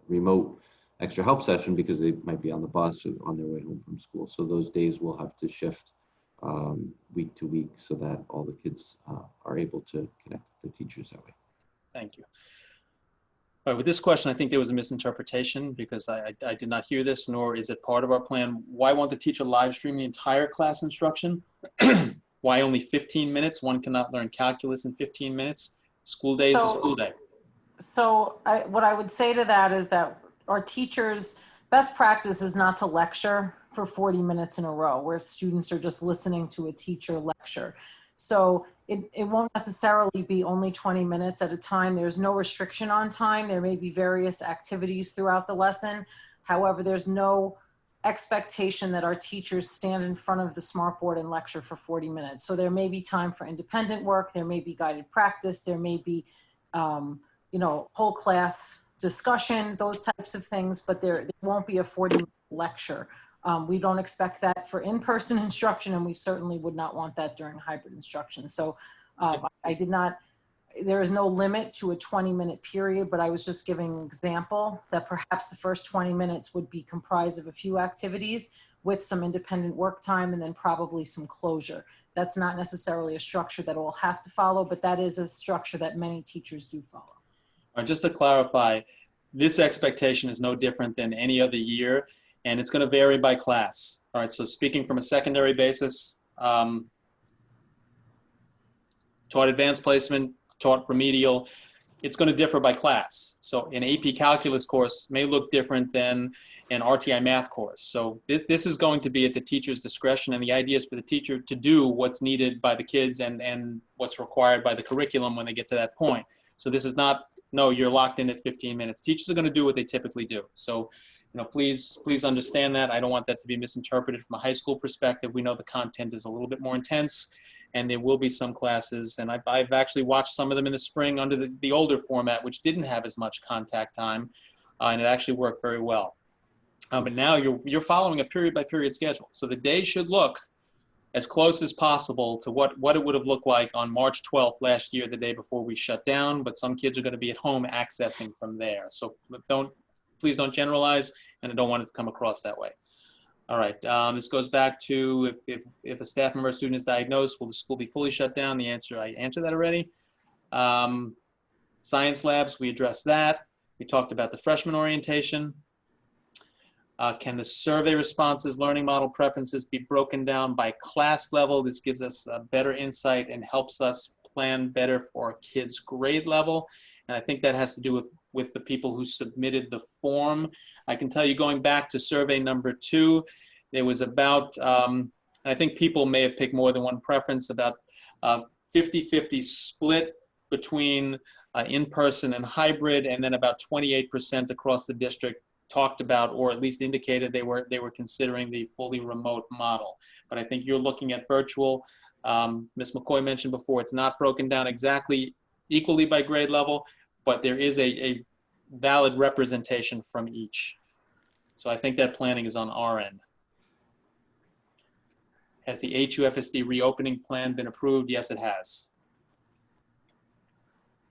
remote extra help session because they might be on the bus or on their way home from school. So those days will have to shift week to week so that all the kids are able to connect with the teachers that way. Thank you. All right, with this question, I think there was a misinterpretation because I did not hear this, nor is it part of our plan. Why won't the teacher live stream the entire class instruction? Why only 15 minutes? One cannot learn calculus in 15 minutes. School day is a school day. So what I would say to that is that our teachers' best practice is not to lecture for 40 minutes in a row where students are just listening to a teacher lecture. So it won't necessarily be only 20 minutes at a time. There's no restriction on time. There may be various activities throughout the lesson. However, there's no expectation that our teachers stand in front of the smartboard and lecture for 40 minutes. So there may be time for independent work. There may be guided practice. There may be, whole class discussion, those types of things, but there won't be a 40-minute lecture. We don't expect that for in-person instruction, and we certainly would not want that during hybrid instruction. So there is no limit to a 20-minute period, but I was just giving an example that perhaps the first 20 minutes would be comprised of a few activities with some independent work time and then probably some closure. That's not necessarily a structure that we'll have to follow, but that is a structure that many teachers do follow. All right, just to clarify, this expectation is no different than any other year, and it's going to vary by class. All right, so speaking from a secondary basis, taught advanced placement, taught remedial, it's going to differ by class. So an AP calculus course may look different than an RTI math course. So this is going to be at the teacher's discretion, and the idea is for the teacher to do what's needed by the kids and what's required by the curriculum when they get to that point. So this is not, no, you're locked in at 15 minutes. Teachers are going to do what they typically do. So, please understand that. I don't want that to be misinterpreted from a high school perspective. We know the content is a little bit more intense, and there will be some classes, and I've actually watched some of them in the spring under the older format, which didn't have as much contact time, and it actually worked very well. But now you're following a period by period schedule. So the day should look as close as possible to what it would have looked like on March 12th last year, the day before we shut down, but some kids are going to be at home accessing from there. So please don't generalize, and I don't want it to come across that way. All right, this goes back to if a staff member or student is diagnosed, will the school be fully shut down? The answer, I answered that already. Science labs, we addressed that. We talked about the freshman orientation. Can the survey responses, learning model preferences be broken down by class level? This gives us a better insight and helps us plan better for our kids' grade level. And I think that has to do with the people who submitted the form. I can tell you, going back to survey number 2, there was about, I think people may have picked more than one preference, about 50-50 split between in-person and hybrid, and then about 28% across the district talked about, or at least indicated they were considering the fully remote model. But I think you're looking at virtual. Ms. McCoy mentioned before, it's not broken down exactly equally by grade level, but there is a valid representation from each. So I think that planning is on our end. Has the UFSD reopening plan been approved? Yes, it has.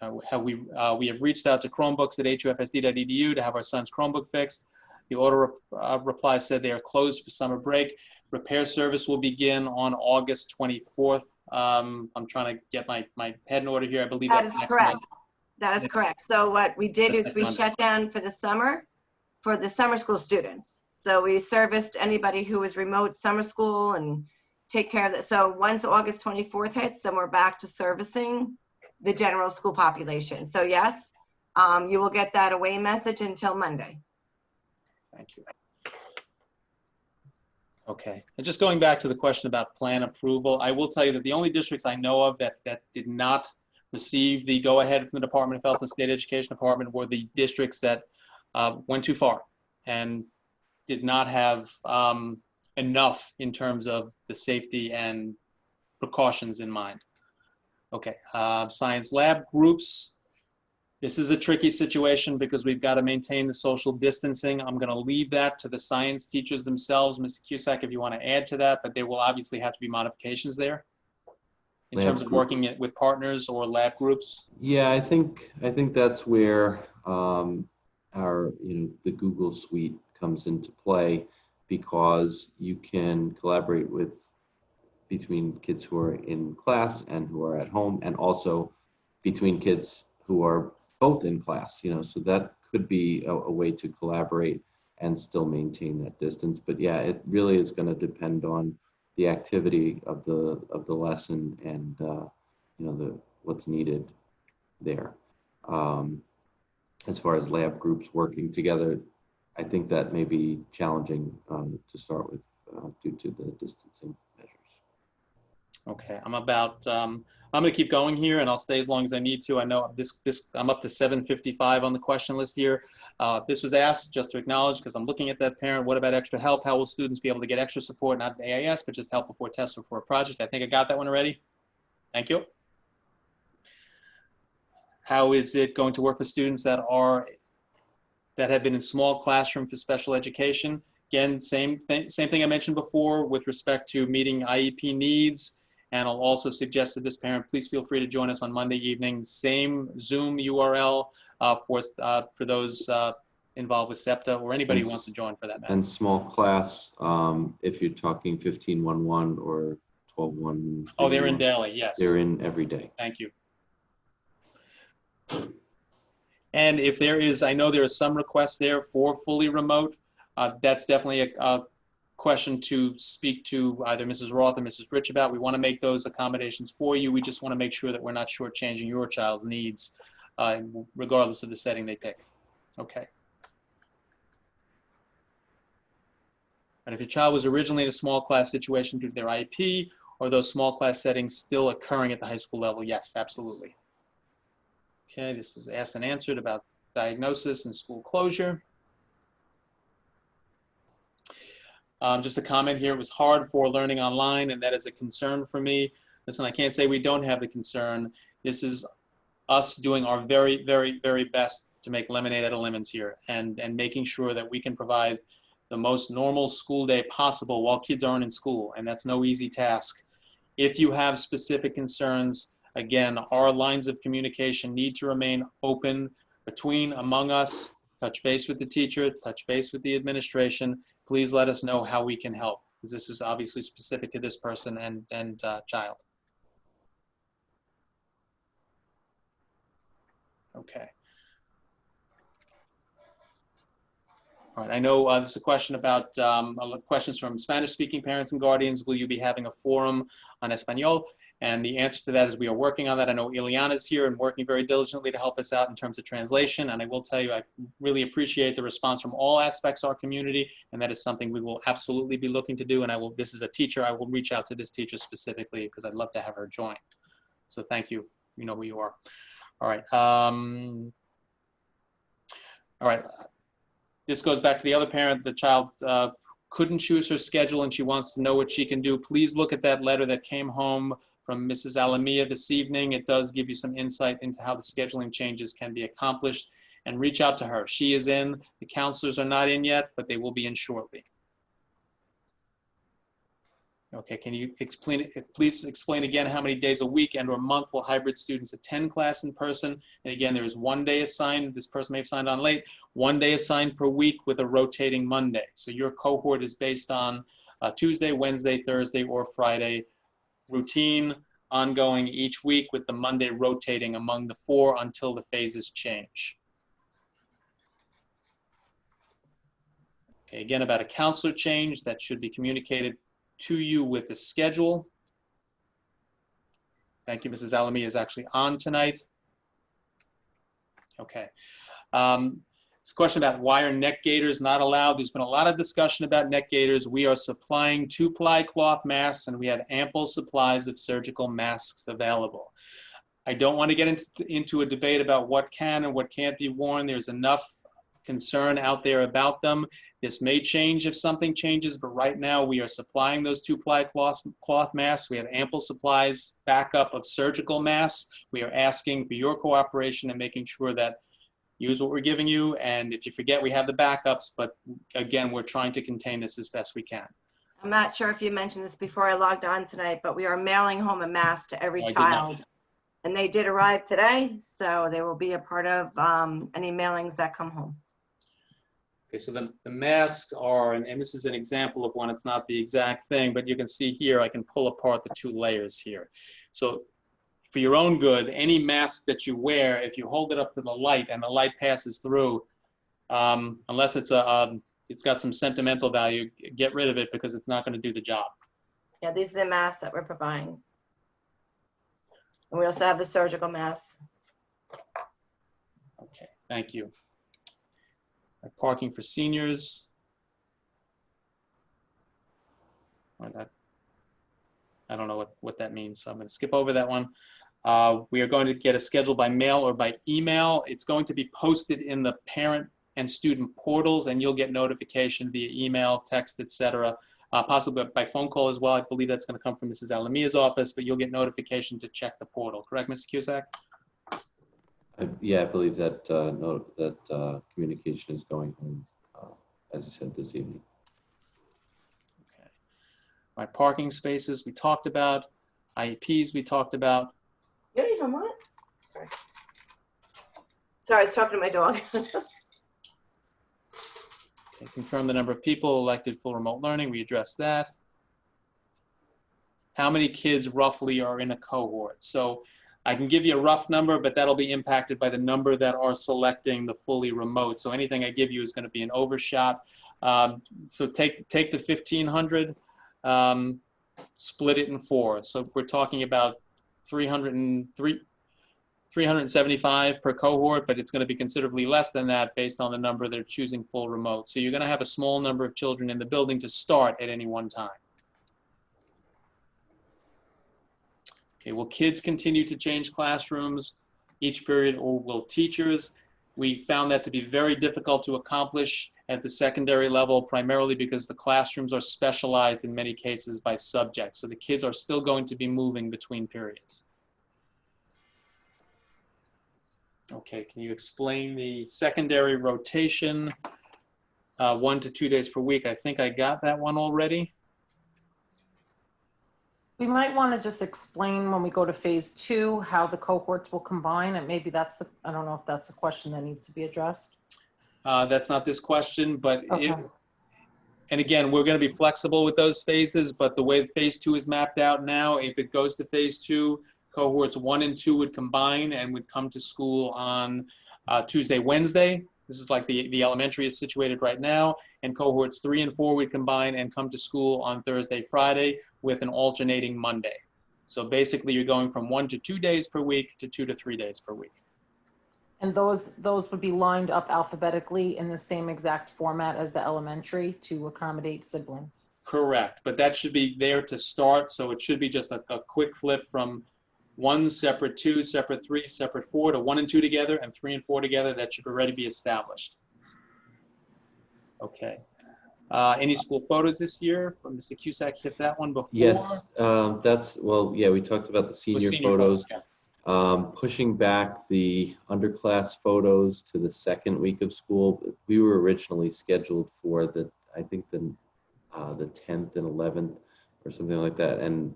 We have reached out to Chromebooks at hufsd.edu to have our son's Chromebook fixed. The auto reply said they are closed for summer break. Repair service will begin on August 24th. I'm trying to get my head in order here. I believe That that's is next correct. month. That is correct. So what we did is we shut down for the summer school students. So we serviced anybody who was remote summer school and take care of that. So once August 24th hits, then we're back to servicing the general school population. So yes, you will get that away message until Monday. Thank you. Okay, and just going back to the question about plan approval, I will tell you that the only districts I know of that did not receive the go-ahead from the Department of Health and State Education Department were the districts that went too far and did not have enough in terms of the safety and precautions in mind. Okay, science lab groups. This is a tricky situation because we've got to maintain the social distancing. I'm going to leave that to the science teachers themselves. Mr. Cusack, if you want to add to that, but there will obviously have to be modifications there in terms of working with partners or lab groups. Yeah, I think that's where our the Google Suite comes into play, because you can collaborate between kids who are in class and who are at home, and also between kids who are both in class, so that could be a way to collaborate and still maintain that distance. But yeah, it really is going to depend on the activity of the lesson and what's needed there. As far as lab groups working together, I think that may be challenging to start with due to the distancing measures. Okay, I'm going to keep going here, and I'll stay as long as I need to. I know I'm up to 7:55 on the question list here. This was asked just to acknowledge, because I'm looking at that parent. What about extra help? How will students be able to get extra support, not AIS, but just help before tests or for a project? I think I got that one already. Thank you. How is it going to work for students that have been in small classroom for special education? Again, same thing I mentioned before with respect to meeting IEP needs. And I'll also suggest to this parent, please feel free to join us on Monday evening. Same Zoom URL for those involved with SEPTA or anybody who wants to join for that matter. And small class, if you're talking 15-1-1 or 12-1. Oh, they're in daily, yes. They're in every day. Thank you. And if there is, I know there are some requests there for fully remote. That's definitely a question to speak to either Mrs. Roth or Mrs. Rich about. We want to make those accommodations for you. We just want to make sure that we're not shortchanging your child's needs, regardless of the setting they pick. Okay. And if your child was originally in a small class situation due to their IEP, or those small class settings still occurring at the high school level? Yes, absolutely. Okay, this is asked and answered about diagnosis and school closure. Just a comment here, it was hard for learning online, and that is a concern for me. Listen, I can't say we don't have the concern. This is us doing our very, very, very best to make lemonade out of lemons here and making sure that we can provide the most normal school day possible while kids aren't in school, and that's no easy task. If you have specific concerns, again, our lines of communication need to remain open among us. Touch base with the teacher, touch base with the administration. Please let us know how we can help, because this is obviously specific to this person and child. Okay. All right, I know this is a question about questions from Spanish-speaking parents and guardians. Will you be having a forum on Espanol? And the answer to that is we are working on that. I know Ileana's here and working very diligently to help us out in terms of translation. And I will tell you, I really appreciate the response from all aspects of our community. And that is something we will absolutely be looking to do. And this is a teacher, I will reach out to this teacher specifically because I'd love to have her join. So thank you. You know who you are. All right. All right. This goes back to the other parent. The child couldn't choose her schedule and she wants to know what she can do. Please look at that letter that came home from Mrs. Alamia this evening. It does give you some insight into how the scheduling changes can be accomplished, and reach out to her. She is in. The counselors are not in yet, but they will be in shortly. Okay, can you please explain again how many days a week and or month will hybrid students attend class in person? And again, there is 1 day assigned. This person may have signed on late. 1 day assigned per week with a rotating Monday. So your cohort is based on Tuesday, Wednesday, Thursday, or Friday. Routine, ongoing each week with the Monday rotating among the 4 until the phases change. Okay, again, about a counselor change that should be communicated to you with the schedule. Thank you, Mrs. Alamia is actually on tonight. Okay. This question about why are neck gaiters not allowed? There's been a lot of discussion about neck gaiters. We are supplying 2-ply cloth masks and we have ample supplies of surgical masks available. I don't want to get into a debate about what can and what can't be worn. There's enough concern out there about them. This may change if something changes, but right now we are supplying those 2-ply cloth masks. We have ample supplies, backup of surgical masks. We are asking for your cooperation and making sure that use what we're giving you, and if you forget, we have the backups, but again, we're trying to contain this as best we can. I'm not sure if you mentioned this before I logged on tonight, but we are mailing home a mask to every child. And they did arrive today, so they will be a part of any mailings that come home. Okay, so the masks are, and this is an example of one, it's not the exact thing, but you can see here, I can pull apart the 2 layers here. So for your own good, any mask that you wear, if you hold it up to the light and the light passes through, unless it's it's got some sentimental value, get rid of it because it's not going to do the job. Yeah, these are the masks that we're providing. And we also have the surgical masks. Okay, thank you. Parking for seniors. I don't know what that means, so I'm going to skip over that one. We are going to get a schedule by mail or by email. It's going to be posted in the parent and student portals, and you'll get notification via email, text, etc. Possibly by phone call as well. I believe that's going to come from Mrs. Alamia's office, but you'll get notification to check the portal. Correct, Mr. Cusack? Yeah, I believe that communication is going home, as you said, this evening. Okay. All right, parking spaces we talked about. IEPs we talked about. You don't even what? Sorry. Sorry, I was talking to my dog. Okay, confirm the number of people elected full remote learning. We addressed that. How many kids roughly are in a cohort? So I can give you a rough number, but that'll be impacted by the number that are selecting the fully remote. So anything I give you is going to be an overshot. So take the 1,500, split it in 4. So we're talking about 375 per cohort, but it's going to be considerably less than that based on the number they're choosing full remote. So you're going to have a small number of children in the building to start at any one time. Okay, will kids continue to change classrooms each period, or will teachers? We found that to be very difficult to accomplish at the secondary level, primarily because the classrooms are specialized in many cases by subject. So the kids are still going to be moving between periods. Okay, can you explain the secondary rotation, 1 to 2 days per week? I think I got that one already. We might want to just explain when we go to phase 2 how the cohorts will combine, and maybe that's the, I don't know if that's a question that needs to be addressed. That's not this question, but Okay. and again, we're going to be flexible with those phases, but the way phase 2 is mapped out now, if it goes to phase 2, cohorts 1 and 2 would combine and would come to school on Tuesday, Wednesday. This is like the elementary is situated right now, and cohorts 3 and 4 would combine and come to school on Thursday, Friday with an alternating Monday. So basically you're going from 1 to 2 days per week to 2 to 3 days per week. And those would be lined up alphabetically in the same exact format as the elementary to accommodate siblings. Correct, but that should be there to start, so it should be just a quick flip from 1 separate, 2 separate, 3 separate, 4 to 1 and 2 together and 3 and 4 together. That should already be established. Okay. Any school photos this year? Mr. Cusack hit that one before. Yes, well, yeah, we talked about the senior photos. Yeah. Pushing back the underclass photos to the second week of school. We were originally scheduled for I think the 10th and 11th or something like that. And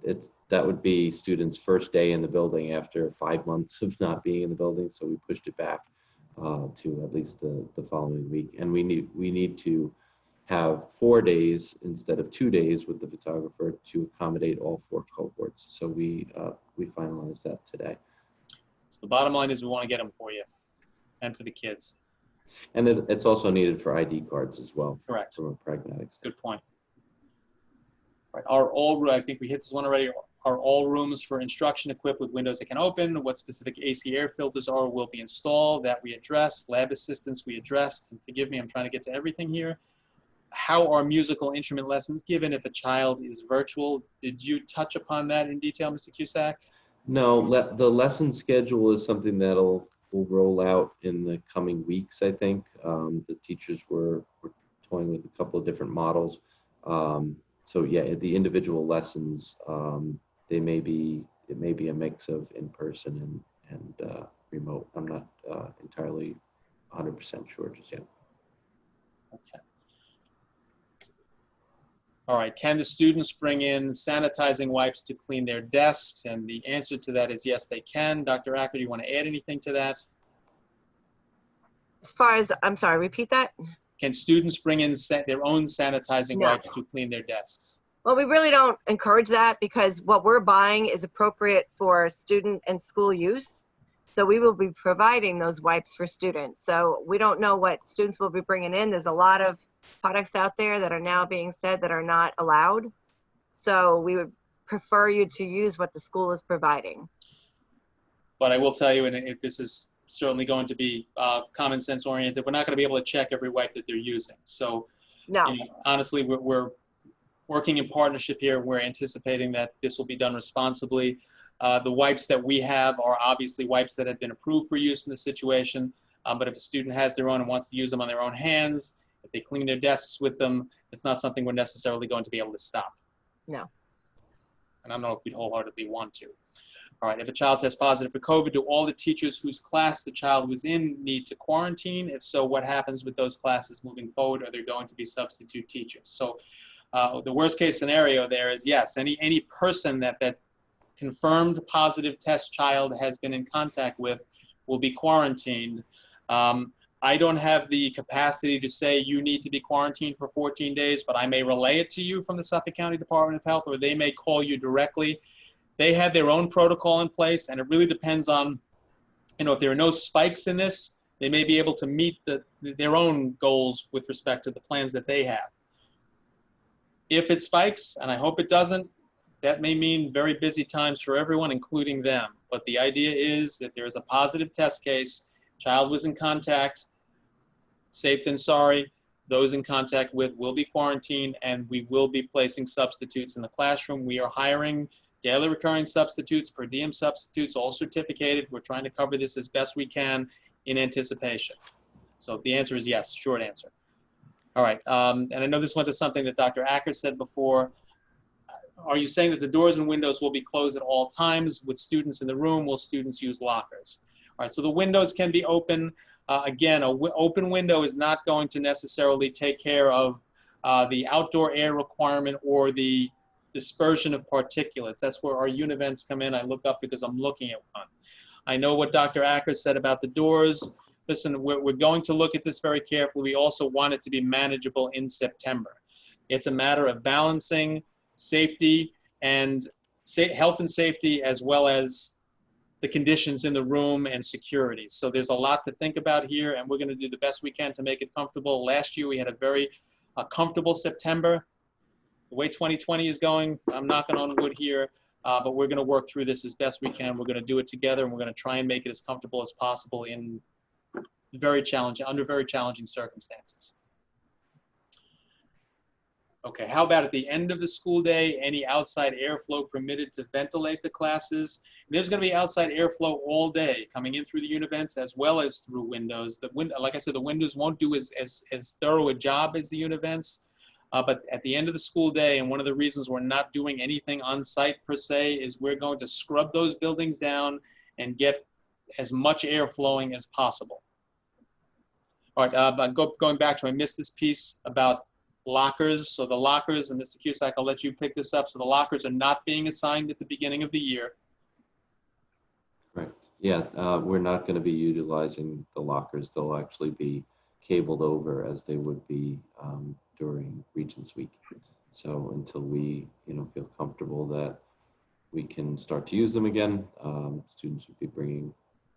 that would be students' first day in the building after 5 months of not being in the building. So we pushed it back to at least the following week. And we need to have 4 days instead of 2 days with the photographer to accommodate all 4 cohorts. So we finalized that today. So the bottom line is we want to get them for you and for the kids. And it's also needed for ID cards as well. Correct. From a pragmatic standpoint. Good point. Right. I think we hit this one already. Are all rooms for instruction equipped with windows that can open? What specific AC air filters will be installed? That we addressed. Lab assistants we addressed. And forgive me, I'm trying to get to everything here. How are musical instrument lessons given if a child is virtual? Did you touch upon that in detail, Mr. Cusack? No, the lesson schedule is something will roll out in the coming weeks, I think. The teachers were toying with a couple of different models. So yeah, the individual lessons, it may be a mix of in-person and remote. I'm not entirely 100% sure just yet. Okay. All right, can the students bring in sanitizing wipes to clean their desks? And the answer to that is yes, they can. Dr. Acker, do you want to add anything to that? As far as, I'm sorry, repeat that? Can students bring in their own sanitizing No. wipes to clean their desks? Well, we really don't encourage that because what we're buying is appropriate for student and school use. So we will be providing those wipes for students. So we don't know what students will be bringing in. There's a lot of products out there that are now being said that are not allowed. So we would prefer you to use what the school is providing. But I will tell you, and this is certainly going to be common sense oriented, we're not going to be able to check every wipe that they're using. So No. you know, honestly, we're working in partnership here. We're anticipating that this will be done responsibly. The wipes that we have are obviously wipes that have been approved for use in the situation. But if a student has their own and wants to use them on their own hands, if they clean their desks with them, it's not something we're necessarily going to be able to stop. No. And I don't know if we'd wholeheartedly want to. All right, if a child tests positive for COVID, do all the teachers whose class the child was in need to quarantine? If so, what happens with those classes moving forward? Are there going to be substitute teachers? So the worst case scenario there is yes, any person that confirmed positive test child has been in contact with will be quarantined. I don't have the capacity to say you need to be quarantined for 14 days, but I may relay it to you from the Suffolk County Department of Health, or they may call you directly. They have their own protocol in place, and it really depends on, you know, if there are no spikes in this, they may be able to meet their own goals with respect to the plans that they have. If it spikes, and I hope it doesn't, that may mean very busy times for everyone, including them. But the idea is that there is a positive test case, child was in contact, safe than sorry, those in contact with will be quarantined, and we will be placing substitutes in the classroom. We are hiring daily recurring substitutes, per diem substitutes, all certificated. We're trying to cover this as best we can in anticipation. So the answer is yes, short answer. All right, and I know this went to something that Dr. Acker said before. Are you saying that the doors and windows will be closed at all times with students in the room? Will students use lockers? All right, so the windows can be open. Again, an open window is not going to necessarily take care of the outdoor air requirement or the dispersion of particulates. That's where our univents come in. I look up because I'm looking at one. I know what Dr. Acker said about the doors. Listen, we're going to look at this very carefully. We also want it to be manageable in September. It's a matter of balancing safety and health and safety, as well as the conditions in the room and security. So there's a lot to think about here, and we're going to do the best we can to make it comfortable. Last year we had a very comfortable September. The way 2020 is going, I'm knocking on wood here, but we're going to work through this as best we can. We're going to do it together, and we're going to try and make it as comfortable as possible in under very challenging circumstances. Okay, how about at the end of the school day, any outside airflow permitted to ventilate the classes? There's going to be outside airflow all day coming in through the univents as well as through windows. Like I said, the windows won't do as thorough a job as the univents, but at the end of the school day, and one of the reasons we're not doing anything on site per se is we're going to scrub those buildings down and get as much air flowing as possible. All right, but going back to, I missed this piece about lockers. So the lockers, and Mr. Cusack, I'll let you pick this up. So the lockers are not being assigned at the beginning of the year. Right. Yeah, we're not going to be utilizing the lockers. They'll actually be cabled over as they would be during Regents Week. So until we, feel comfortable that we can start to use them again, students would be bringing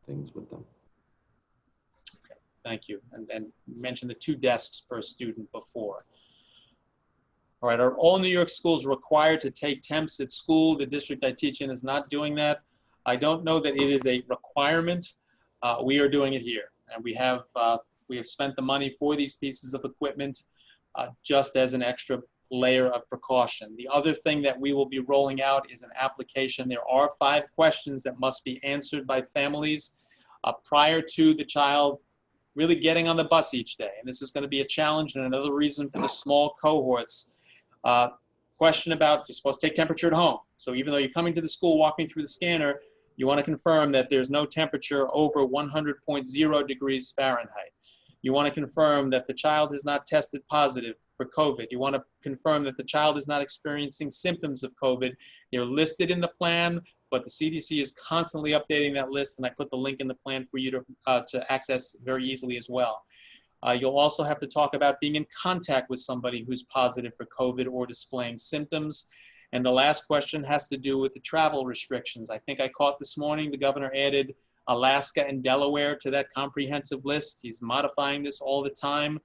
things with them. Okay, thank you. And you mentioned the 2 desks per student before. All right, are all New York schools required to take temps at school? The district I teach in is not doing that. I don't know that it is a requirement. We are doing it here, and we have spent the money for these pieces of equipment just as an extra layer of precaution. The other thing that we will be rolling out is an application. There are 5 questions that must be answered by families prior to the child really getting on the bus each day. And this is going to be a challenge and another reason for the small cohorts. Question about, you're supposed to take temperature at home. So even though you're coming to the school, walking through the scanner, you want to confirm that there's no temperature over 100.0 degrees Fahrenheit. You want to confirm that the child is not tested positive for COVID. You want to confirm that the child is not experiencing symptoms of COVID. They're listed in the plan, but the CDC is constantly updating that list, and I put the link in the plan for you to access very easily as well. You'll also have to talk about being in contact with somebody who's positive for COVID or displaying symptoms. And the last question has to do with the travel restrictions. I think I caught this morning the governor added Alaska and Delaware to that comprehensive list. He's modifying this all the time.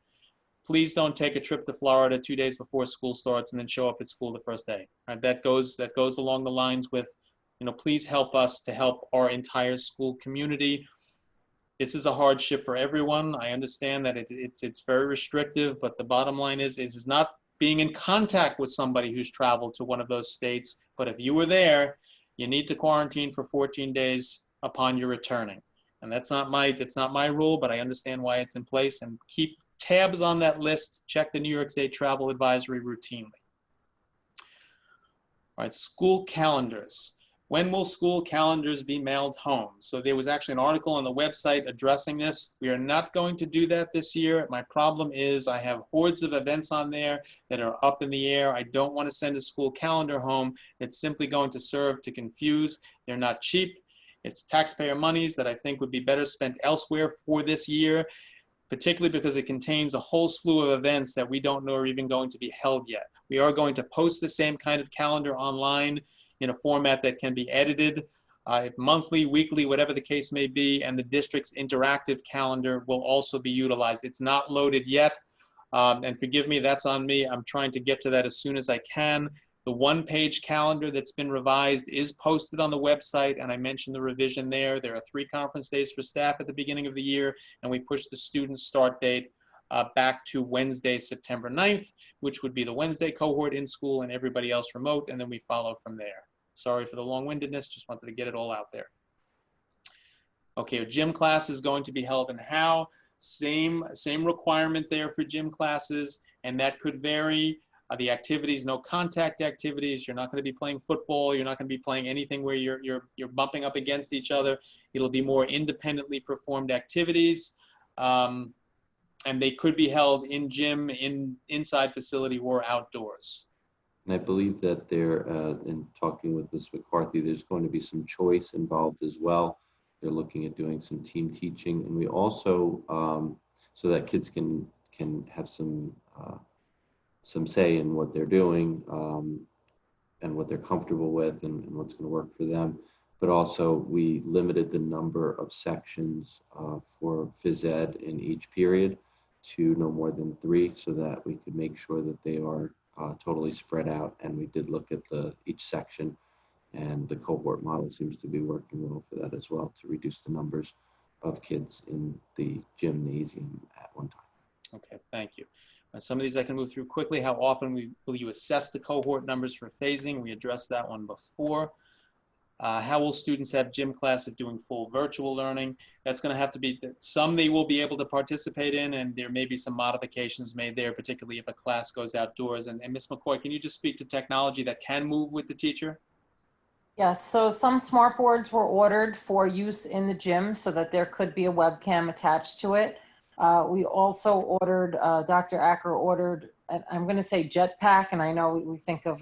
Please don't take a trip to Florida 2 days before school starts and then show up at school the first day. Right? That goes along the lines with, please help us to help our entire school community. This is a hardship for everyone. I understand that it's very restrictive, but the bottom line is it's not being in contact with somebody who's traveled to one of those states. But if you were there, you need to quarantine for 14 days upon your returning. And that's not my rule, but I understand why it's in place. And keep tabs on that list. Check the New York State travel advisory routinely. All right, school calendars. When will school calendars be mailed home? So there was actually an article on the website addressing this. We are not going to do that this year. My problem is I have hordes of events on there that are up in the air. I don't want to send a school calendar home. It's simply going to serve to confuse. They're not cheap. It's taxpayer monies that I think would be better spent elsewhere for this year, particularly because it contains a whole slew of events that we don't know are even going to be held yet. We are going to post the same kind of calendar online in a format that can be edited monthly, weekly, whatever the case may be, and the district's interactive calendar will also be utilized. It's not loaded yet, and forgive me, that's on me. I'm trying to get to that as soon as I can. The one-page calendar that's been revised is posted on the website, and I mentioned the revision there. There are 3 conference days for staff at the beginning of the year, and we pushed the student start date back to Wednesday, September 9th, which would be the Wednesday cohort in school and everybody else remote, and then we follow from there. Sorry for the long-windedness, just wanted to get it all out there. Okay, a gym class is going to be held in how? Same requirement there for gym classes, and that could vary. The activities, no contact activities. You're not going to be playing football. You're not going to be playing anything where you're bumping up against each other. It'll be more independently performed activities, and they could be held in gym, inside facility, or outdoors. And I believe that there, in talking with Ms. McCarthy, there's going to be some choice involved as well. They're looking at doing some team teaching, and we also, so that kids can have some say in what they're doing and what they're comfortable with and what's going to work for them. But also, we limited the number of sections for phys ed in each period to no more than 3, so that we could make sure that they are totally spread out. And we did look at each section, and the cohort model seems to be working well for that as well, to reduce the numbers of kids in the gymnasium at one time. Okay, thank you. Some of these I can move through quickly. How often will you assess the cohort numbers for phasing? We addressed that one before. How will students have gym class if doing full virtual learning? That's going to have to be, some they will be able to participate in, and there may be some modifications made there, particularly if a class goes outdoors. And Ms. McCoy, can you just speak to technology that can move with the teacher? Yes, so some smart boards were ordered for use in the gym so that there could be a webcam attached to it. We also ordered, Dr. Acker ordered, I'm going to say jetpack, and I know we think of,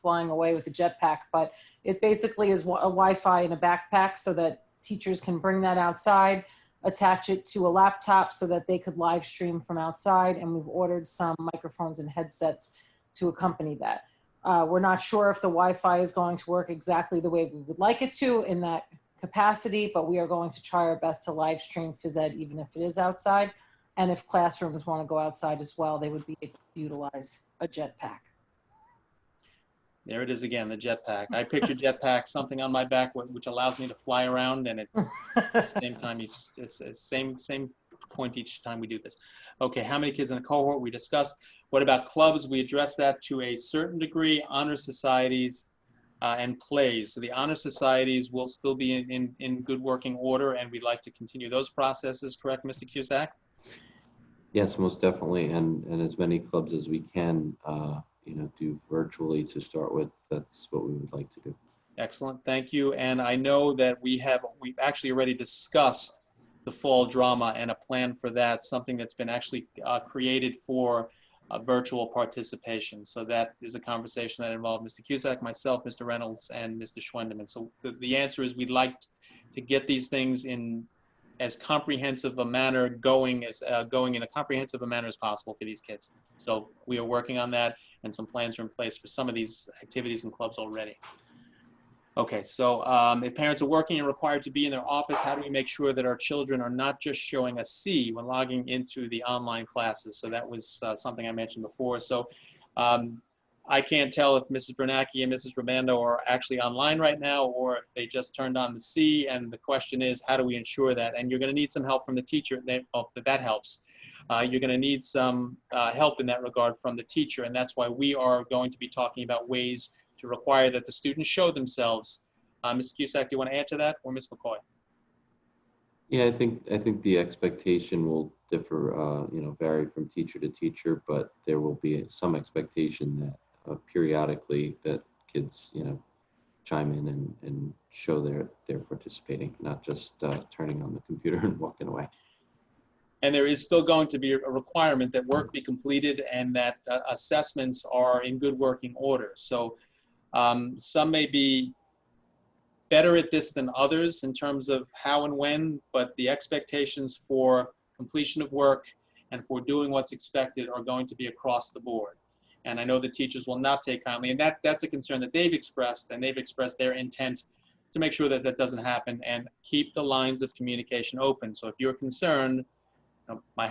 flying away with a jetpack, but it basically is a Wi-Fi in a backpack so that teachers can bring that outside, attach it to a laptop so that they could live stream from outside, and we've ordered some microphones and headsets to accompany that. We're not sure if the Wi-Fi is going to work exactly the way we would like it to in that capacity, but we are going to try our best to live stream phys ed even if it is outside. And if classrooms want to go outside as well, they would be able to utilize a jetpack. There it is again, the jetpack. I picture jetpack, something on my back which allows me to fly around, and at the same time, it's same point each time we do this. Okay, how many kids in a cohort? We discussed. What about clubs? We addressed that to a certain degree. Honor societies and plays. So the honor societies will still be in good working order, and we'd like to continue those processes, correct, Mr. Cusack? Yes, most definitely, and as many clubs as we can, do virtually to start with. That's what we would like to do. Excellent, thank you. And I know that we've actually already discussed the fall drama and a plan for that, something that's been actually created for virtual participation. So that is a conversation that involved Mr. Cusack, myself, Mr. Reynolds, and Mr. Schwendeman. So the answer is we'd like to get these things in as comprehensive a manner going in a comprehensive a manner as possible for these kids. So we are working on that, and some plans are in place for some of these activities and clubs already. Okay, so if parents are working and required to be in their office, how do we make sure that our children are not just showing a C when logging into the online classes? So that was something I mentioned before. So I can't tell if Mrs. Bernacki and Mrs. Romando are actually online right now, or if they just turned on the C, and the question is, how do we ensure that? And you're gonna need some help from the teacher, that helps. You're gonna need some help in that regard from the teacher, and that's why we are going to be talking about ways to require that the students show themselves. Ms. Cusack, do you want to add to that, or Ms. McCoy? Yeah, I think the expectation will differ, vary from teacher to teacher, but there will be some expectation that periodically that kids, chime in and show they're participating, not just turning on the computer and walking away. And there is still going to be a requirement that work be completed and that assessments are in good working order. So some may be better at this than others in terms of how and when, but the expectations for completion of work and for doing what's expected are going to be across the board. And I know the teachers will not take kindly, and that's a concern that they've expressed, and they've expressed their intent to make sure that that doesn't happen and keep the lines of communication open. So if you're concerned, my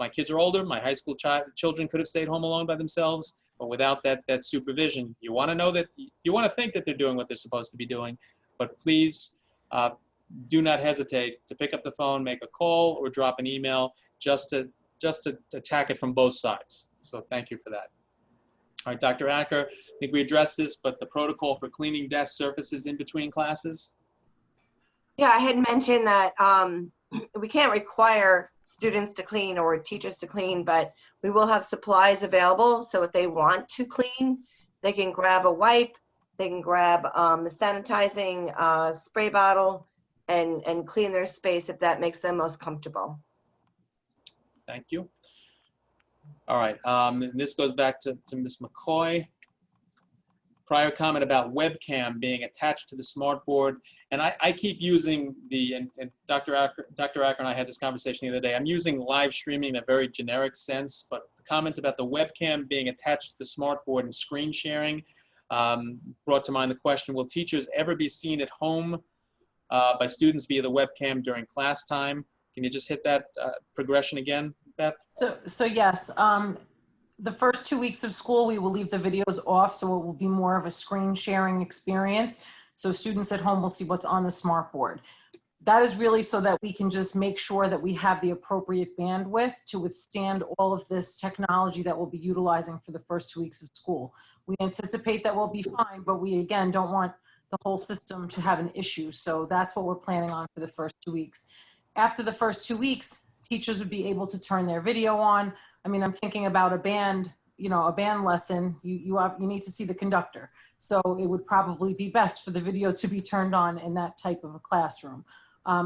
kids are older, my high school children could have stayed home alone by themselves, but without that supervision, you want to know that, you want to think that they're doing what they're supposed to be doing, but please do not hesitate to pick up the phone, make a call, or drop an email just to attack it from both sides. So thank you for that. All right, Dr. Acker, I think we addressed this, but the protocol for cleaning desk surfaces in between classes? Yeah, I had mentioned that we can't require students to clean or teachers to clean, but we will have supplies available. So if they want to clean, they can grab a wipe, they can grab a sanitizing spray bottle and clean their space if that makes them most comfortable. Thank you. All right, and this goes back to Ms. McCoy. Prior comment about webcam being attached to the smartboard. And I keep using and Dr. Acker and I had this conversation the other day. I'm using live streaming in a very generic sense, but the comment about the webcam being attached to the smartboard and screen sharing brought to mind the question, will teachers ever be seen at home by students via the webcam during class time? Can you just hit that progression again, Beth? So yes, the first 2 weeks of school, we will leave the videos off, so it will be more of a screen sharing experience. So students at home will see what's on the smartboard. That is really so that we can just make sure that we have the appropriate bandwidth to withstand all of this technology that we'll be utilizing for the first 2 weeks of school. We anticipate that we'll be fine, but we again don't want the whole system to have an issue. So that's what we're planning on for the first 2 weeks. After the first 2 weeks, teachers would be able to turn their video on. I mean, I'm thinking about a band, a band lesson, you need to see the conductor. So it would probably be best for the video to be turned on in that type of a classroom.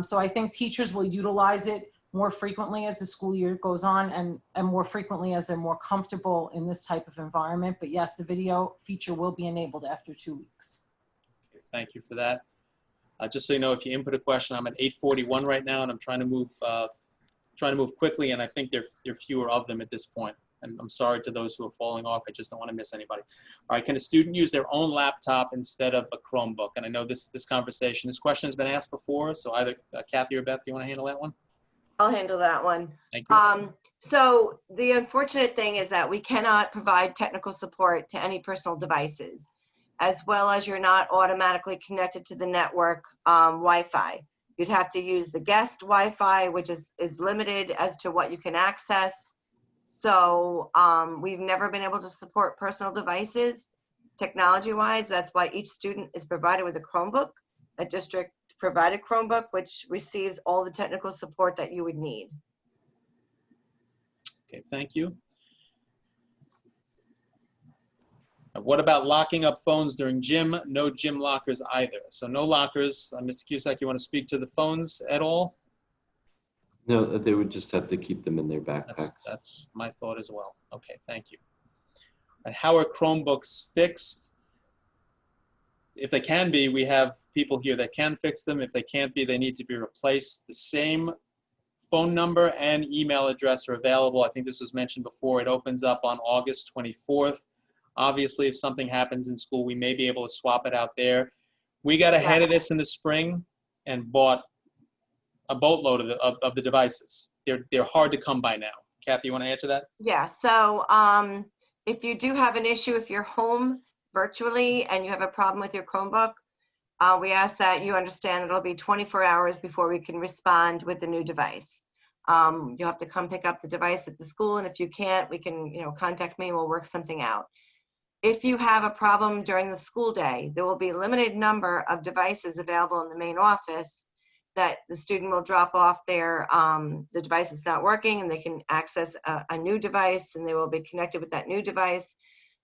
So I think teachers will utilize it more frequently as the school year goes on and more frequently as they're more comfortable in this type of environment. But yes, the video feature will be enabled after 2 weeks. Okay, thank you for that. Just so you know, if you input a question, I'm at 8:41 right now, and I'm trying to move quickly, and I think there are fewer of them at this point. And I'm sorry to those who are falling off. I just don't want to miss anybody. All right, can a student use their own laptop instead of a Chromebook? And I know this question has been asked before, so either Kathy or Beth, do you want to handle that one? I'll handle that one. Thank you. So the unfortunate thing is that we cannot provide technical support to any personal devices, as well as you're not automatically connected to the network Wi-Fi. You'd have to use the guest Wi-Fi, which is limited as to what you can access. So we've never been able to support personal devices technology-wise. That's why each student is provided with a Chromebook, a district-provided Chromebook, which receives all the technical support that you would need. Okay, thank you. What about locking up phones during gym? No gym lockers either. So no lockers. Mr. Cusack, you want to speak to the phones at all? No, they would just have to keep them in their backpacks. That's my thought as well. Okay, thank you. And how are Chromebooks fixed? if they can be, we have people here that can fix them. If they can't be, they need to be replaced. The same phone number and email address are available. I think this was mentioned before. It opens up on August 24th. Obviously, if something happens in school, we may be able to swap it out there. We got ahead of this in the spring and bought a boatload of the devices. They're hard to come by now. Kathy, you want to answer that? Yeah, so if you do have an issue, if you're home virtually and you have a problem with your Chromebook, we ask that you understand that it'll be 24 hours before we can respond with the new device. You'll have to come pick up the device at the school, and if you can't, we can, contact me and we'll work something out. If you have a problem during the school day, there will be a limited number of devices available in the main office that the student will drop off the device is not working, and they can access a new device, and they will be connected with that new device.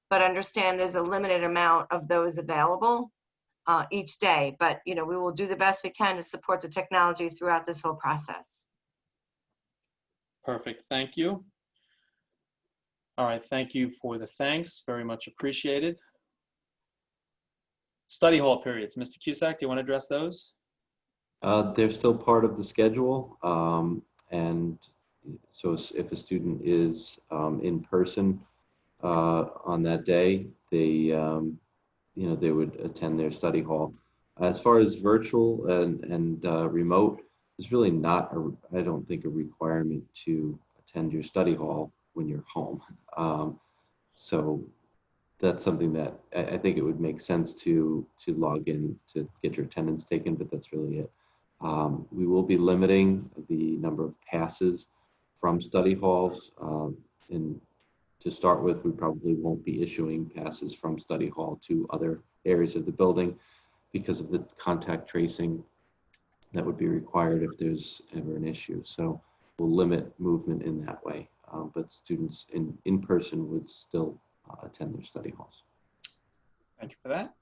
But understand there's a limited amount of those available each day. But, we will do the best we can to support the technology throughout this whole process. Perfect. Thank you. All right. Thank you for the thanks. Very much appreciated. Study hall periods. Mr. Cusack, do you want to address those? They're still part of the schedule, and so if a student is in person on that day, they would attend their study hall. As far as virtual and remote, there's really not, I don't think, a requirement to attend your study hall when you're home. So that's something that I think it would make sense to log in to get your attendance taken, but that's really it. We will be limiting the number of passes from study halls. And to start with, we probably won't be issuing passes from study hall to other areas of the building because of the contact tracing that would be required if there's ever an issue. So we'll limit movement in that way. But students in person would still attend their study halls. Thank you for that.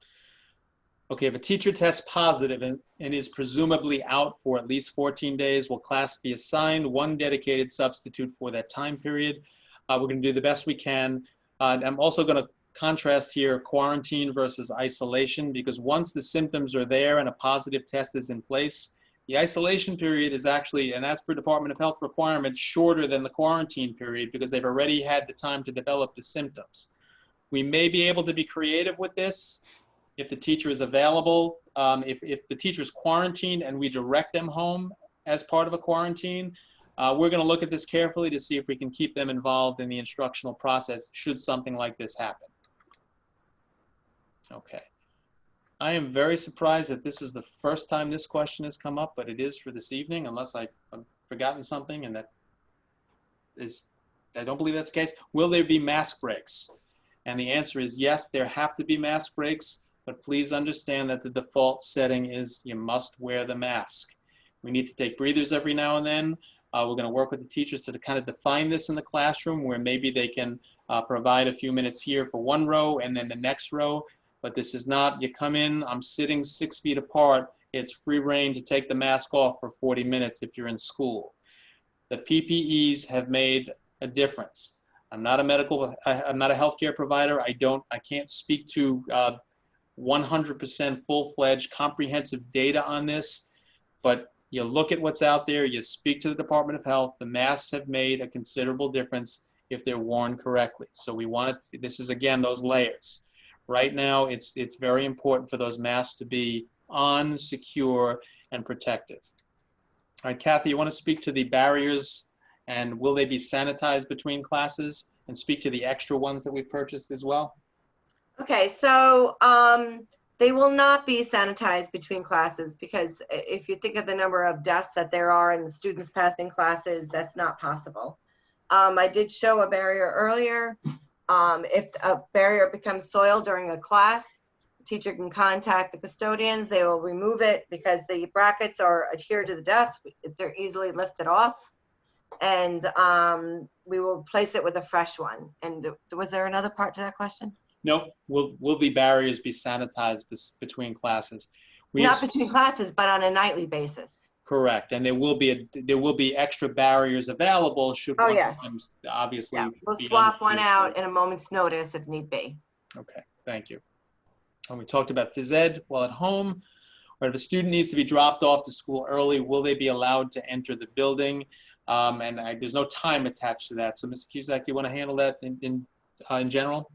Okay, if a teacher tests positive and is presumably out for at least 14 days, will class be assigned one dedicated substitute for that time period? We're going to do the best we can. I'm also going to contrast here quarantine versus isolation, because once the symptoms are there and a positive test is in place, the isolation period is actually, and as per Department of Health requirement, shorter than the quarantine period because they've already had the time to develop the symptoms. We may be able to be creative with this if the teacher is available. If the teacher is quarantined and we direct them home as part of a quarantine, we're going to look at this carefully to see if we can keep them involved in the instructional process should something like this happen. Okay. I am very surprised that this is the first time this question has come up, but it is for this evening, unless I've forgotten something, and I don't believe that's the case. Will there be mask breaks? And the answer is yes, there have to be mask breaks, but please understand that the default setting is you must wear the mask. We need to take breathers every now and then. We're going to work with the teachers to kind of define this in the classroom where maybe they can provide a few minutes here for one row and then the next row. But this is not, you come in, I'm sitting 6 feet apart, it's free reign to take the mask off for 40 minutes if you're in school. The PPEs have made a difference. I'm not a healthcare provider. I can't speak to 100% full-fledged comprehensive data on this, but you look at what's out there, you speak to the Department of Health, the masks have made a considerable difference if they're worn correctly. So we want it, this is again, those layers. Right now, it's very important for those masks to be on, secure, and protective. All right, Kathy, you want to speak to the barriers and will they be sanitized between classes, and speak to the extra ones that we've purchased as well? Okay, so they will not be sanitized between classes because if you think of the number of desks that there are and the students passing classes, that's not possible. I did show a barrier earlier. If a barrier becomes soil during a class, the teacher can contact the custodians. They will remove it because the brackets are adhered to the desk. They're easily lifted off. And we will replace it with a fresh one. And was there another part to that question? Nope. Will the barriers be sanitized between classes? Not between classes, but on a nightly basis. Correct, and there will be extra barriers available should one yes. Obviously. Yeah, we'll swap one out in a moment's notice if need be. Okay, thank you. And we talked about phys ed while at home. Or if a student needs to be dropped off to school early, will they be allowed to enter the building? There's no time attached to that. So, Mr. Cusack, do you want to handle that in general?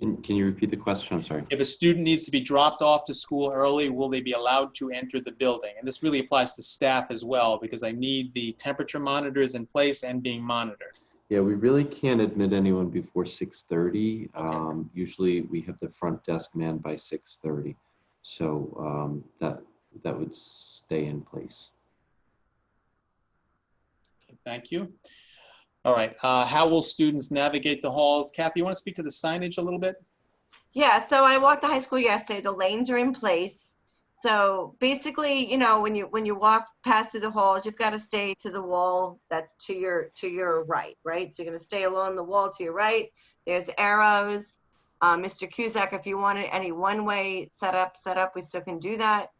Can you repeat the question? I'm sorry. If a student needs to be dropped off to school early, will they be allowed to enter the building? And this really applies to staff as well, because I need the temperature monitors in place and being monitored. Yeah, we really can't admit anyone before 6:30. Usually we have the front desk manned by 6:30. So that would stay in place. Okay, thank you. All right, how will students navigate the halls? Kathy, you want to speak to the signage a little bit? Yeah, so I walked the high school yesterday. The lanes are in place. So basically, you know, when you walk past through the halls, you've got to stay to the wall that's to your right, right? So you're going to stay along the wall to your right. There's arrows. Mr. Cusack, if you wanted any one-way setup, we still can do that.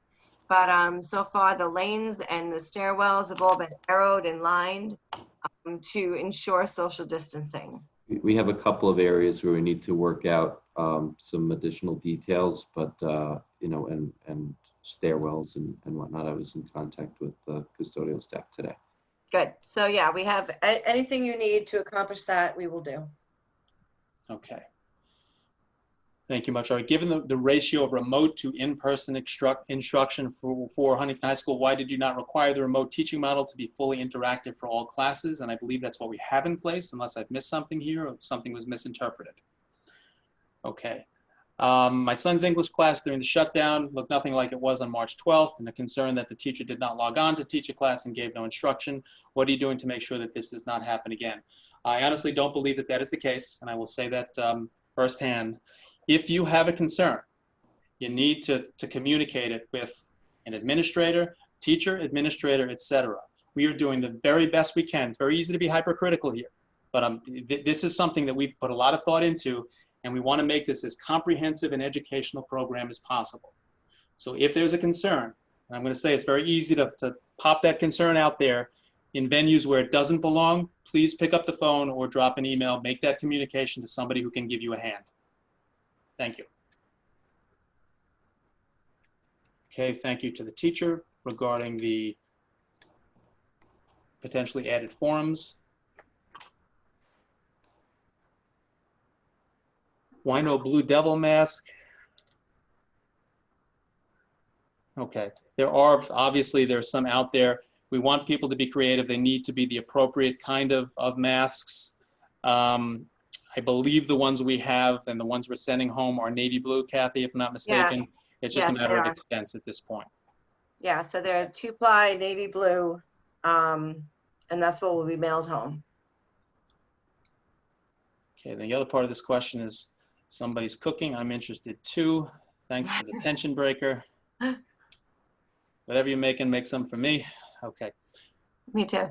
But so far, the lanes and the stairwells have all been arrowed and lined to ensure social distancing. We have a couple of areas where we need to work out some additional details, but you know, and stairwells and whatnot. I was in contact with the custodial staff today. Good. So yeah, we have anything you need to accomplish that, we will do. Okay. Thank you much. All right, given the ratio of remote to in-person instruction for Huntington High School, why did you not require the remote teaching model to be fully interactive for all classes? And I believe that's what we have in place, unless I've missed something here or something was misinterpreted. Okay. My son's English class during the shutdown looked nothing like it was on March 12th, and a concern that the teacher did not log on to teach a class and gave no instruction. What are you doing to make sure that this does not happen again? I honestly don't believe that that is the case, and I will say that firsthand. If you have a concern, you need to communicate it with an administrator, teacher, administrator, etc. We are doing the very best we can. It's very easy to be hypercritical here, but this is something that we've put a lot of thought into, and we want to make this as comprehensive an educational program as possible. So if there's a concern, and I'm going to say it's very easy to pop that concern out there in venues where it doesn't belong, please pick up the phone or drop an email, make that communication to somebody who can give you a hand. Thank you. Okay, thank you to the teacher regarding the potentially added forums. Why no Blue Devil mask? Okay, obviously there's some out there. We want people to be creative. They need to be the appropriate kind of masks. I believe the ones we have and the ones we're sending home are navy blue, Kathy, if I'm not mistaken. Yeah. It's just a matter of expense at this point. Yeah, so they're 2-ply navy blue, and that's what will be mailed home. Okay, the other part of this question is somebody's cooking. I'm interested too. Thanks for the tension breaker. Whatever you're making, make some for me. Okay. Me too.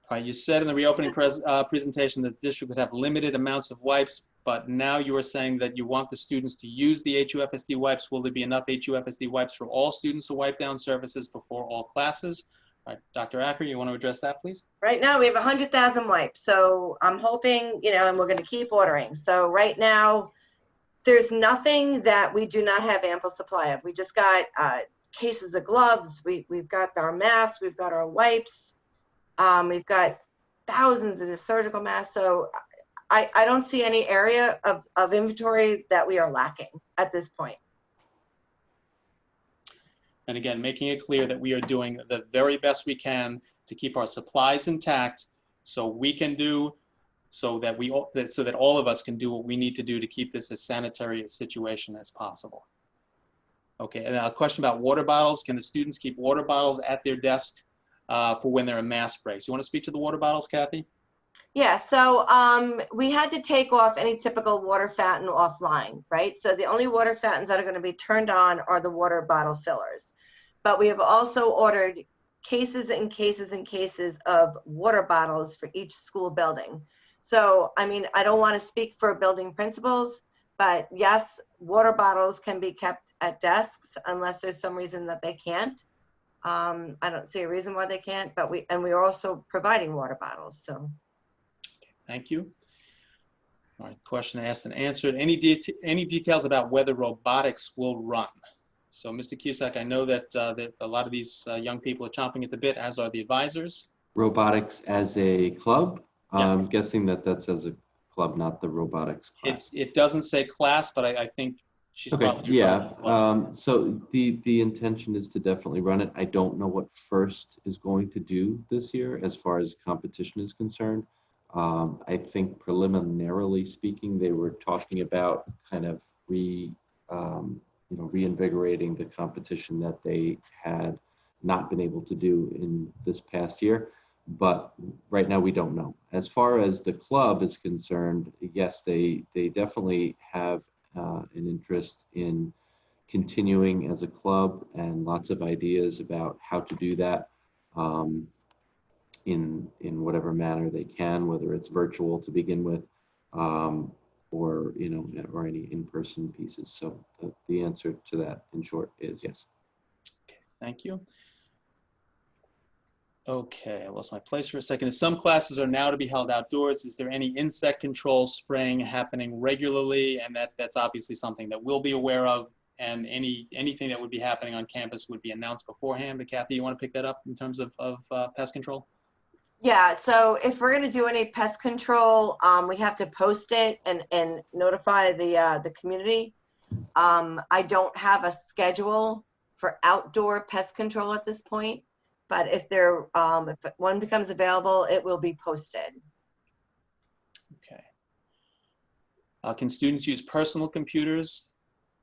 All right, you said in the reopening presentation that the district would have limited amounts of wipes, but now you are saying that you want the students to use the HUFSD wipes. Will there be enough HUFSD wipes for all students to wipe down surfaces before all classes? All right, Dr. Acker, you want to address that, please? Right now we have 100,000 wipes, so I'm hoping, you know, and we're going to keep ordering. So right now, there's nothing that we do not have ample supply of. We just got cases of gloves. We've got our masks. We've got our wipes. We've got thousands of the surgical masks. So I don't see any area of inventory that we are lacking at this point. And again, making it clear that we are doing the very best we can to keep our supplies intact so we can do, so that all of us can do what we need to do to keep this as sanitary a situation as possible. Okay, and now a question about water bottles. Can the students keep water bottles at their desk for when there are mass breaks? You want to speak to the water bottles, Kathy? Yeah, so we had to take off any typical water fountain offline, right? So the only water fountains that are going to be turned on are the water bottle fillers. But we have also ordered cases and cases and cases of water bottles for each school building. So, I mean, I don't want to speak for building principals, but yes, water bottles can be kept at desks unless there's some reason that they can't. I don't see a reason why they can't, but we are also providing water bottles, so. Thank you. All right, question asked and answered. Any details about whether robotics will run? So, Mr. Cusack, I know that, that a lot of these young people are chomping at the bit, as are the advisors. Robotics as a club? Yes. I'm guessing that that's as a club, not the robotics class. It doesn't say class, but I think she's Okay, probably yeah. right. So the intention is to definitely run it. I don't know what FIRST is going to do this year as far as competition is concerned. I think preliminarily speaking, they were talking about kind of reinvigorating the competition that they had not been able to do in this past year. But right now we don't know. As far as the club is concerned, yes, they definitely have an interest in continuing as a club and lots of ideas about how to do that in whatever manner they can, whether it's virtual to begin with, or any in-person pieces. So the answer to that, in short, is yes. Okay, thank you. Okay, I lost my place for a second. If some classes are now to be held outdoors, is there any insect control spraying happening regularly? And that's obviously something that we'll be aware of, and anything that would be happening on campus would be announced beforehand. But Kathy, you want to pick that up in terms of pest control? Yeah, so if we're gonna do any pest control, we have to post it and notify the community. I don't have a schedule for outdoor pest control at this point, but if one becomes available, it will be posted. Okay. Can students use personal computers?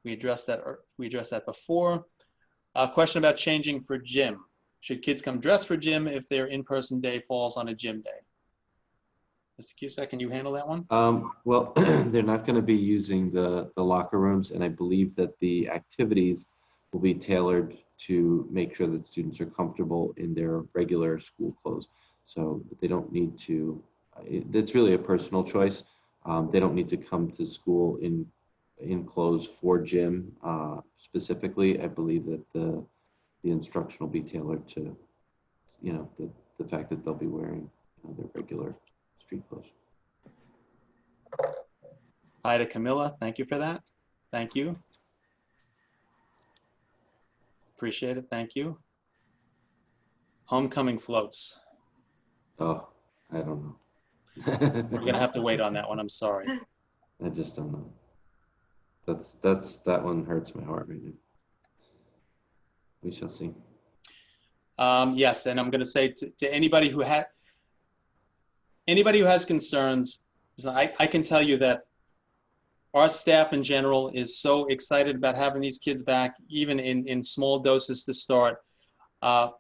We addressed that before. Question about changing for gym. Should kids come dressed for gym if their in-person day falls on a gym day? Mr. Cusack, can you handle that one? Well, they're not going to be using the locker rooms, and I believe that the activities will be tailored to make sure that students are comfortable in their regular school clothes. So they don't need to, it's really a personal choice. They don't need to come to school in clothes for gym specifically. I believe that the instruction will be tailored to, the fact that they'll be wearing their regular street clothes. Hi to Camilla. Thank you for that. Thank you. Appreciate it. Thank you. Homecoming floats. Oh, I don't know. We're going to have to wait on that one. I'm sorry. I just don't know. That one hurts my heart right now. We shall see. Yes, and I'm going to say to anybody who has concerns, I can tell you that our staff in general is so excited about having these kids back, even in small doses to start. We're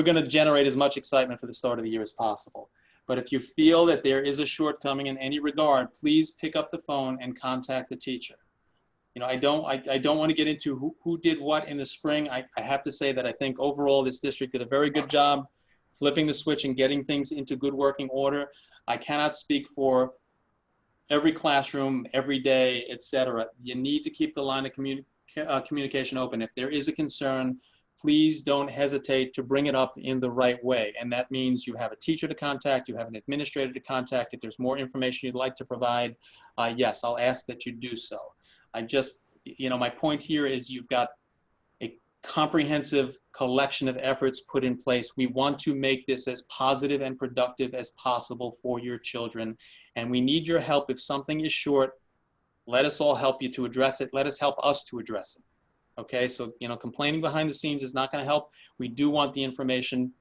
going to generate as much excitement for the start of the year as possible. But if you feel that there is a shortcoming in any regard, please pick up the phone and contact the teacher. I don't want to get into who did what in the spring. I have to say that I think overall this district did a very good job flipping the switch and getting things into good working order. I cannot speak for every classroom, every day, etc. You need to keep the line of communication open. If there is a concern, please don't hesitate to bring it up in the right way. And that means you have a teacher to contact, you have an administrator to contact. If there's more information you'd like to provide, yes, I'll ask that you do so. My point here is you've got a comprehensive collection of efforts put in place. We want to make this as positive and productive as possible for your children. And we need your help. If something is short, let us all help you to address it. Let us help us to address it. Okay, so, complaining behind the scenes is not going to help. We do want the information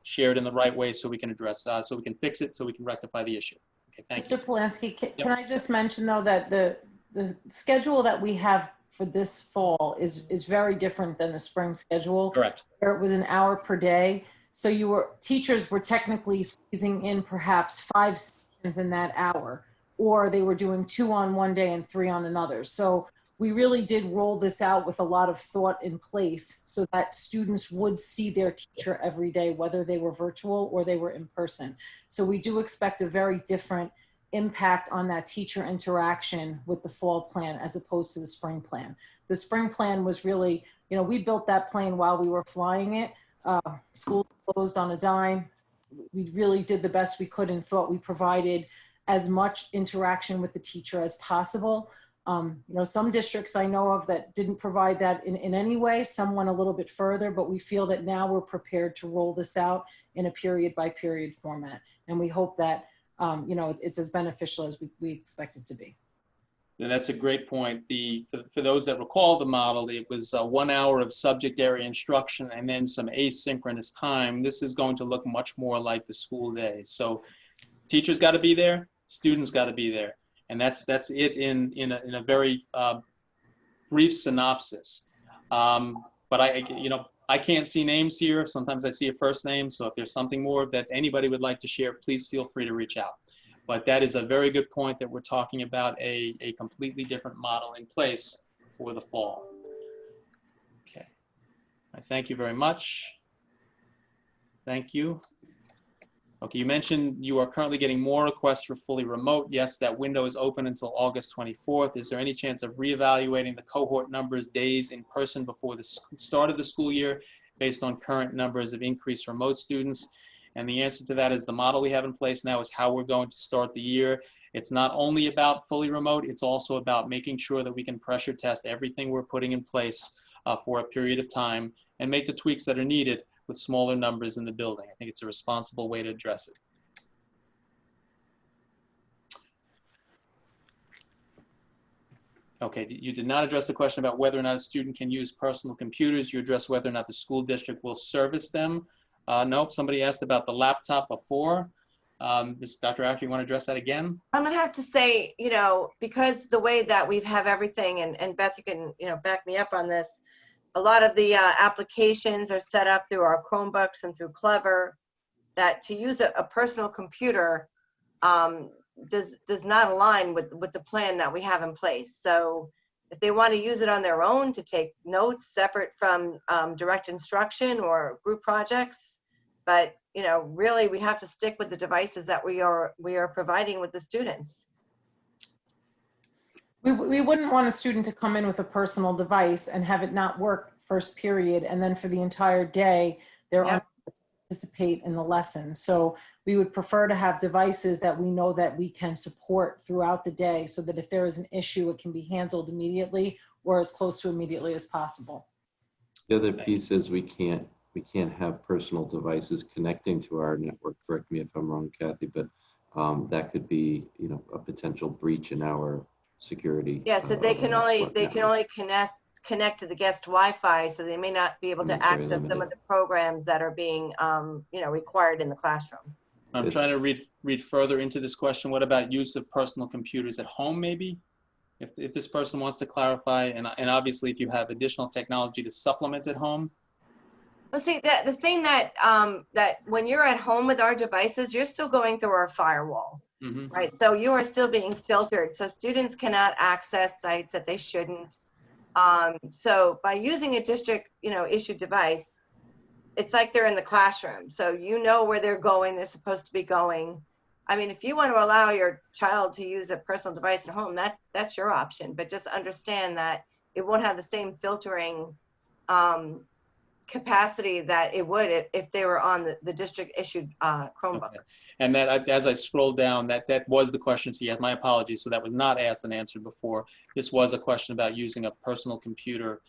shared in the right way so we can address, so we can fix it, so we can rectify the issue. Okay, thank you. Mr. Polanski, can I just mention though that the schedule that we have for this fall is very different than the spring schedule. Correct. Where it was an hour per day. So teachers were technically squeezing in perhaps 5 sessions in that hour, or they were doing 2 on one day and 3 on another. So we really did roll this out with a lot of thought in place so that students would see their teacher every day, whether they were virtual or they were in person. So we do expect a very different impact on that teacher interaction with the fall plan as opposed to the spring plan. The spring plan was really, we built that plane while we were flying it. School closed on a dime. We really did the best we could and thought we provided as much interaction with the teacher as possible. Some districts I know of that didn't provide that in any way. Some went a little bit further, but we feel that now we're prepared to roll this out in a period by period format. And we hope that, it's as beneficial as we expect it to be. And that's a great point. For those that recall the model, it was 1 hour of subject area instruction and then some asynchronous time. This is going to look much more like the school day. So teachers got to be there, students got to be there. And that's it in a very brief synopsis. But I can't see names here. Sometimes I see a first name. So if there's something more that anybody would like to share, please feel free to reach out. But that is a very good point that we're talking about a completely different model in place for the fall. Okay. I thank you very much. Thank you. Okay, you mentioned you are currently getting more requests for fully remote. Yes, that window is open until August 24th. Is there any chance of reevaluating the cohort numbers days in person before the start of the school year based on current numbers of increased remote students? And the answer to that is the model we have in place now is how we're going to start the year. It's not only about fully remote, it's also about making sure that we can pressure test everything we're putting in place for a period of time and make the tweaks that are needed with smaller numbers in the building. I think it's a responsible way to address it. Okay, you did not address the question about whether or not a student can use personal computers. You addressed whether or not the school district will service them. Nope, somebody asked about the laptop before. Dr. Acker, you want to address that again? I'm gonna have to say, because the way that we have everything, and Beth, you can, back me up on this, a lot of the applications are set up through our Chromebooks and through Clever, that to use a personal computer does not align with the plan that we have in place. So if they want to use it on their own to take notes separate from direct instruction or group projects, but really we have to stick with the devices that we are providing with the students. We wouldn't want a student to come in with a personal device and have it not work first period, and then for the entire day they're unable to participate in the lesson. So we would prefer to have devices that we know that we can support throughout the day, so that if there is an issue, it can be handled immediately or as close to immediately as possible. The other piece is we can't have personal devices connecting to our network. Correct me if I'm wrong, Kathy, but that could be a potential breach in our security. Yeah, so they can only connect to the guest Wi-Fi, so they may not be able to access some of the programs that are being required in the classroom. I'm trying to read further into this question. What about use of personal computers at home, maybe? If this person wants to clarify, and obviously if you have additional technology to supplement at home. Well, see, the thing that when you're at home with our devices, you're still going through our firewall, right? So you are still being filtered. So students cannot access sites that they shouldn't. So by using a district, issued device, it's like they're in the classroom. So where they're going, they're supposed to be going. I mean, if you want to allow your child to use a personal device at home, that's your option. But just understand that it won't have the same filtering capacity that it would if they were on the district issued Chromebook. Okay. And that, as I scrolled down, that was the question. So yes, my apologies. So that was not asked and answered before. This was a question about using a personal computer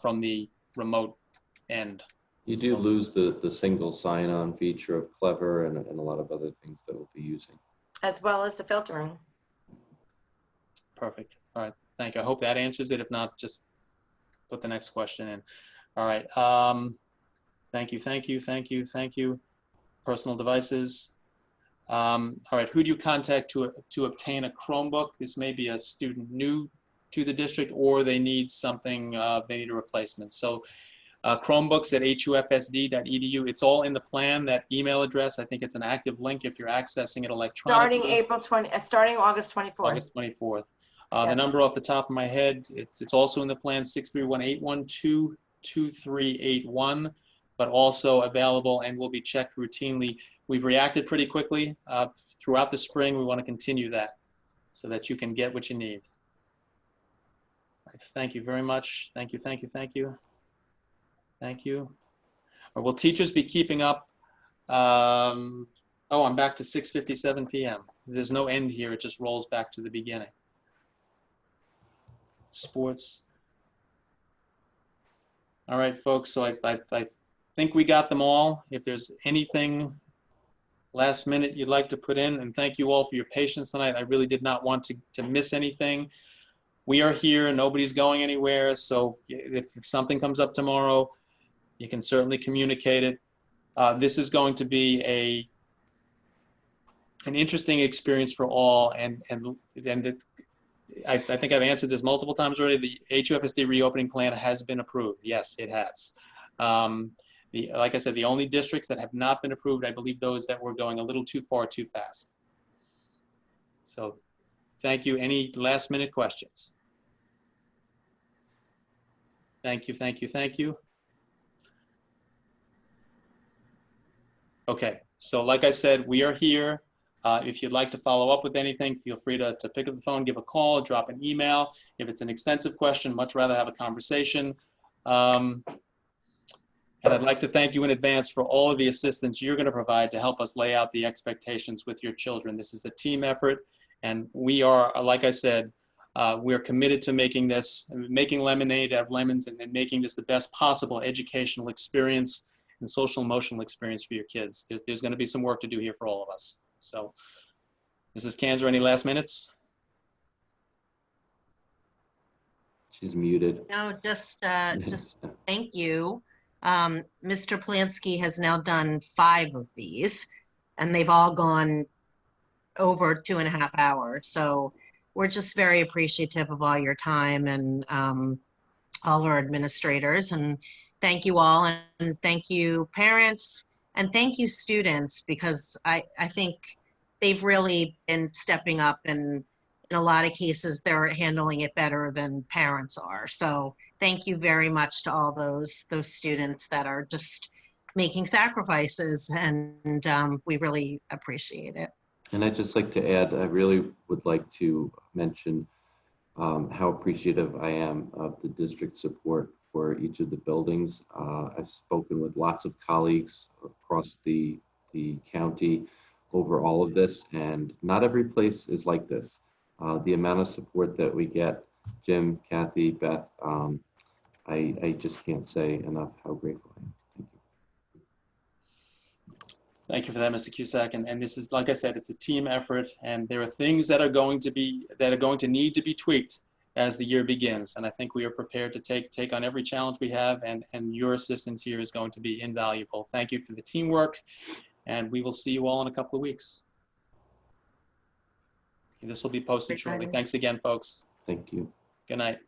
from the remote end. You do lose the single sign-on feature of Clever and a lot of other things that we'll be using. As well as the filtering. Perfect. All right. Thank you. I hope that answers it. If not, just put the next question in. All right. Thank you. Personal devices. All right. Who do you contact to obtain a Chromebook? This may be a student new to the district, or they need something, they need a replacement. So Chromebooks at hufsd.edu. It's all in the plan, that email address. I think it's an active link if you're accessing it electronically. Starting August 24th. August 24th. The number off the top of my head, it's also in the plan, 631-812-2381, but also available and will be checked routinely. We've reacted pretty quickly throughout the spring. We want to continue that so that you can get what you need. Thank you very much. Thank you. Or will teachers be keeping up? Oh, I'm back to 6:57 p.m. there's no end here. It just rolls back to the beginning. Sports. All right, folks. So I think we got them all. If there's anything last minute you'd like to put in, and thank you all for your patience tonight. I really did not want to miss anything. We are here. Nobody's going anywhere. So if something comes up tomorrow, you can certainly communicate it. This is going to be an interesting experience for all, and I think I've answered this multiple times already. The HUFSD reopening plan has been approved. Yes, it has. Like I said, the only districts that have not been approved, I believe those that were going a little too far too fast. So thank you. Any last minute questions? Thank you, thank you, thank you. Okay, so like I said, we are here. If you'd like to follow up with anything, feel free to pick up the phone, give a call, drop an email. If it's an extensive question, much rather have a conversation. And I'd like to thank you in advance for all of the assistance you're going to provide to help us lay out the expectations with your children. This is a team effort, and we are, like I said, we're committed to making lemonade out of lemons and making this the best possible educational experience and social emotional experience for your kids. There's going to be some work to do here for all of us. So, Mrs. Kanzer, any last minutes? She's muted. No, just thank you. Mr. Plansky has now done 5 of these, and they've all gone over 2.5 hours. So we're just very appreciative of all your time and all our administrators. And thank you all, and thank you parents, and thank you students, because I think they've really been stepping up, and in a lot of cases, they're handling it better than parents are. So thank you very much to all those students that are just making sacrifices, and we really appreciate it. And I'd just like to add, I really would like to mention how appreciative I am of the district support for each of the buildings. I've spoken with lots of colleagues across the county over all of this, and not every place is like this. The amount of support that we get, Jim, Kathy, Beth, I just can't say enough how grateful I am. Thank you. Thank you for that, Mr. Cusack. And this is, like I said, it's a team effort, and there are things that are going to need to be tweaked as the year begins. And I think we are prepared to take on every challenge we have, and your assistance here is going to be invaluable. Thank you for the teamwork, and we will see you all in a couple of weeks. This will be posted shortly. Thanks again, folks. Thank you. Good night.